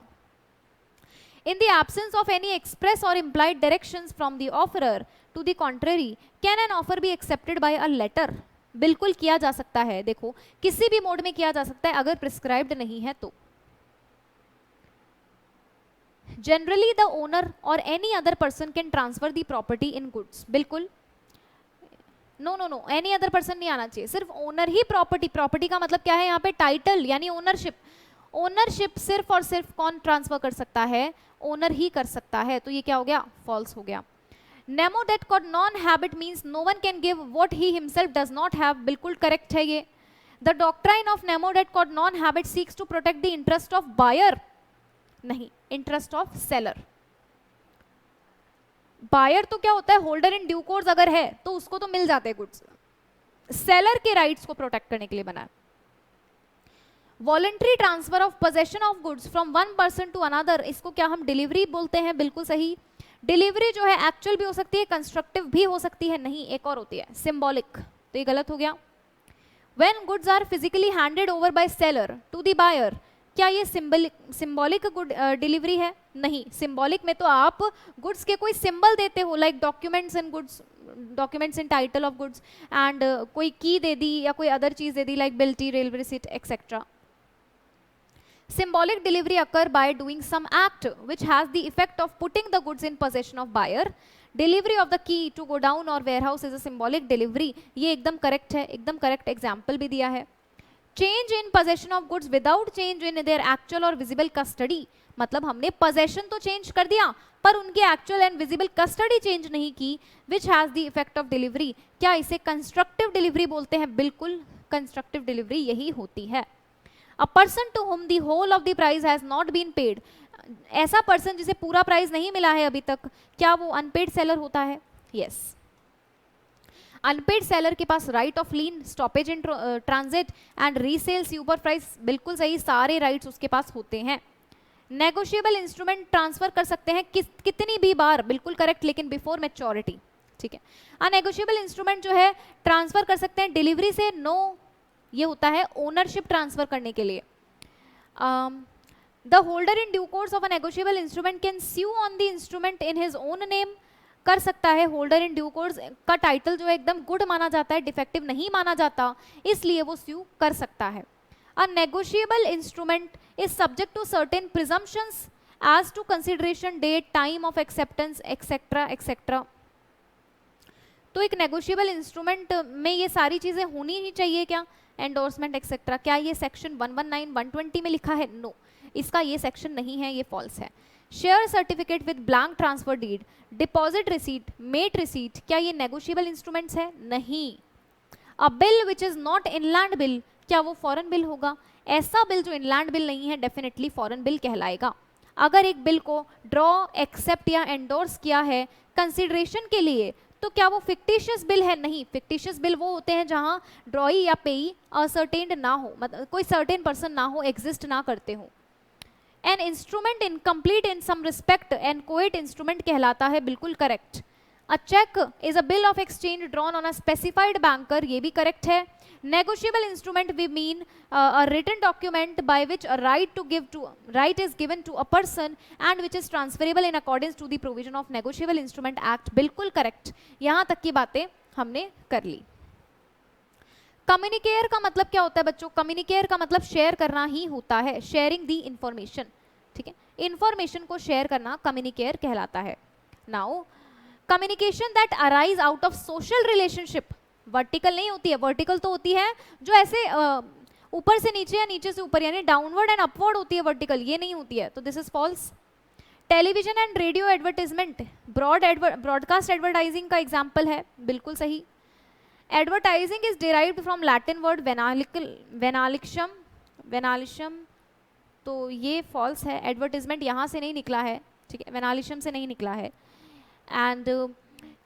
In the absence of any express or implied directions from the offerer to the contrary, can an offer be accepted by a letter? बिल्कुल किया जा सकता है. देखो किसी भी मोड में किया जा सकता है अगर प्रिस्क्राइब्ड नहीं है तो. Generally the owner or any other person can transfer the property in goods. बिल्कुल नो एनी अदर पर्सन नहीं आना चाहिए, सिर्फ ओनर ही प्रॉपर्टी का मतलब क्या है यहाँ पे? टाइटल यानी ओनरशिप सिर्फ और सिर्फ कौन ट्रांसफर कर सकता है? ओनर ही कर सकता है. तो ये क्या हो गया? फॉल्स हो गया. Nemo dat quod non habet means no one can give what he himself does not have. बिल्कुल करेक्ट है ये. The doctrine of nemo dat quod non habet seeks to protect the interest of buyer, नहीं interest of seller. Buyer तो क्या होता है? Holder in due course अगर है तो उसको तो मिल जाते हैं गुड्स. सेलर के राइट्स को प्रोटेक्ट करने के लिए बना है. Voluntary transfer of possession of goods from one person to another, इसको क्या हम डिलीवरी बोलते हैं? बिल्कुल सही. डिलीवरी जो है एक्चुअल भी हो सकती है, कंस्ट्रक्टिव भी हो सकती है. नहीं, एक और होती है सिंबॉलिक, तो ये गलत हो गया. When goods are physically handed over by seller to the buyer, क्या ये सिंबॉलिक गुड डिलीवरी है? नहीं. सिंबॉलिक में तो आप गुड्स के कोई सिंबल देते हो, like documents in title of goods and कोई की दे दी या कोई अदर चीज दे दी लाइक बिल्टी, railway receipt etcetera. Symbolic delivery occur by doing some act which has the effect of putting the goods in possession of buyer. Delivery of the key to go down or warehouse is a symbolic delivery. ये एकदम correct है, एकदम correct example भी दिया है. Change in possession of goods without change in their actual or visible custody, मतलब हमने possession तो change कर दिया पर उनकी actual and visible custody change नहीं की, which has the effect of delivery. क्या इसे constructive delivery बोलते हैं? बिल्कुल constructive delivery यही होती है. A person to whom the whole of the price has not been paid, ऐसा पर्सन जिसे पूरा प्राइस नहीं मिला है अभी तक, क्या वो अनपेड सेलर होता है? यस. अनपेड सेलर के पास right of lien, stoppage in transit and resale super price, बिल्कुल सही, सारे राइट्स उसके पास होते हैं. नेगोशिएबल इंस्ट्रूमेंट ट्रांसफर कर सकते हैं कितनी भी बार? बिल्कुल करेक्ट, लेकिन बिफोर मैच्योरिटी. ठीक है. अननेगोशिएबल इंस्ट्रूमेंट जो है ट्रांसफर कर सकते हैं डिलीवरी से, नो, ये होता है ओनरशिप ट्रांसफर करने के लिए. The holder in due course of a negotiable instrument can sue on the instrument in his own name. कर सकता है. होल्डर इन ड्यू कोर्स का टाइटल जो है एकदम गुड माना जाता है, डिफेक्टिव नहीं माना जाता, इसलिए वो स्यू कर सकता है. A negotiable instrument is subject to certain presumptions as to consideration, date, time of acceptance etcetera etcetera. तो एक नेगोशिएबल इंस्ट्रूमेंट में ये सारी चीजें होनी ही चाहिए क्या? Endorsement etcetera. क्या ये सेक्शन 119, 120 में लिखा है? नो, इसका ये सेक्शन नहीं है, ये फॉल्स है. Share certificate with blank transfer deed, deposit receipt, mate receipt, क्या ये नेगोशिएबल इंस्ट्रूमेंट्स है? नहीं. A bill which is not inland bill, क्या वो फॉरेन बिल होगा? ऐसा बिल जो इनलैंड बिल नहीं है डेफिनेटली फॉरेन बिल कहलाएगा. अगर एक बिल को ड्रॉ, एक्सेप्ट या एंडोर्स किया है कंसिडरेशन के लिए, तो क्या वो फिक्टिशियस बिल है? नहीं. फिक्टिशियस बिल वो होते हैं जहां ड्रॉई या पेई असर्टेन्ड ना हो, मतलब कोई सर्टेन पर्सन ना हो, एग्जिस्ट ना करते हो. An instrument incomplete in some respect inchoate instrument कहलाता है. बिल्कुल correct. A cheque is a bill of exchange drawn on a specified banker, ये भी करेक्ट है. Negotiable instrument we mean a written document by which a right is given to a person and which is transferable in accordance to the provision of negotiable instrument act. बिल्कुल correct. यहाँ तक की बातें हमने कर ली. कम्युनिकेयर का मतलब क्या होता है बच्चों? कम्युनिकेयर का मतलब शेयर करना ही होता है, शेयरिंग दी इंफॉर्मेशन. ठीक है, इंफॉर्मेशन को शेयर करना कम्युनिकेयर कहलाता है. Now communication that arise out of social relationship, vertical नहीं होती है. वर्टिकल तो होती है जो ऐसे ऊपर से नीचे या नीचे से ऊपर, यानी डाउनवर्ड एंड अपवर्ड होती है, वर्टिकल ये नहीं होती है, तो this is false. Television and radio advertisement, broadcast advertising का एग्जाम्पल है. बिल्कुल सही. Advertising is derived from Latin word वेनालिशम, तो ये फॉल्स है. एडवर्टाइजमेंट यहाँ से नहीं निकला है, ठीक है, वेनालिशम से नहीं निकला है. And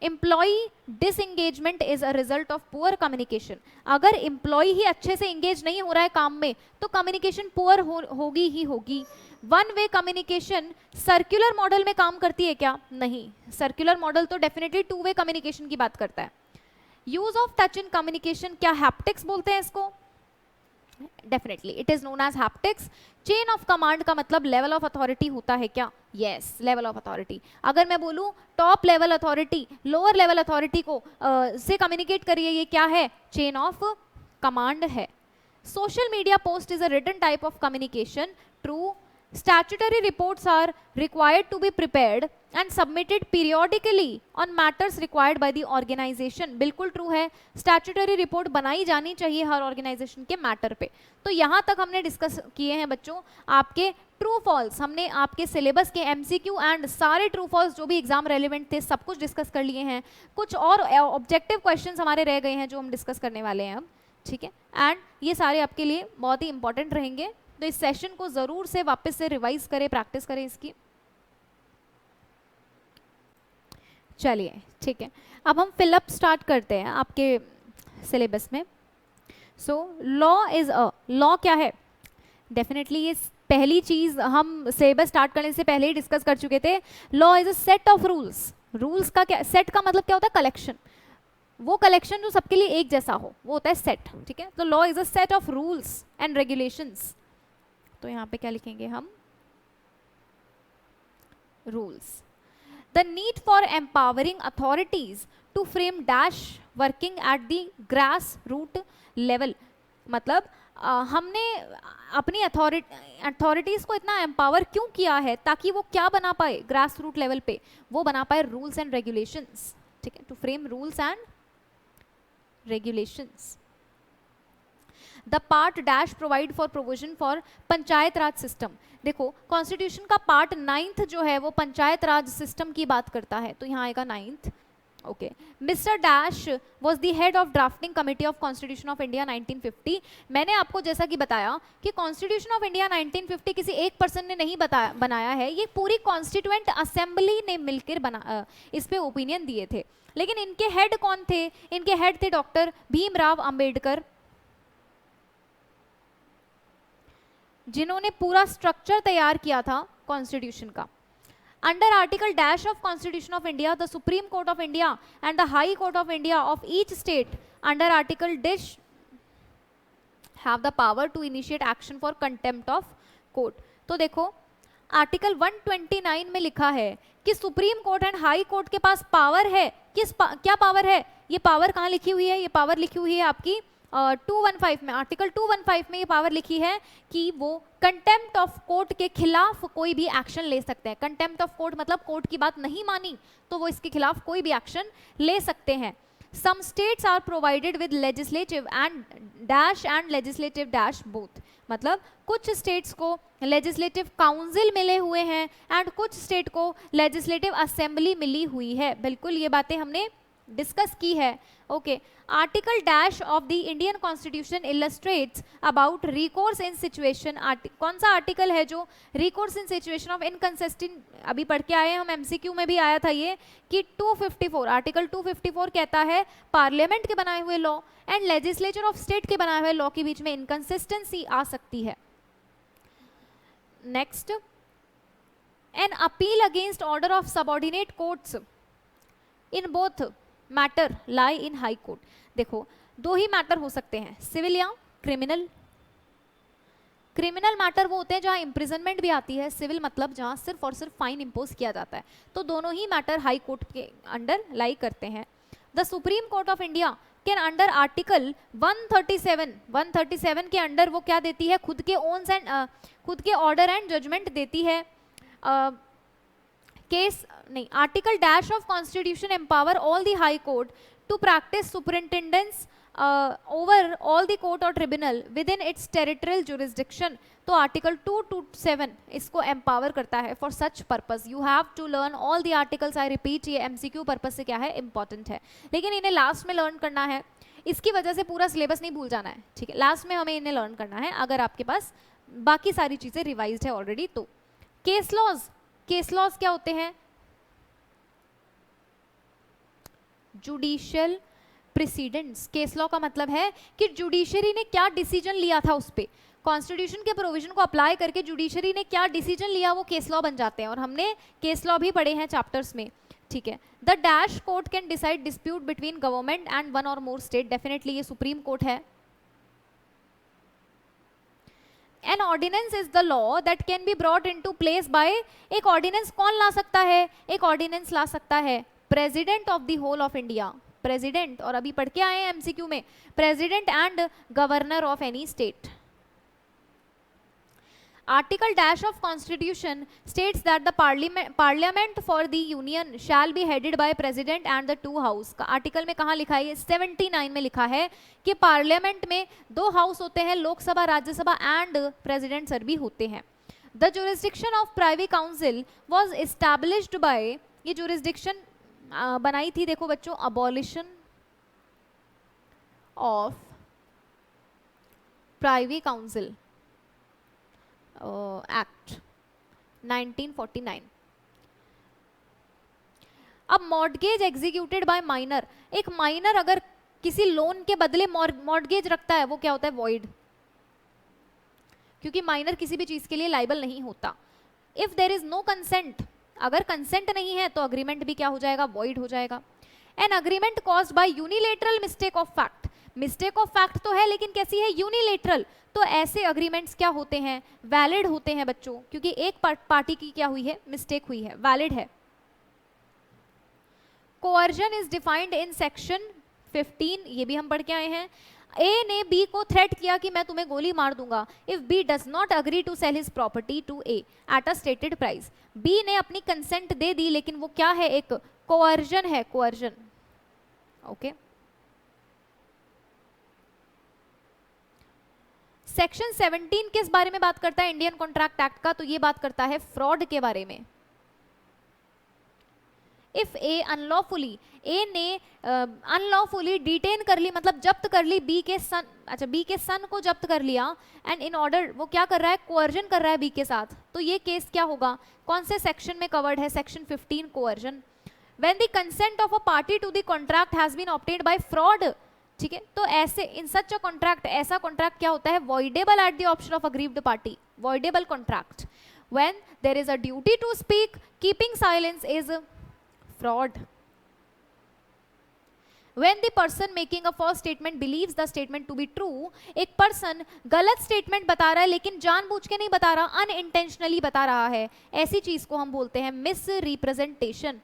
employee disengagement is a result of poor communication. अगर एम्प्लॉय ही अच्छे से एंगेज नहीं हो रहा है काम में तो कम्युनिकेशन पुअर होगी ही होगी। One way communication circular model में काम करती है क्या? नहीं, सर्कुलर मॉडल तो डेफिनेटली टू वे कम्युनिकेशन की बात करता है। Use of touch in communication, क्या हैप्टिक्स बोलते हैं इसको? Definitely it is known as haptics. Chain of command का मतलब लेवल ऑफ अथॉरिटी होता है क्या? Yes, level of authority. अगर मैं बोलूं top level authority lower level authority को से कम्युनिकेट करिए, ये क्या है? चेन ऑफ कमांड है। Social media post is a written type of communication. True. Statutory reports are required to be prepared and submitted periodically on matters required by the organization। बिल्कुल true है, statutory report बनाई जानी चाहिए हर organisation के matter पे। तो यहाँ तक हमने डिस्कस किए हैं बच्चों आपके ट्रू फॉल्स, हमने आपके सिलेबस के एमसीक्यू एंड सारे ट्रू फॉल्स जो भी एग्जाम रेलिवेंट थे सब कुछ डिस्कस कर लिए हैं। कुछ और ऑब्जेक्टिव क्वेश्चंस हमारे रह गए हैं जो हम डिस्कस करने वाले हैं अब, ठीक है। एंड ये सारे आपके लिए बहुत ही इंपॉर्टेंट रहेंगे, तो इस सेशन को जरूर से वापस से रिवाइज करें, प्रैक्टिस करें इसकी। चलिए ठीक है, अब हम फिलअप स्टार्ट करते हैं आपके सिलेबस में। So law is a, law क्या है? डेफिनेटली ये पहली चीज हम सिलेबस स्टार्ट करने से पहले ही डिस्कस कर चुके थे। Law is a set of rules. Rules का क्या, सेट का मतलब क्या होता है? कलेक्शन। वो कलेक्शन जो सबके लिए एक जैसा हो वो होता है सेट, ठीक है। तो law is a set of rules and regulations. तो यहाँ पे क्या लिखेंगे हम? Rules. The need for empowering authorities to frame dash working at the grass root level. मतलब हमने अपनी अथॉरिटीज को इतना एम्पावर क्यों किया है? ताकि वो क्या बना पाए ग्रास रूट लेवल पे? वो बना पाए रूल्स एंड रेगुलेशंस, ठीक है। To frame rules and regulations. The part dash provide for provision for panchayat raj system. देखो कॉन्स्टिट्यूशन का पार्ट 9th जो है वो पंचायत राज सिस्टम की बात करता है, तो यहाँ आएगा 9th। Okay, mister dash was the head of drafting committee of constitution of India 1950। मैंने आपको जैसा कि बताया कि कॉन्स्टिट्यूशन ऑफ इंडिया 1950 किसी एक पर्सन ने नहीं बनाया है, ये पूरी कॉन्स्टिट्यूएंट असेंबली ने मिलकर इस पे ओपिनियन दिए थे। लेकिन इनके हेड कौन थे? इनके हेड थे डॉक्टर भीमराव अंबेडकर, जिन्होंने पूरा स्ट्रक्चर तैयार किया था कॉन्स्टिट्यूशन का। Under article dash of constitution of India the supreme court of India and the high court of India of each state under article dash have the power to initiate action for contempt of court. तो देखो article 129 में लिखा है कि supreme court and high court के पास power है। क्या पावर है? ये पावर कहाँ लिखी हुई है? ये पावर लिखी हुई है आपकी 215 में, आर्टिकल 215 में ये पावर लिखी है कि वो कंटेम्प्ट ऑफ कोर्ट के खिलाफ कोई भी एक्शन ले सकते हैं। कंटेम्प्ट ऑफ कोर्ट मतलब कोर्ट की बात नहीं मानी तो वो इसके खिलाफ कोई भी एक्शन ले सकते हैं। Some states are provided with legislative and dash and legislative dash both. मतलब कुछ स्टेट्स को लेजिस्लेटिव काउंसिल मिले हुए हैं एंड कुछ स्टेट को लेजिस्लेटिव असेंबली मिली हुई है। बिल्कुल ये बातें हमने डिस्कस की है। Okay, article dash of the Indian constitution illustrates about recourse in situation. कौन सा आर्टिकल है जो recourse in situation of inconsistent, अभी पढ़ के आए हम एमसीक्यू में भी आया था ये कि 254 आर्टिकल 254 कहता है पार्लियामेंट के बनाए हुए law and legislature of state के बनाए हुए लॉ के बीच में इनकंसिस्टेंसी आ सकती है। Next, an appeal against order of subordinate courts in both matter lie in high court. देखो दो ही मैटर हो सकते हैं, सिविल या क्रिमिनल। क्रिमिनल मैटर वो होते हैं जहां इम्प्रिजनमेंट भी आती है, सिविल मतलब जहां सिर्फ और सिर्फ फाइन इंपोज किया जाता है। तो दोनों ही मैटर हाई कोर्ट के अंडर लाई करते हैं। The supreme court of India can under article 137 के अंडर वो क्या देती है? खुद के ओन्स एंड खुद के ऑर्डर एंड जजमेंट देती है। केस नहीं, article dash of constitution empower all the high court to practise superintendence over all the court और tribunal within its territorial jurisdiction. तो आर्टिकल 227 इसको एम्पावर करता है for such purpose. You have to learn all the articles, I repeat, ये MCQ purpose से क्या है? Important है, लेकिन इन्हें लास्ट में लर्न करना है। इसकी वजह से पूरा सिलेबस नहीं भूल जाना है, ठीक है। लास्ट में हमें इन्हें लर्न करना है अगर आपके पास बाकी सारी चीजें रिवाइज्ड है ऑलरेडी। तो केस लॉज, केस लॉज क्या होते हैं? Judicial presidents. केस लॉ का मतलब है कि जुडिशरी ने क्या डिसीजन लिया था उस पर, कॉन्स्टिट्यूशन के प्रोविजन को अप्लाई करके जुडिशरी ने क्या डिसीजन लिया वो केस लॉ बन जाते हैं, और हमने केस लॉ भी पढ़े हैं चैप्टर्स में, ठीक है। The dash court can decide dispute between government and one or more state, definitely ये सुप्रीम कोर्ट है। An ordinance is the law that can be brought into place by, एक ordinance कौन ला सकता है, एक ऑर्डिनेंस ला सकता है president of the whole of India, president, और अभी पढ़ के आए हैं एमसीक्यू में, president and governor of any state. Article dash of Constitution states that the Parliament for the Union shall be headed by President and the two House। का article में कहाँ लिखा है, 79 में लिखा है कि पार्लियामेंट में 2 हाउस होते हैं, Lok Sabha Rajya Sabha, and president sir भी होते हैं। The jurisdiction of Privy Council was established by, ये jurisdiction बनाई थी देखो बच्चों, abolition of Privy Council act 1949। अब मॉर्टगेज एग्जीक्यूटेड बाय माइनर, एक माइनर अगर किसी लोन के बदले मॉर्टगेज रखता है वो क्या होता है, वॉइड, क्योंकि माइनर किसी भी चीज के लिए लाइबल नहीं होता। If there is no consent, अगर कंसेंट नहीं है तो अग्रीमेंट भी क्या हो जाएगा, वॉइड हो जाएगा। An agreement caused by unilateral mistake of fact, mistake of fact तो है लेकिन कैसी है, यूनिलेटरल, तो ऐसे अग्रीमेंट्स क्या होते हैं, वैलिड होते हैं बच्चों, क्योंकि एक पार्टी की क्या हुई है, मिस्टेक हुई है, वैलिड है। Coercion is defined in section 15, ये भी हम पढ़ के आए हैं। ए ने बी को थ्रेट किया कि मैं तुम्हें गोली मार दूंगा if B does not agree to sell his property to A at a stated price. B ने अपनी कंसेंट दे दी लेकिन वो क्या है, एक कोअर्जन है, कोअर्जन, ओके। सेक्शन 17 किस बारे में बात करता है इंडियन कॉन्ट्रैक्ट एक्ट का, तो ये बात करता है फ्रॉड के बारे में। इफ ए अनलॉफुली, ए ने अनलॉफुली डिटेन कर ली, मतलब जब्त कर ली बी के सन, अच्छा बी के सन को जब्त कर लिया, एंड इन ऑर्डर वो क्या कर रहा है, कोअर्जन कर रहा है बी के साथ, तो ये केस क्या होगा, कौन से सेक्शन में कवर्ड है, section 15 coercion. When the consent of a party to the contract has been obtained by fraud, ठीक है, तो ऐसे इन सच अ कॉन्ट्रैक्ट, ऐसा कॉन्ट्रैक्ट क्या होता है, voidable at the option of aggrieved party, voidable contract. When there is a duty to speak, keeping silence is fraud। When the person making a false statement believes the statement to be true, एक person गलत statement बता रहा है लेकिन जानबूझ के नहीं बता रहा, unintentionally बता रहा है, ऐसी चीज को हम बोलते हैं misrepresentation।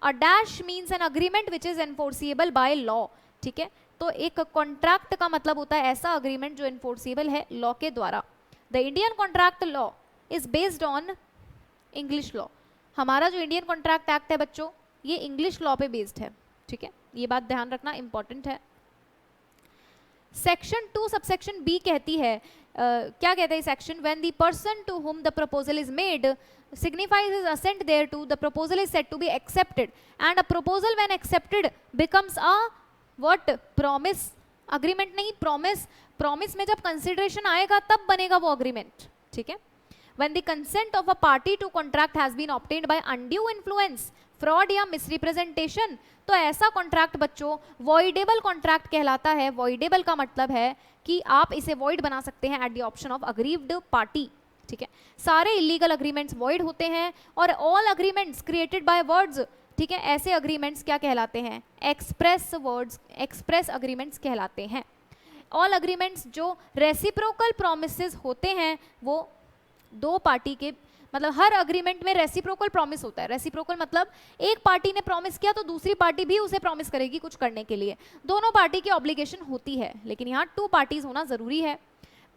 A dash means an agreement which is enforceable by law, ठीक है, तो एक कॉन्ट्रैक्ट का मतलब होता है ऐसा अग्रीमेंट जो enforceable है लॉ के द्वारा। The Indian contract law is based on English law। हमारा जो इंडियन कॉन्ट्रैक्ट एक्ट है बच्चों ये इंग्लिश लॉ पे बेस्ड है, ठीक है, ये बात ध्यान रखना इंपॉर्टेंट है। सेक्शन 2 सबसेक्शन बी कहती है क्या कहता है section, when the person to whom the proposal is made signifies his assent thereto, the proposal is said to be accepted, and a proposal when accepted becomes a what, promise, agreement नहीं promise, promise में जब consideration आएगा तब बनेगा वो agreement, ठीक है। When the consent of a party to contract has been obtained by undue influence, fraud या misrepresentation, तो ऐसा कॉन्ट्रैक्ट बच्चों voidable कॉन्ट्रैक्ट कहलाता है। voidable का मतलब है कि आप इसे void बना सकते हैं at the option of aggrieved party, ठीक है। सारे इलीगल अग्रीमेंट्स void होते हैं और all agreements created by words, ठीक है, ऐसे अग्रीमेंट्स क्या कहलाते हैं, एक्सप्रेस वर्ड्स, एक्सप्रेस अग्रीमेंट्स कहलाते हैं। ऑल अग्रीमेंट्स जो रेसिप्रोकल प्रोमिसेस होते हैं वो दो पार्टी के, मतलब हर अग्रीमेंट में रेसिप्रोकल प्रॉमिस होता है। रेसिप्रोकल मतलब एक पार्टी ने प्रॉमिस किया तो दूसरी पार्टी भी उसे प्रॉमिस करेगी कुछ करने के लिए, दोनों पार्टी की ऑब्लिगेशन होती है, लेकिन यहाँ 2 पार्टीज होना जरूरी है।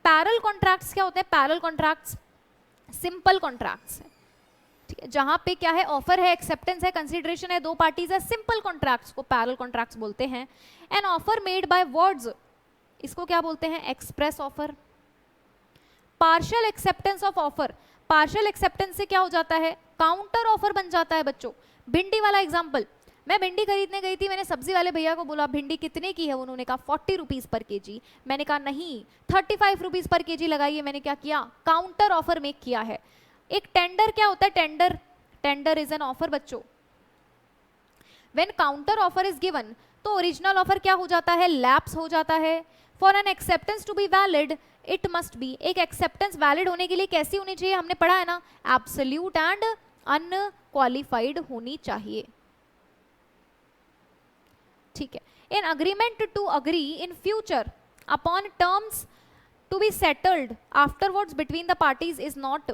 पैरेलल कॉन्ट्रैक्ट्स क्या होते हैं, पैरेलल कॉन्ट्रैक्ट्स सिंपल कॉन्ट्रैक्ट्स है, ठीक है, जहां पे क्या है, ऑफर है, एक्सेप्टेंस है, कंसिडरेशन है, 2 पार्टीज है, सिंपल कॉन्ट्रैक्ट्स को पैरेलल कॉन्ट्रैक्ट्स बोलते हैं। An offer made by words, इसको क्या बोलते हैं, express offer. Partial acceptance of offer, partial acceptance से क्या हो जाता है, काउंटर ऑफर बन जाता है बच्चों। भिंडी वाला एग्जांपल, मैं भिंडी खरीदने गई थी, मैंने सब्जी वाले भैया को बोला भिंडी कितने की है, उन्होंने कहा 40 रुपीज पर केजी। मैंने कहा नहीं 35 रुपीज पर केजी लगाइए। मैंने क्या किया, काउंटर ऑफर मेक किया है। एक टेंडर क्या होता है, tender, tender is an offer बच्चों। When counter offer is given तो ओरिजिनल ऑफर क्या हो जाता है, लैप्स हो जाता है। For an acceptance to be valid it must be, एक एक्सेप्टेंस वैलिड होने के लिए कैसी होनी चाहिए, हमने पढ़ा है ना, एब्सोल्यूट एंड अनक्वालिफाइड होनी चाहिए। ठीक है, an agreement to agree in future upon terms to be settled afterwards between the parties is not,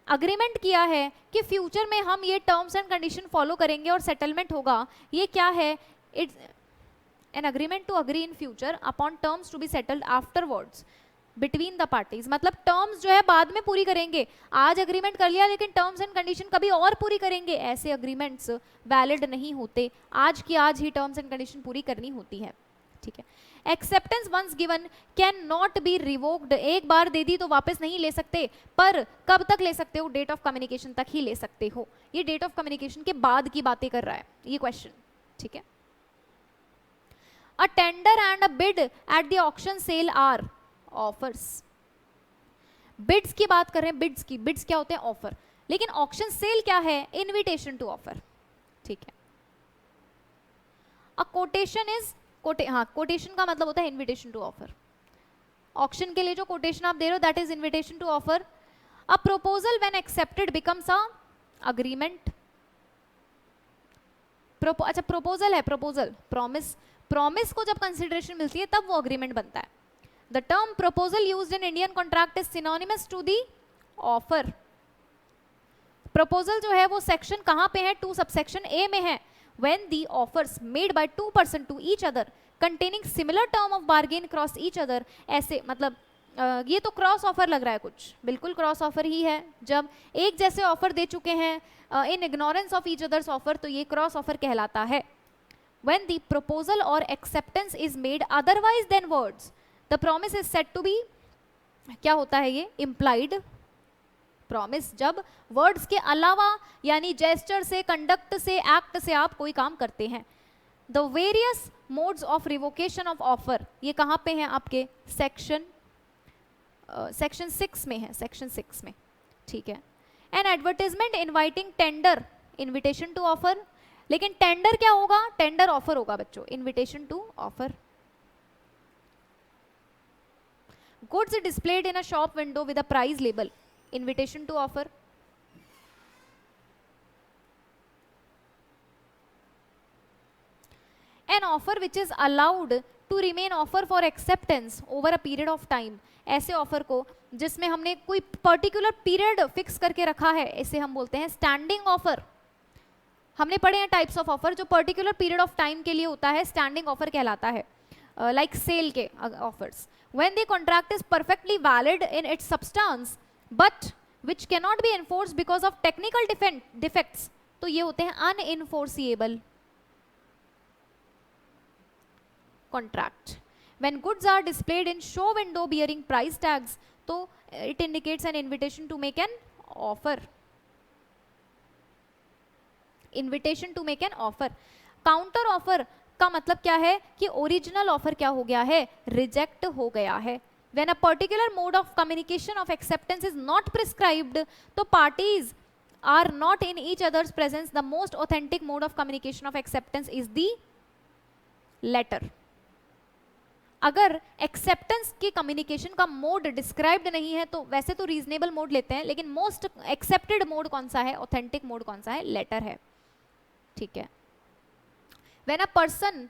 agreement किया है कि फ्यूचर में हम ये टर्म्स एंड कंडीशन फॉलो करेंगे और सेटलमेंट होगा, ये क्या है, it's an agreement to agree in future upon terms to be settled afterwards between the parties, मतलब टर्म्स जो है बाद में पूरी करेंगे, आज अग्रीमेंट कर लिया लेकिन टर्म्स एंड कंडीशन कभी और पूरी करेंगे, ऐसे अग्रीमेंट्स वैलिड नहीं होते, आज की आज ही टर्म्स एंड कंडीशन पूरी करनी होती है। ठीक है, acceptance once given can not be revoked, एक बार दे दी तो वापस नहीं ले सकते, पर कब तक ले सकते हो, डेट ऑफ कम्युनिकेशन तक ही ले सकते हो, ये डेट ऑफ कम्युनिकेशन के बाद की बातें कर रहा है ये क्वेश्चन। ठीक है, a tender and a bid at the auction sale are offers, bids की बात कर रहे हैं, बिड्स की, बिड्स क्या होते हैं, ऑफर, लेकिन ऑक्शन सेल क्या है, इनविटेशन टू ऑफर। ठीक है, अ कोटेशन इज कोटेशन का मतलब होता है इनविटेशन टू ऑफर, ऑक्शन के लिए जो कोटेशन आप दे रहे हो that is invitation to offer. A proposal when accepted becomes a agreement, अच्छा प्रपोजल है, प्रपोजल प्रॉमिस, प्रॉमिस को जब कंसिडरेशन मिलती है तब वो अग्रीमेंट बनता है। The term proposal used in Indian contract is synonymous to the offer, proposal जो है वो सेक्शन कहां पे है, 2 सबसेक्शन ए में है, when the offers made by two person to each other containing similar term of bargain cross each other, ऐसे मतलब ये तो क्रॉस ऑफर लग रहा है कुछ, बिल्कुल क्रॉस ऑफर ही है, जब एक जैसे ऑफर दे चुके हैं in ignorance of each others offer तो ये क्रॉस ऑफर कहलाता है। when the proposal or acceptance is made otherwise than words the promise is said to be, क्या होता है ये, implied प्रॉमिस, जब वर्ड्स के अलावा यानी जेस्चर से, कंडक्ट से, एक्ट से आप कोई काम करते हैं। The various modes of revocation of offer, ये कहाँ पे हैं आपके, सेक्शन 6 में है, सेक्शन 6 में। ठीक है, an advertisement inviting tender, invitation to offer, लेकिन टेंडर क्या होगा, टेंडर ऑफर होगा बच्चों, invitation to offer. Goods displayed in a shop window with a price label, invitation to offer। an offer which is allowed to remain offer for acceptance over a period of time, ऐसे offer को जिसमें हमने कोई particular period fix करके रखा है, इसे हम बोलते हैं स्टैंडिंग ऑफर। हमने पढ़े हैं टाइप्स ऑफ ऑफर, जो पर्टिकुलर पीरियड ऑफ टाइम के लिए होता है स्टैंडिंग ऑफर कहलाता है, लाइक सेल के offers. When the contract is perfectly valid in its substance but which cannot be enforced because of technical defects, तो ये होते हैं unenforceable contract। when goods are displayed in show window bearing price tags, तो it indicates an invitation to make an offer, invitation to make an offer। counter offer का मतलब क्या है कि ओरिजिनल ऑफर क्या हो गया है, रिजेक्ट हो गया है। when a particular mode of communication of acceptance is not prescribed, तो parties are not in each other's presence, the most authentic mode of communication of acceptance is the letter। अगर acceptance की communication का mode described नहीं है तो वैसे तो reasonable mode लेते हैं, लेकिन मोस्ट एक्सेप्टेड मोड कौन सा है, ऑथेंटिक मोड कौन सा है, लेटर है। ठीक है, when a person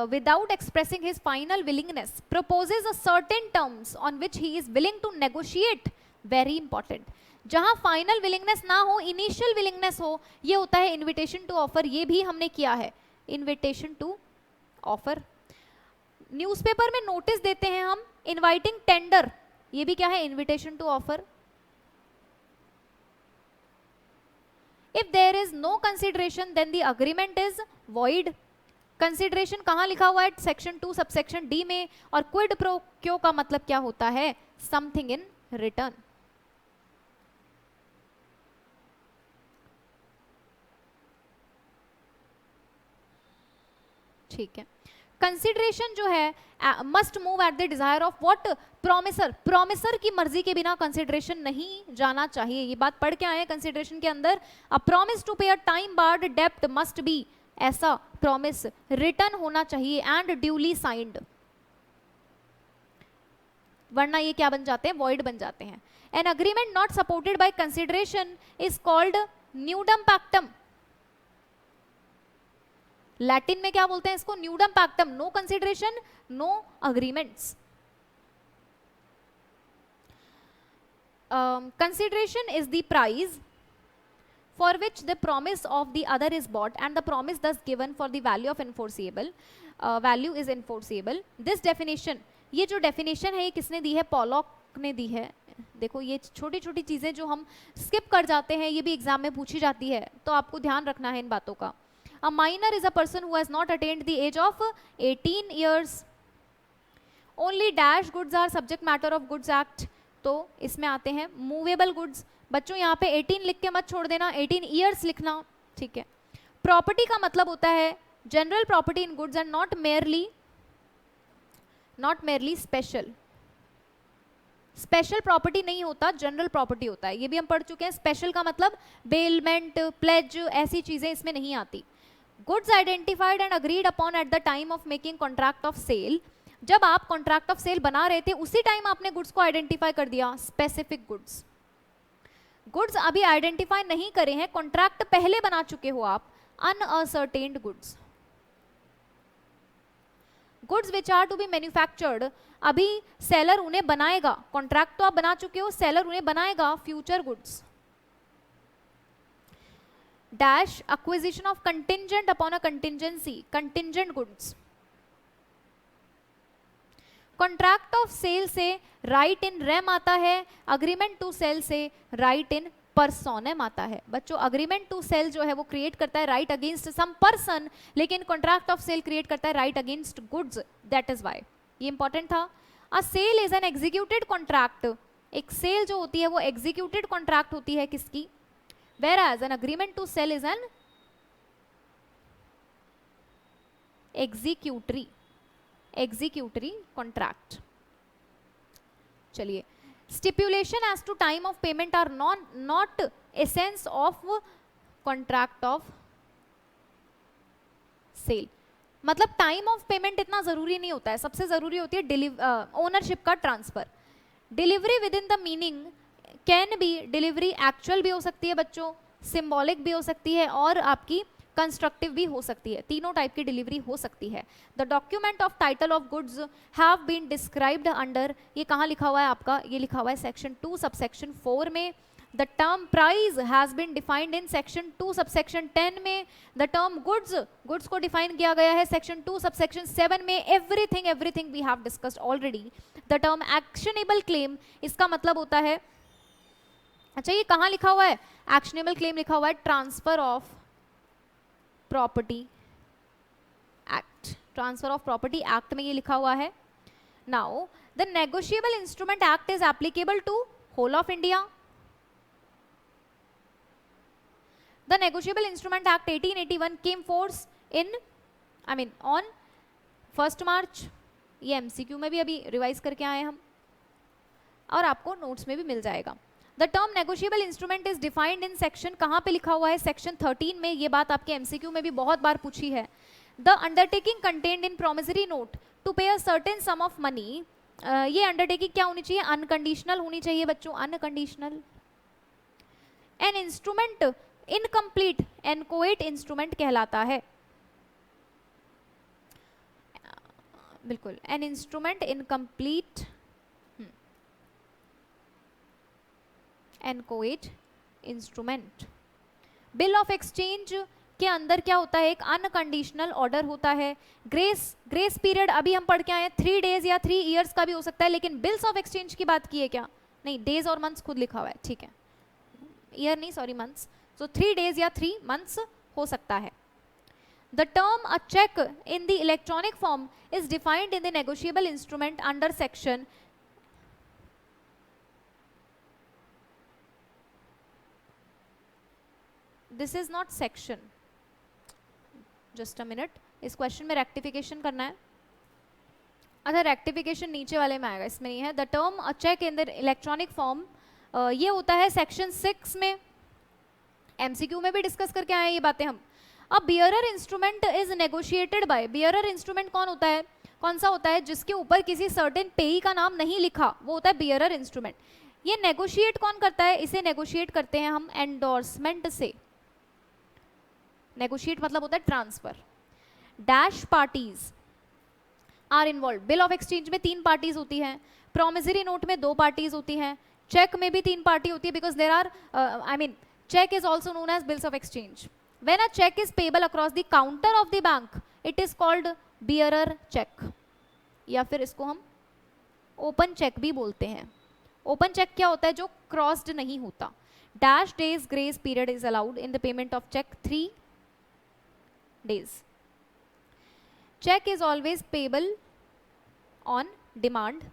without expressing his final willingness proposes a certain terms on which he is willing to negotiate, very important, जहां फाइनल विलिंगनेस ना हो, इनिशियल विलिंगनेस हो, ये होता है इनविटेशन टू ऑफर। ये भी हमने किया है, इनविटेशन टू ऑफर। न्यूज़पेपर में नोटिस देते हैं हम, इनवाइटिंग टेंडर, ये भी क्या है, invitation to offer. If there is no consideration then the agreement is void. Consideration कहाँ लिखा हुआ है, सेक्शन 2 सबसेक्शन डी में, और क्विड प्रो क्यो का मतलब क्या होता है, समथिंग इन रिटर्न। ठीक है, कंसिडरेशन जो है must move at the desire of what promisor, promisor की मर्जी के बिना कंसिडरेशन नहीं जाना चाहिए। ये बात पढ़ के आए हैं कंसिडरेशन के अंदर, a promise to pay a time barred डेब्ट मस्ट बी, ऐसा प्रॉमिस रिटर्न होना चाहिए एंड ड्यूली साइंड, वरना ये क्या बन जाते हैं, वॉइड बन जाते हैं। An agreement not supported by consideration is called न्यूडम पैक्टम। लैटिन में क्या बोलते हैं इसको, न्यूडम पैक्टम, no consideration no agreements. Consideration is the price for which the promise of the other is bought and the promise thus given for the value of enforceable value is enforceable. This definition, ये जो definition है ये किसने दी है, Pollock ने दी है। देखो ये छोटी छोटी चीजें जो हम स्किप कर जाते हैं ये भी एग्जाम में पूछी जाती है, तो आपको ध्यान रखना है इन बातों का। A minor is a person who has not attained the age of 18 years. Only dash goods are subject matter of Goods Act. तो इसमें आते हैं मूवेबल गुड्स। बच्चों यहाँ पे 18 लिख के मत छोड़ देना, 18 ईयर्स लिखना, ठीक है। प्रॉपर्टी का मतलब होता है general property in goods and not merely special. Special property नहीं होता, जनरल प्रॉपर्टी होता है, ये भी हम पढ़ चुके हैं। स्पेशल का मतलब बेलमेंट, प्लेज, ऐसी चीजें इसमें नहीं आती। Goods identified and agreed upon at the time of making contract of sale, जब आप कॉन्ट्रैक्ट ऑफ सेल बना रहे थे उसी टाइम आपने गुड्स को आइडेंटिफाई कर दिया। स्पेसिफिक गुड्स, गुड्स अभी आइडेंटिफाई नहीं करे हैं, कॉन्ट्रैक्ट पहले बना चुके हो आप। Unascertained goods, goods which are to be manufactured, अभी सेलर उन्हें बनाएगा, कॉन्ट्रैक्ट तो आप बना चुके हो, सेलर उन्हें बनाएगा। Future goods. Dash acquisition of contingent upon a contingency, contingent goods. Contract of sale से राइट इन रेम आता है, अग्रीमेंट टू सेल से राइट इन पर्सोनेम आता है। बच्चों अग्रीमेंट टू सेल जो है वो क्रिएट करता है राइट अगेंस्ट सम पर्सन, लेकिन कॉन्ट्रैक्ट ऑफ सेल क्रिएट करता है right against goods, that is why ये इंपॉर्टेंट था। A sale is an executed contract, एक सेल जो होती है वो एग्जीक्यूटेड कॉन्ट्रैक्ट होती है किसकी, whereas an agreement to sell is an executory contract। चलिए, stipulation as to time of payment are not essence of contract of sale। मतलब टाइम ऑफ पेमेंट इतना जरूरी नहीं होता है, सबसे जरूरी होती है ओनरशिप का transfer. Delivery with in the meaning can be, delivery actual भी हो सकती है बच्चों, सिंबॉलिक भी हो सकती है और आपकी कंस्ट्रक्टिव भी हो सकती है, तीनों टाइप की डिलीवरी हो सकती है। The document of title of goods have been described under, ये कहाँ लिखा हुआ है आपका, ये लिखा हुआ है सेक्शन 2 सबसेक्शन 4 में। The term price has been defined in section 2 subsection 10 में। द टर्म गुड्स, गुड्स को डिफाइन किया गया है सेक्शन 2 सबसेक्शन 7 में। Everything we have discussed already. The term actionable claim, इसका मतलब होता है, अच्छा ये कहाँ लिखा हुआ है, एक्शनेबल क्लेम लिखा हुआ है transfer of property act, transfer of property act में ये लिखा हुआ है। Now the negotiable instrument act is applicable to whole of India. The negotiable instrument act 1881 came force on 1 March. ये एमसीक्यू में भी अभी रिवाइज करके आए हम और आपको नोट्स में भी मिल जाएगा। The term negotiable instrument is defined in section, कहाँ पे लिखा हुआ है, सेक्शन 13 में। ये बात आपके एमसीक्यू में भी बहुत बार पूछी है। The undertaking contained in promissory note to pay a certain sum of money, ये अंडरटेकिंग क्या होनी चाहिए, अनकंडीशनल होनी चाहिए बच्चों, unconditional. An instrument incomplete inchoate instrument कहलाता है, बिल्कुल, an instrument incomplete inchoate instrument. Bill of exchange के अंदर क्या होता है, एक अनकंडीशनल ऑर्डर होता है। ग्रेस पीरियड अभी हम पढ़ के आए हैं, 3 डेज या 3 ईयर्स का भी हो सकता है, लेकिन बिल्स ऑफ एक्सचेंज की बात की है क्या, नहीं, डेज और मंथ्स खुद लिखा हुआ है, ठीक है, ईयर नहीं सॉरी मंथ्स, तो 3 डेज या 3 मंथ्स हो सकता है। The term a check in the electronic form is defined in the negotiable instrument under section this is not section, just a minute, इस क्वेश्चन में रेक्टिफिकेशन करना है। अच्छा, रेक्टिफिकेशन नीचे वाले में आएगा, इसमें नहीं है। The term a cheque in the electronic form, ये होता है सेक्शन 6 में, एमसीक्यू में भी डिस्कस करके आए ये बातें हम। अब bearer instrument is negotiated by, bearer instrument कौन होता है, कौन सा होता है, जिसके ऊपर किसी सर्टेन पेई का नाम नहीं लिखा, वो होता है बियरर इंस्ट्रूमेंट। ये नेगोशिएट कौन करता है, इसे नेगोशिएट करते हैं हम एंडोर्समेंट से। नेगोशिएट मतलब होता है transfer. Dash parties are involve, bill of exchange में 3 पार्टीज होती हैं, प्रोमिसरी नोट में 2 पार्टीज होती हैं, चेक में भी 3 पार्टी होती है, because there are I mean check is also known as bills of exchange. When a check is payable across the counter of the bank, it is called bearer check, या फिर इसको हम open check भी बोलते हैं। open check क्या होता है, जो crossed नहीं होता। dash days grace period is allowed in the payment of check, 3 days. check is always payable on demand.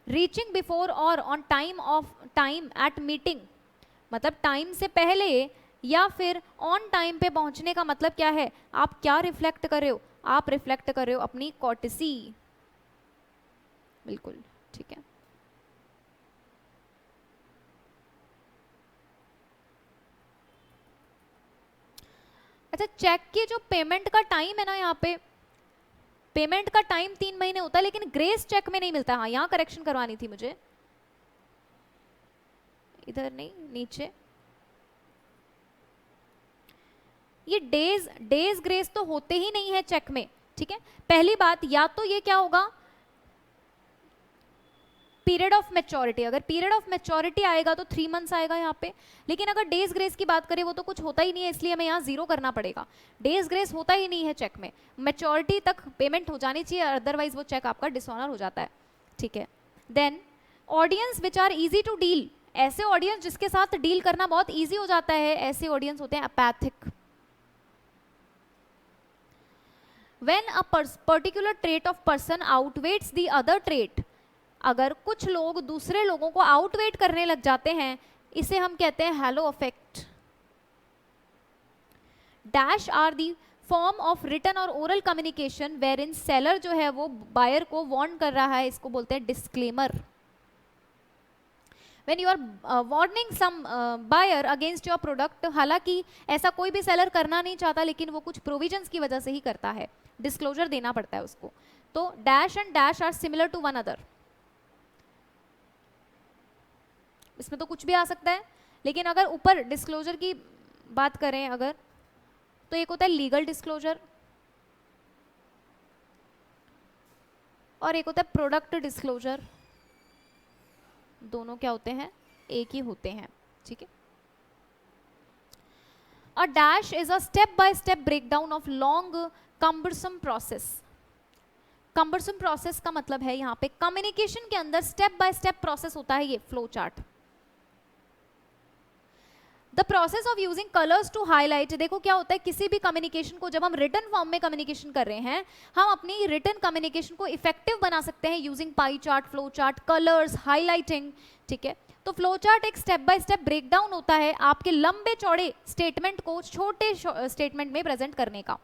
Reaching before और ऑन टाइम एट मीटिंग, मतलब टाइम से पहले या फिर ऑन टाइम पे पहुंचने का मतलब क्या है, आप क्या रिफ्लेक्ट कर रहे हो, आप रिफ्लेक्ट कर रहे हो अपनी कॉर्टेसी। बिल्कुल ठीक है। अच्छा, चेक की जो पेमेंट का टाइम है ना, यहाँ पे पेमेंट का टाइम 3 महीने होता है, लेकिन ग्रेस चेक में नहीं मिलता। हाँ, यहाँ करेक्शन करवानी थी मुझे, इधर नहीं, नीचे। ये डेज ग्रेस तो होते ही नहीं है चेक में, ठीक है। पहली बात, या तो ये क्या होगा, पीरियड ऑफ मैच्योरिटी, अगर पीरियड ऑफ मैच्योरिटी आएगा तो 3 मंथ्स आएगा यहाँ पे, लेकिन अगर डेज ग्रेस की बात करें वो तो कुछ होता ही नहीं है, इसलिए हमें यहाँ 0 करना पड़ेगा। डेज ग्रेस होता ही नहीं है चेक में, मैच्योरिटी तक पेमेंट हो जानी चाहिए, अदरवाइज वो चेक आपका डिसऑनर हो जाता है, ठीक है। Then audience which are easy to deal, ऐसे ऑडियंस जिसके साथ डील करना बहुत ईजी हो जाता है, ऐसे ऑडियंस होते हैं अपैथिक। When a particular trait of person outweighs the other trait, अगर कुछ लोग दूसरे लोगों को आउटवेट करने लग जाते हैं, इसे हम कहते हैं halo effect. Dash are the form of written और oral communication wherein seller जो है वो बायर को वार्न कर रहा है, इसको बोलते हैं disclaimer. When you are warning some buyer against your product, हालांकि ऐसा कोई भी सेलर करना नहीं चाहता, लेकिन वो कुछ प्रोविजंस की वजह से ही करता है, डिस्क्लोजर देना पड़ता है उसको। तो dash and dash are similar to one other, इसमें तो कुछ भी आ सकता है, लेकिन अगर ऊपर डिस्क्लोजर की बात करें अगर, तो एक होता है लीगल डिस्क्लोजर और एक होता है प्रोडक्ट डिस्क्लोजर। दोनों क्या होते हैं, एक ही होते हैं, ठीक है। A dash is a step by step breakdown of long cumbersome process. Cumbersome process का मतलब है यहाँ पे कम्युनिकेशन के अंदर स्टेप बाय स्टेप प्रोसेस होता है, ये flow chart. The process of using colours to highlight, देखो क्या होता है, किसी भी कम्युनिकेशन को जब हम रिटन फॉर्म में कम्युनिकेशन कर रहे हैं, हम अपनी रिटन कम्युनिकेशन को इफेक्टिव बना सकते हैं using pie chart, flow chart, colours, highlighting, ठीक है। तो फ्लो चार्ट एक स्टेप बाय स्टेप ब्रेकडाउन होता है आपके लंबे चौड़े स्टेटमेंट को छोटे स्टेटमेंट में प्रेजेंट करने का।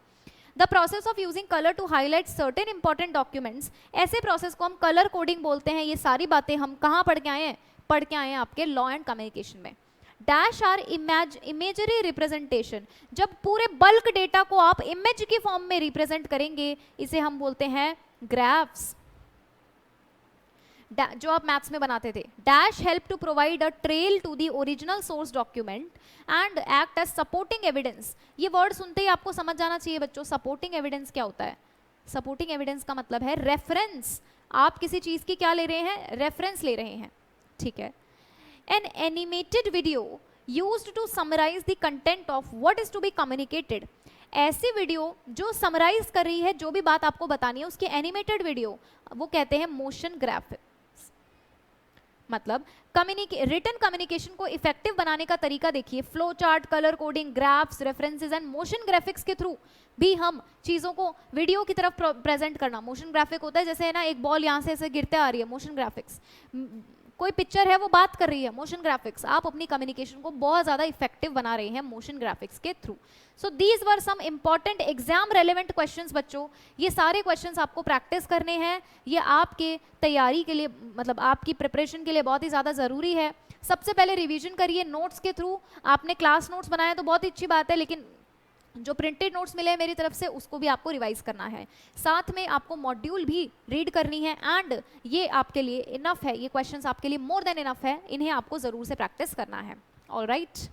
The process of using colour to highlight certain important documents, ऐसे प्रोसेस को हम कलर कोडिंग बोलते हैं। ये सारी बातें हम कहाँ पढ़ के आए हैं आपके लॉ एंड कम्युनिकेशन में। डैश आर इमेजरी रिप्रेजेंटेशन, जब पूरे बल्क डेटा को आप इमेज की फॉर्म में रिप्रेजेंट करेंगे, इसे हम बोलते हैं ग्राफ्स, जो आप मैथ्स में बनाते थे। Dash help to provide a trail to the original source document and act as supporting evidence. ये वर्ड सुनते ही आपको समझ जाना चाहिए बच्चों, सपोर्टिंग एविडेंस क्या होता है। सपोर्टिंग एविडेंस का मतलब है रेफरेंस, आप किसी चीज की क्या ले रहे हैं, रेफरेंस ले रहे हैं, ठीक है। An animated video used to summarize the content of what is to be communicated, ऐसी वीडियो जो समराइज कर रही है जो भी बात आपको बतानी है, उसकी एनिमेटेड वीडियो, वो कहते हैं मोशन ग्राफिक्स। मतलब रिटन कम्युनिकेशन को इफेक्टिव बनाने का तरीका देखिए, flow chart, colour coding, graphs, references and motion graphics के थ्रू भी हम चीज़ों को वीडियो की तरफ प्रेजेंट करना। मोशन ग्राफिक होता है जैसे है ना, एक बॉल यहाँ से ऐसे गिरते आ रही है, मोशन ग्राफिक्स। कोई पिक्चर है वो बात कर रही है, मोशन ग्राफिक्स, आप अपनी कम्युनिकेशन को बहुत ज़्यादा इफेक्टिव बना रहे हैं मोशन ग्राफिक्स के थ्रू। So these were some important exam relevant questions बच्चों, ये सारे क्वेश्चंस आपको प्रैक्टिस करने हैं, ये आपके तैयारी के लिए मतलब आपकी प्रिपरेशन के लिए बहुत ही ज़्यादा ज़रूरी है। सबसे पहले रिवीजन करिए नोट्स के थ्रू, आपने क्लास नोट्स बनाए तो बहुत ही अच्छी बात है, लेकिन जो प्रिंटेड नोट्स मिले हैं मेरी तरफ से उसको भी आपको रिवाइज करना है, साथ में आपको मॉड्यूल भी रीड करनी है, एंड ये आपके लिए इनफ है, ये क्वेश्चंस आपके लिए मोर देन इनफ है, इन्हें आपको ज़रूर से प्रैक्टिस करना है। ऑलराइट।